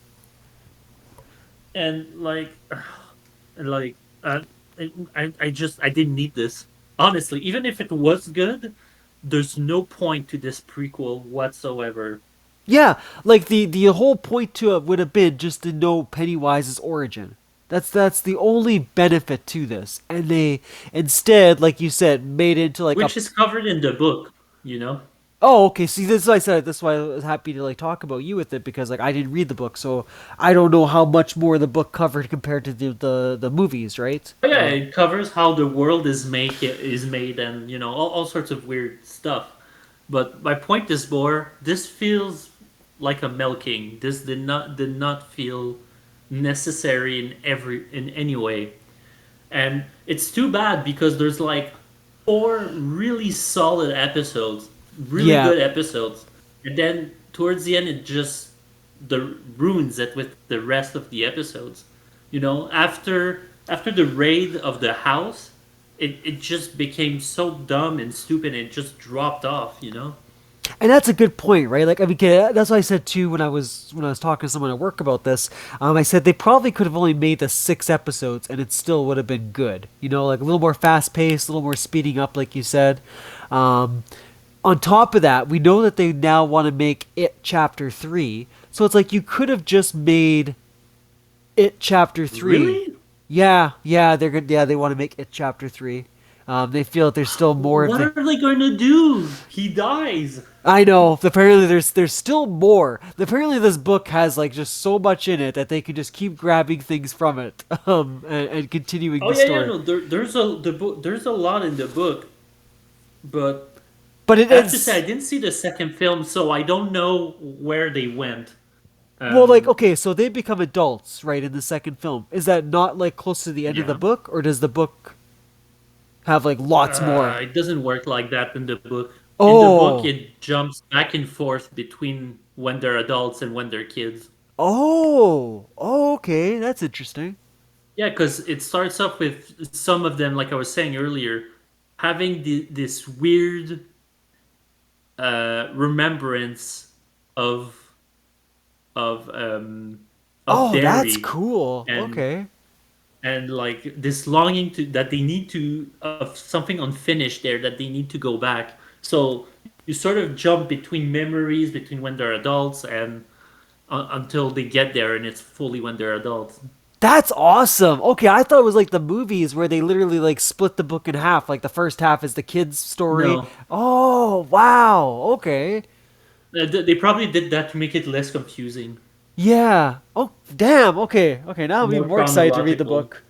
And like, I didn't need this. Honestly, even if it was good, there's no point to this prequel whatsoever. Yeah, like the whole point to it would have been just to know Pennywise's origin. That's the only benefit to this, and they instead, like you said, made it into like a. Which is covered in the book, you know? Oh, okay. See, this is why I said. That's why I was happy to like talk about you with it because like I didn't read the book, so I don't know how much more the book covered compared to the movies, right? But yeah, it covers how the world is made, and all sorts of weird stuff. But my point is more, this feels like a milking. This did not feel necessary in any way. And it's too bad because there's like four really solid episodes, really Yeah, good episodes. And then towards the end it just the ruins it with the rest of the episodes. After the raid of the house, it just became so dumb and stupid and it just dropped off. and that's a good point, right? Like, I mean, that's what I said too when I was talking to someone at work about this. I said they probably could have only made the 6 episodes, and it still would have been good. Like a little more fast paced, a little more speeding up, like you said. Um, on top of that, we know that they now want to make it Chapter 3, so it's like you could have just made it Chapter 3. Really? Yeah, yeah, they're good. Yeah, they want to make it Chapter 3. They feel that there's still more of What the. are they going to do? He dies. I know. Apparently, there's still more. Apparently, this book has like just so much in it that they can just keep grabbing things from it, and continuing Oh the yeah, yeah, story. no. There's a lot in the book, but But it I have to say I ends. didn't see the second film, so I don't know where they went. Well, like, Um, okay, so they become adults, right, in the second film. Is that not like close to the end of the yeah. book, or does the book have like lots more? It doesn't work like that in the book. In the book, Oh, it jumps back and forth between when they're adults and when they're kids. oh, okay, that's interesting. Yeah, because it starts off with some of them, like I was saying earlier, having this weird remembrance of of um, of Oh, that's Derry cool. and Okay. like this longing to that they need to of something unfinished there that they need to go back. So you sort of jump between memories between when they're adults and until they get there and it's fully when they're adults. That's awesome. Okay, I thought it was like the movies where they literally like split the book in half. Like the first half is the kid's story. No, Oh, wow. Okay. they probably did that to make it less confusing, Yeah. Oh, damn. Okay. Okay, now I'm even more more excited to read the chronological. book.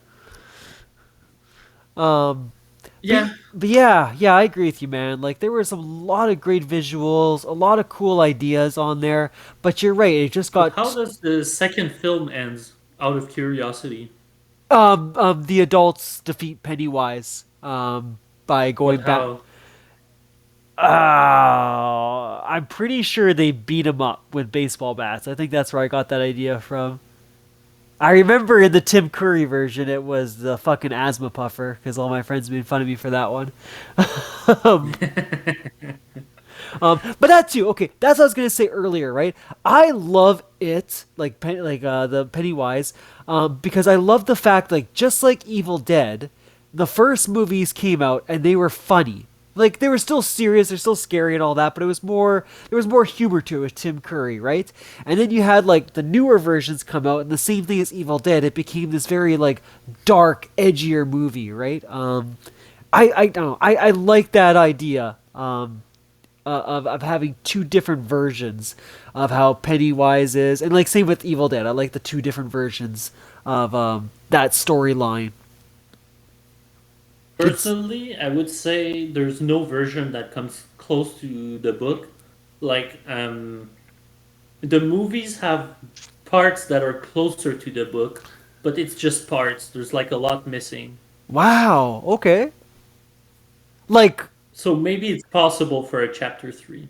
Um but, Yeah, but yeah, I agree with you, man. Like there was a lot of great visuals, a lot of cool ideas on there, but you're right, it just but how got does the second film ends? Out of curiosity, the adults defeat Pennywise by but going back. how? I'm pretty sure they beat him up with baseball bats. I think that's where I got that idea from. I remember in the Tim Curry version, it was the fucking asthma puffer because all my friends made fun of me for that one. um, but that too, okay. That's what I was gonna say earlier, right? I love it, like the Pennywise, because I love the fact, like just like Evil Dead, the first movies came out and they were funny. Like they were still serious, they're still scary and all that, but it was more there was more humor to it with Tim Curry, right? And then you had like the newer versions come out, and the same thing as Evil Dead, it became this very like dark, edgier movie, right? I don't know, I like that idea. Of having two different versions of how Pennywise is, and like same with Evil Dead. I like the two different versions of that storyline. It's Personally, I would say there's no version that comes close to the book. Like, the movies have parts that are closer to the book, but it's just parts. There's like a lot missing. wow, okay. Like So maybe it's possible for a chapter three.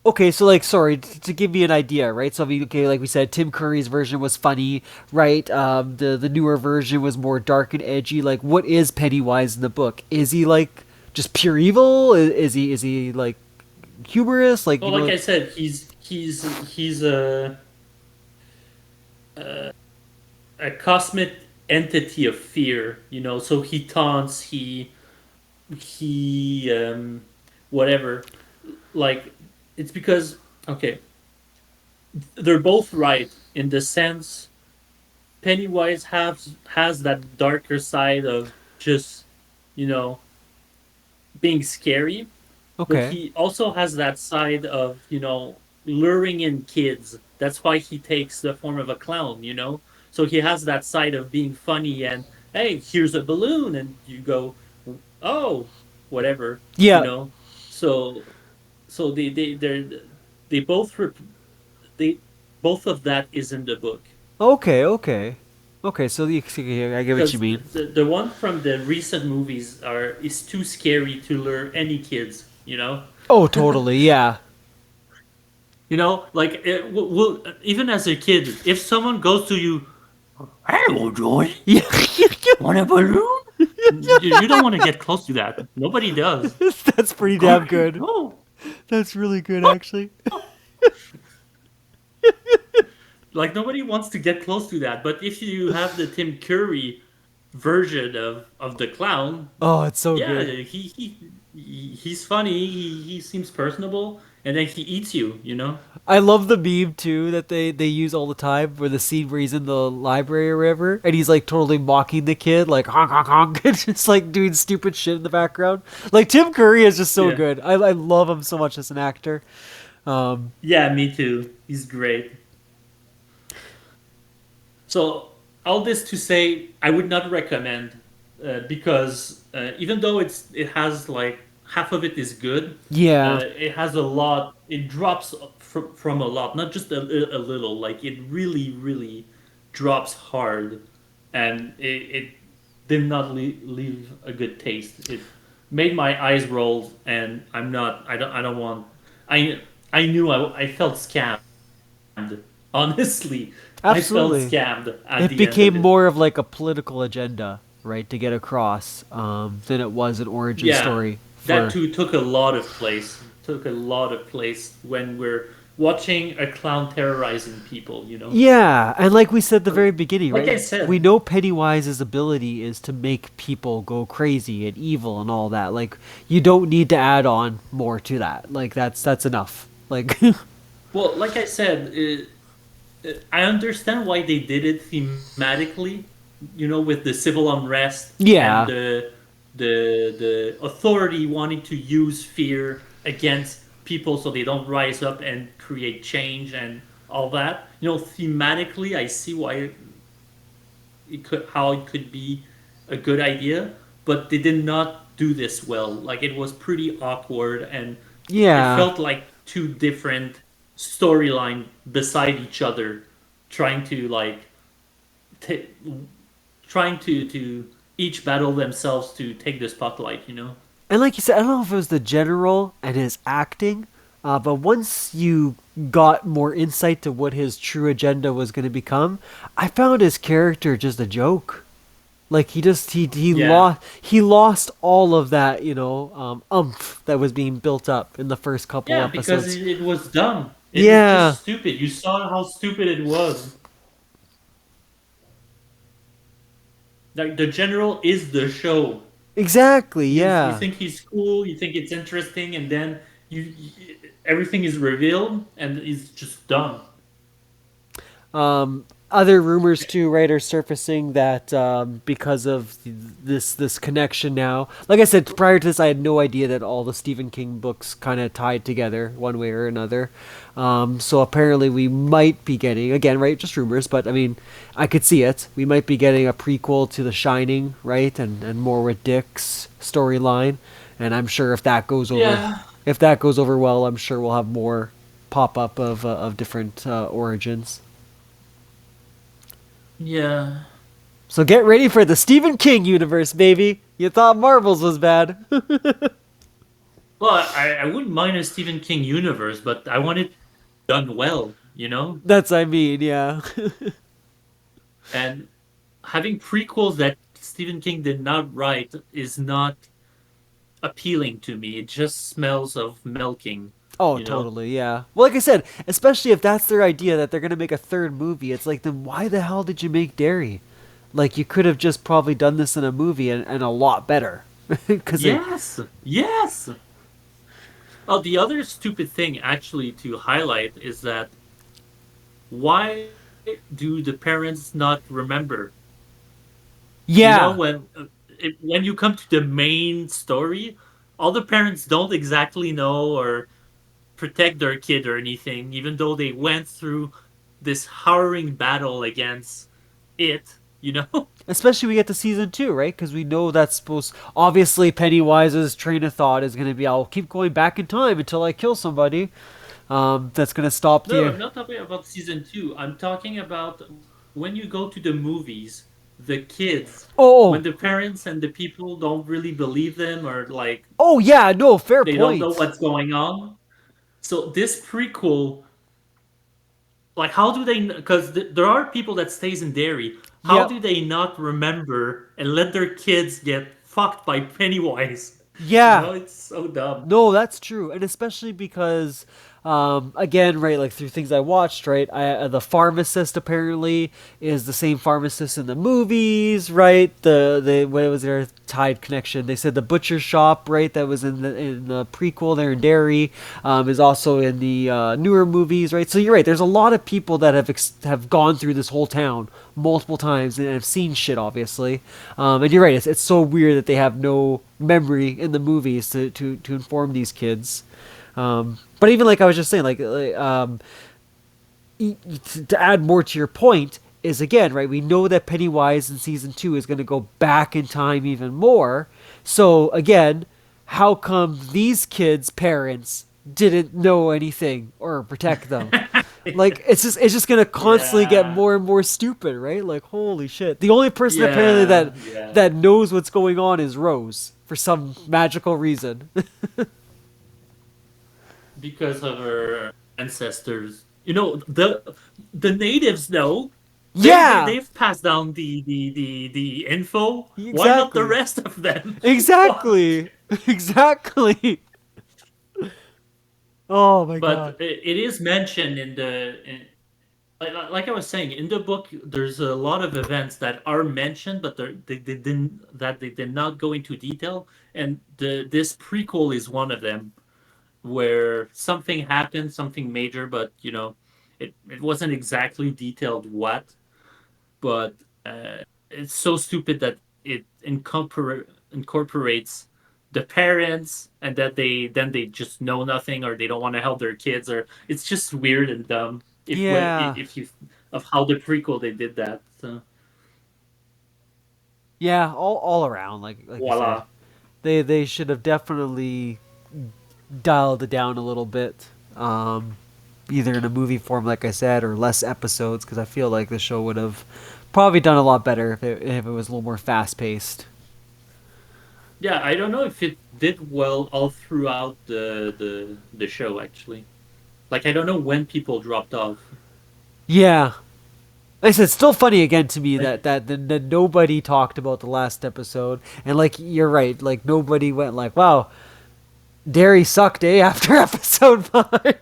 okay, so like sorry to give me an idea, right? So I mean, okay, like we said, Tim Curry's version was funny, right? The newer version was more dark and edgy. Like, what is Pennywise in the book? Is he like just pure evil? Is he like humorous? Like Well, you know, like like I said, he's a cosmic entity of fear. So he taunts, he whatever. Like it's because okay, they're both right in the sense Pennywise has that darker side of just you know being scary, but okay, he also has that side of luring in kids. That's why he takes the form of a clown. So he has that side of being funny and hey, here's a balloon, and you go, oh, whatever, you yeah, know. So so they both they both of that is in the book. okay, okay. So I get what you Because mean. the one from the recent movies is too scary to lure any kids. Oh, totally. Yeah. Like even as a kid, if someone goes to you, "Hello, Joy, Yeah. want a balloon?" You don't want to get close to that. Nobody does. That's pretty damn Okay, good. no. That's really good, actually. Like nobody wants to get close to that. But if you have the Tim Curry version of the clown, Oh, it's so yeah, good. he's funny. He seems personable, and then he eats you. I love the meme too that they use all the time for the scene where he's in the library or whatever, and he's like totally mocking the kid, like honk honk honk, and just like doing stupid shit in the background. Like Tim Curry is just so Yeah, good. I love him so much as an actor. Um, yeah, me too. He's great. So all this to say, I would not recommend because even though it has like half of it is good. Yeah, It has a lot. It drops from a lot, not just a little. Like it really, really drops hard, and it did not leave a good taste. It made my eyes roll, and I'm not. I don't want. I knew I felt scammed. Honestly, I felt absolutely. scammed at It the end of became it. more of like a political agenda, right, to get across, than it was an origin Yeah, story that for. too took a lot of place. Took a lot of place when we're watching a clown terrorizing people, you know? Yeah, and like we said at the very beginning, Like right? I We said, know Pennywise's ability is to make people go crazy and evil and all that. Like you don't need to add on more to that. Like that's enough. Like well, like I said, I understand why they did it thematically, you know, with the civil unrest and yeah. the authority wanting to use fear against people so they don't rise up and create change and all that. You know, thematically, I see why it could how it could be a good idea, but they did not do this well. Like it was pretty awkward, and it Yeah. felt like two different storyline beside each other, trying to t- trying to each battle themselves to take the spotlight. You know? And like you said, I don't know if it was the general and his acting, but once you got more insight to what his true agenda was going to become, I found his character just a joke. Like Yeah, he lost all of that, umph that was being built up in the first couple yeah, because episodes. it was dumb. It was Yeah, just stupid. You saw how stupid it was. Like the general is the show. exactly. You Yeah. think he's cool, you think it's interesting, and then everything is revealed, and it's just dumb. Other rumors too, right, are surfacing that because of this connection now. Like I said, prior to this, I had no idea that all the Stephen King books kind of tied together one way or another. So apparently, we might be getting again, right, just rumors, but I mean, I could see it. We might be getting a prequel to The Shining, right, and more with Dick's storyline. And I'm sure Yeah, if that goes over well, I'm sure we'll have more pop up of different origins. yeah. So get ready for the Stephen King universe, baby. You thought Marvel's was bad. Well, I wouldn't mind a Stephen King universe, but I want it done well, you know? That's I mean, yeah. And having prequels that Stephen King did not write is not appealing to me. It just smells of milking, Oh, you know? totally, yeah. Well, like I said, especially if that's their idea that they're gonna make a third movie, it's like then why the hell did you make Derry? Like you could have just probably done this in a movie and a lot better. Because it, Yes, yes. Oh, the other stupid thing actually to highlight is that why do the parents not remember? You know, yeah, when you come to the main story, all the parents don't exactly know or protect their kid or anything, even though they went through this harrowing battle against it. You know? especially we get to season two, right? Because we know that's supposed. Obviously, Pennywise's train of thought is gonna be, "I'll keep going back in time until I kill somebody." That's gonna stop No, the. I'm not talking about season two. I'm talking about when you go to the movies, the kids, Oh, when the parents and the people don't really believe them or like oh yeah, no, fair they don't know point. what's going on. So this prequel, like, how do they? Because there are people that stays in Derry. How Yep. do they not remember and let their kids get fucked by Pennywise? You Yeah. know, it's so dumb. No, that's true, and especially because, again, right, like through things I watched, right, the pharmacist apparently is the same pharmacist in the movies, right? The what was their tied connection? They said the butcher shop, right, that was in the prequel there in Derry, is also in the newer movies, right? So you're right. There's a lot of people that have gone through this whole town multiple times and have seen shit, obviously. And you're right. It's so weird that they have no memory in the movies to inform these kids. But even like I was just saying, to add more to your point is again right. We know that Pennywise in season two is going to go back in time even more. So again, how come these kids' parents didn't know anything or protect them? Like it's just gonna constantly get Yeah, more and more stupid, right? Like holy shit. The only person apparently yeah, that yeah. that knows what's going on is Rose for some magical reason. Because of her ancestors. You know, the natives know. Yeah, They've passed down the info. Why not the exactly. rest of them? Fuck. Exactly. Exactly. Oh my But god. it is mentioned in like I was saying in the book. There's a lot of events that are mentioned, but they did not go into detail. And this prequel is one of them, where something happened, something major, but it wasn't exactly detailed what. But it's so stupid that it incorporates the parents, and that they just know nothing, or they don't want to help their kids, or it's just weird and dumb. Yeah. If you of how the prequel they did that. So Yeah, all around like you said. voila. They should have definitely dialed it down a little bit. Either in a movie form, like I said, or less episodes, because I feel like the show would have probably done a lot better if it was a little more fast paced. Yeah, I don't know if it did well all throughout the show actually. Like I don't know when people dropped off. Yeah, like I said, it's still funny again to me Like that nobody talked about the last episode, and like you're right, like nobody went like, "Wow, Derry sucked," after episode 5.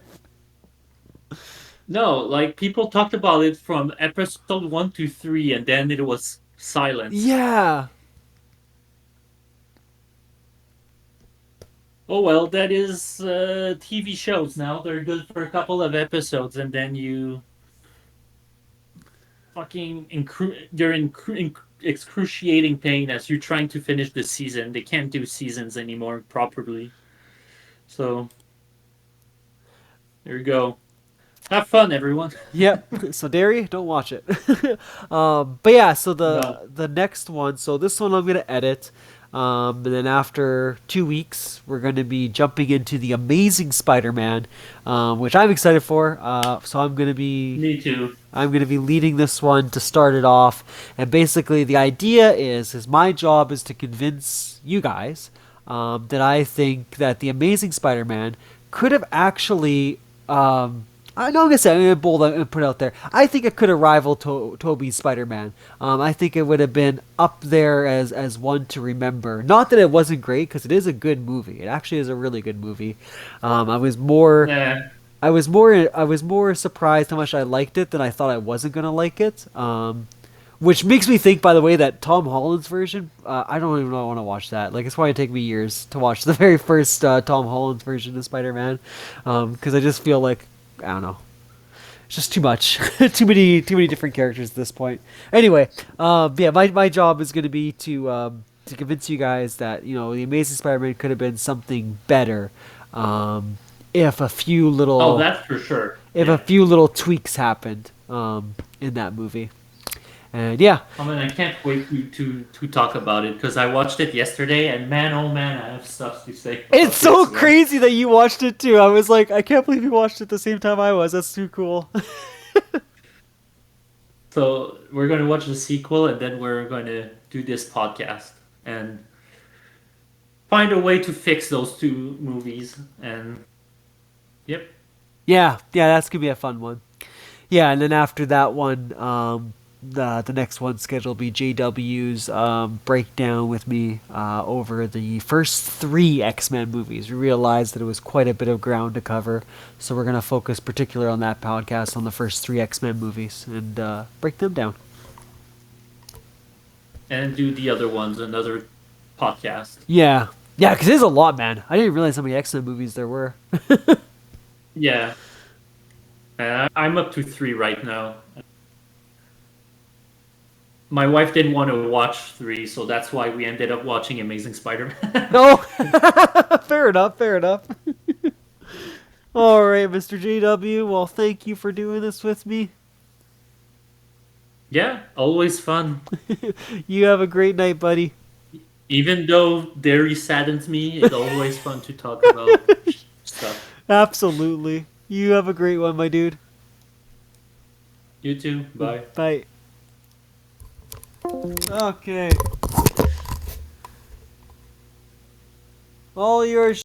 no, like people talked about it from episode 1 to 3, and then it was silence. Yeah, Oh well, that is TV shows now. They're good for a couple of episodes, and then you you're in excruciating pain as you're trying to finish the season. They can't do seasons anymore properly. So there you go. Have fun, everyone. yep. So Derry, don't watch it. But yeah, so No. the next one, so this one I'm gonna edit. And then after 2 weeks, we're going to be jumping into the Amazing Spider-Man, which I'm excited for. So Me too. I'm going to be leading this one to start it off. And basically, the idea is my job is to convince you guys that I think that the Amazing Spider-Man could have actually. I know I'm gonna say I'm gonna bold and put it out there. I think it could have rivaled Toby's Spider-Man. I think it would have been up there as one to remember. Not that it wasn't great, because it is a good movie. It actually is a really good movie. I was more Nah. I was more surprised how much I liked it than I thought I wasn't gonna like it. Which makes me think, by the way, that Tom Holland's version. I don't even know I want to watch that. Like, it's probably take me years to watch the very first Tom Holland's version of Spider-Man, because I just feel like I don't know. It's just too much, too many different characters at this point. Anyway, yeah, my job is going to be to convince you guys that the Amazing Spider-Man could have been something better, if a few Oh, little that's for sure. if a Yeah. few little tweaks happened in that movie. And yeah, I mean, I can't wait to talk about it because I watched it yesterday, and man, oh man, I have stuff to say it's about so this one. crazy that you watched it too. I was like, I can't believe you watched it at the same time I was. That's too cool. So we're going to watch the sequel, and then we're going to do this podcast and find a way to fix those two movies. And yep. Yeah, yeah, that's gonna be a fun one. Yeah, and then after that one, the next one scheduled will be JW's breakdown with me over the first 3 X-Men movies. We realized that it was quite a bit of ground to cover, so we're gonna focus particularly on that podcast on the first 3 X-Men movies and break them down. And do the other ones another podcast. Yeah, yeah, because there's a lot, man. I didn't realize how many X-Men movies there were. Yeah. I'm up to 3 right now. My wife didn't want to watch 3, so that's why we ended up watching Amazing Spider-Man. No, fair enough, fair enough. All right, Mr. JW. Well, thank you for doing this with me. Yeah, always fun. You have a great night, buddy. Even though Derry saddens me, it's always fun to talk about stuff. Absolutely. You have a great one, my dude. You too. Bye. Bye. Okay. All yours.